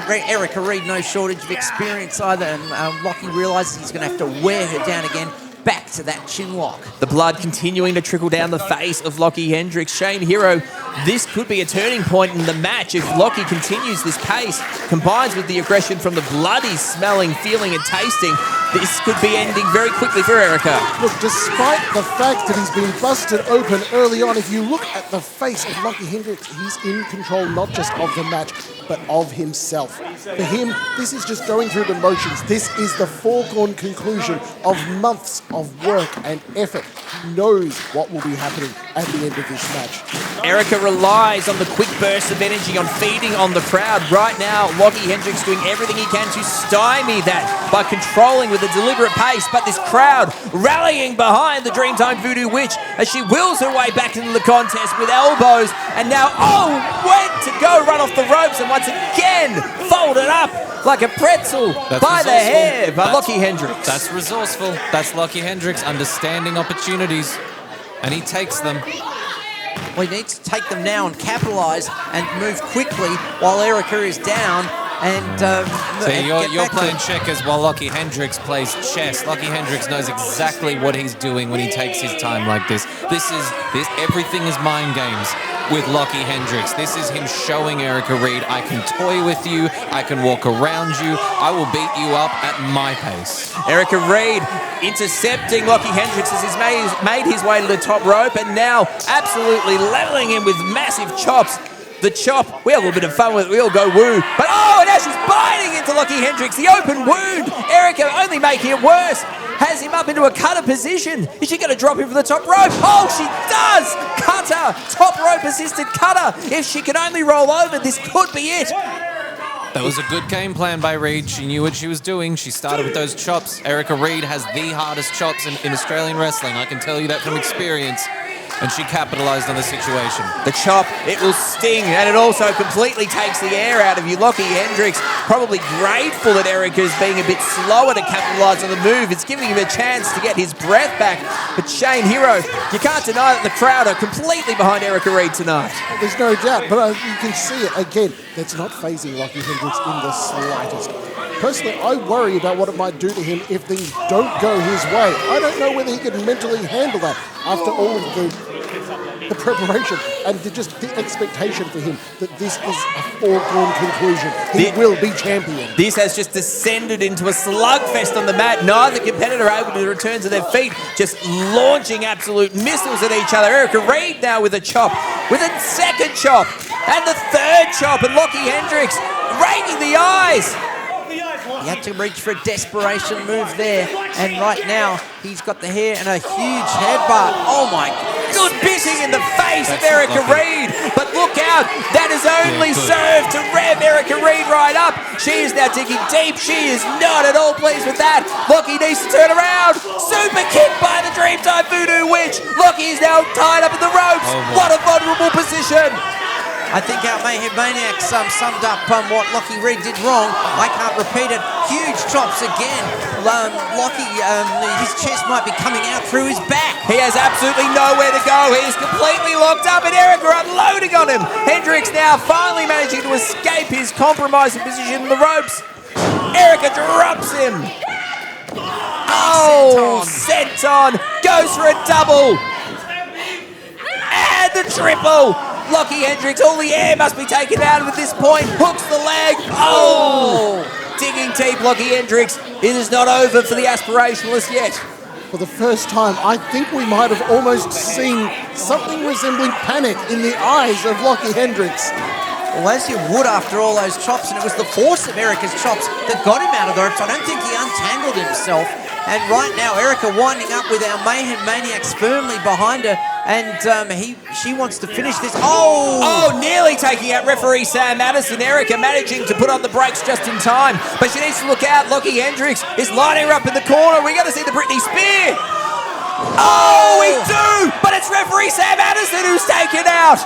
Erika Reid, no shortage of experience either, and Lochy realises he's going to have to wear her down again, back to that chin lock. The blood continuing to trickle down the face of Lochy Hendricks. Shane Hero, this could be a turning point in the match if Lochy continues this pace, combines with the aggression from the blood he's smelling, feeling and tasting. This could be ending very quickly for Erika. Look, despite the fact that he's been busted open early on, if you look at the face of Lochy Hendricks, he's in control not just of the match, but of himself. For him, this is just going through the motions. This is the foregone conclusion of months of work and effort. He knows what will be happening at the end of this match. Erika relies on the quick burst of energy, on feeding on the crowd. Right now, Lochy Hendricks doing everything he can to stymie that by controlling with a deliberate pace, but this crowd rallying behind the Dreamtime Voodoo Witch as she wheels her way back into the contest with elbows, and now, went to go run off the ropes, and once again, folded up like a pretzel by the hair by Lochy Hendricks. That's resourceful. That's Lochy Hendricks understanding opportunities, and he takes them. Well, he needs to take them now and capitalise and move quickly while Erika is down. And you're playing checkers while Lochy Hendricks plays chess. Lochy Hendricks knows exactly what he's doing when he takes his time like this. Everything is mind games with Lochy Hendricks. This is him showing Erika Reid, I can toy with you, I can walk around you, I will beat you up at my pace. Erika Reid intercepting Lochy Hendricks as he's made his way to the top rope, and now absolutely levelling him with massive chops. The chop, we have a little bit of fun with it, we all go woo. But now she's biting into Lochy Hendricks, the open wound. Erika only making it worse. Has him up into a cutter position. Is she going to drop him from the top rope? She does! Cutter! Top rope assisted cutter. If she can only roll over, this could be it. That was a good game plan by Reid. She knew what she was doing. She started with those chops. Erika Reid has the hardest chops in Australian wrestling. I can tell you that from experience. And she capitalized on the situation. The chop, it will sting, and it also completely takes the air out of you. Lochy Hendricks probably grateful that Erika's being a bit slower to capitalise on the move. It's giving him a chance to get his breath back. But Shane Hero, you can't deny that the crowd are completely behind Erika Reid tonight. There's no doubt, but you can see it again. That's not phasing Lochy Hendricks in the slightest. Personally, I worry about what it might do to him if things don't go his way. I don't know whether he can mentally handle that after all of the preparation and just the expectation for him that this is a foregone conclusion. He will be champion. This has just descended into a slugfest on the mat. Neither competitor able to return to their feet, just launching absolute missiles at each other. Erika Reid now with a chop, with a second chop, and the third chop, and Lochy Hendricks raking the eyes. He had to reach for a desperation move there, and right now he's got the hair and a huge headbutt. Oh my, good bitting in the face of Erika Reid, but look out, that has only served to rev Erika Reid right up. She is now digging deep. She is not at all pleased with that. Lochy needs to turn around. Super kick by the Dreamtime Voodoo Witch. Lochy is now tied up in the ropes. What a vulnerable position. I think our Mayhem Maniacs summed up what Lochy Reid did wrong. I can't repeat it. Huge chops again. Lochy, his chest might be coming out through his back. He has absolutely nowhere to go. He is completely locked up, and Erika unloading on him. Hendricks now finally managing to escape his compromising position in the ropes. Erika drops him. Oh, senton goes for a double. And the triple. Lochy Hendricks, all the air must be taken out of at this point. Hooks the leg. Oh! Digging deep, Lochy Hendricks. It is not over for the aspirationalist yet. For the first time, I think we might have almost seen something resembling panic in the eyes of Lochy Hendricks. Well, as you would after all those chops, and it was the force of Erika's chops that got him out of the ropes. I don't think he untangled himself. And right now, Erika winding up with our Mayhem Maniacs firmly behind her, and she wants to finish this. Oh, nearly taking out referee Sam Addison. Erika managing to put on the brakes just in time, but she needs to look out. Lochy Hendricks is lining her up in the corner. We're going to see the Britney Spear. Oh, we do, but it's referee Sam Addison who's taken out.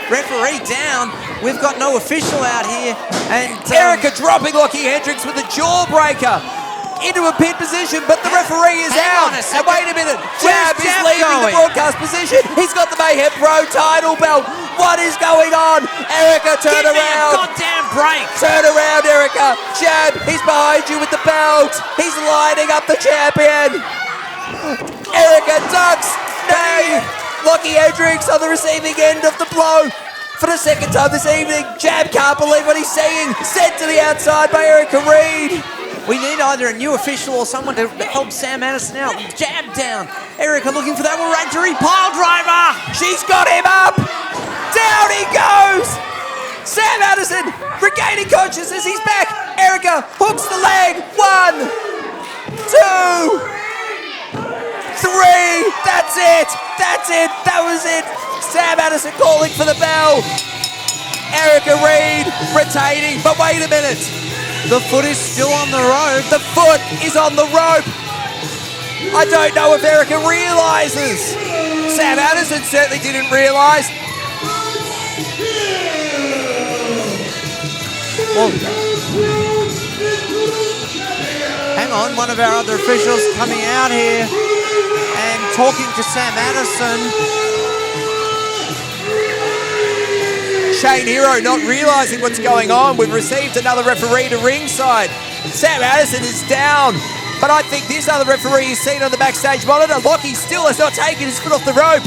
Referee down. We've got no official out here, and Erika dropping Lochy Hendricks with a jawbreaker into a pin position, but the referee is out. And wait a minute, Jab is leaving the broadcast position. He's got the Mayhem Pro title belt. What is going on? Erika, turn around. Give me a goddamn break. Turn around, Erika. Jab, he's behind you with the belt. He's lining up the champion. Erika ducks. No. Lochy Hendricks on the receiving end of the blow. For the second time this evening, Jab can't believe what he's seeing. Sent to the outside by Erika Reid. We need either a new official or someone to help Sam Addison out. Jab down. Erika looking for that Wiradjuri pile driver. She's got him up. Down he goes. Sam Addison regaining consciousness. He's back. Erika hooks the leg. 1, 2, 3. That's it. That's it. That was it. Sam Addison calling for the bell. Erika Reid retaining. But wait a minute. The foot is still on the rope. The foot is on the rope. I don't know if Erika realises. Sam Addison certainly didn't realise. Well, hang on, one of our other officials coming out here and talking to Sam Addison. Shane Hero not realising what's going on. We've received another referee to ringside. Sam Addison is down, but I think this other referee is seen on the backstage monitor. Lochy still has not taken his foot off the rope.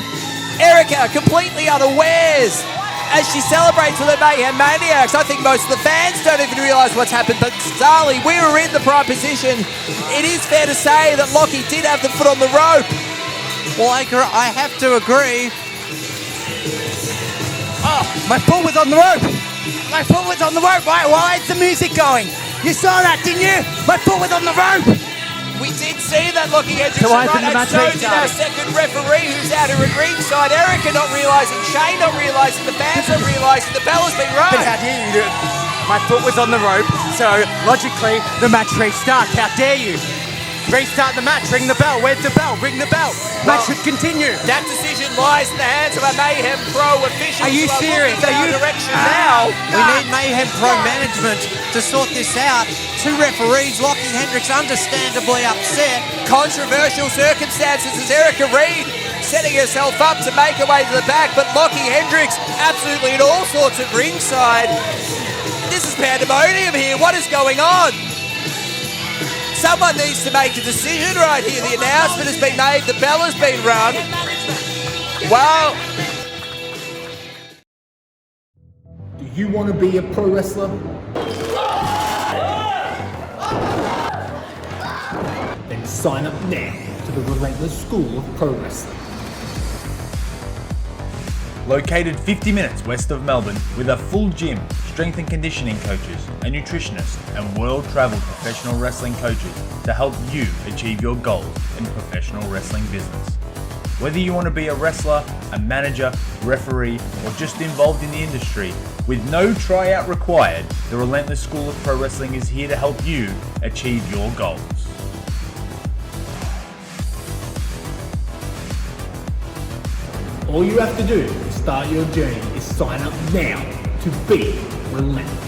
Erika completely unawares as she celebrates with her Mayhem Maniacs. I think most of the fans don't even realise what's happened, but Starley, we were in the prime position. It is fair to say that Lochy did have the foot on the rope. Well, I have to agree. Oh, my foot was on the rope. My foot was on the rope, right? Why is the music going? You saw that, didn't you? My foot was on the rope. We did see that, Lochy Hendricks. Right, and so did our second referee who's out here at ringside. Erika not realising, Shane not realising, the fans not realising, the bell has been rung. But how dare you do it? My foot was on the rope, so logically the match restarts. How dare you? Restart the match, ring the bell. Where's the bell? Ring the bell. Match should continue. That decision lies in the hands of a Mayhem Pro official. Are you serious? Are you direction now? We need Mayhem Pro management to sort this out. 2 referees, Lochy, Hendricks, understandably upset. Controversial circumstances as Erika Reid setting herself up to make her way to the back, but Lochy, Hendricks absolutely in all sorts of ringside. This is pandemonium here. What is going on? Someone needs to make a decision right here. The announcement has been made. The bell has been rung. Well, Do you want to be a pro wrestler? Then sign up now to the Relentless School of Pro Wrestling. Located 50 minutes west of Melbourne with a full gym, strength and conditioning coaches, a nutritionist, and world-traveled professional wrestling coaches to help you achieve your goals in professional wrestling business. Whether you want to be a wrestler, a manager, referee, or just involved in the industry, with no tryout required, the Relentless School of Pro Wrestling is here to help you achieve your goals. All you have to do to start your journey is sign up now to be relentless.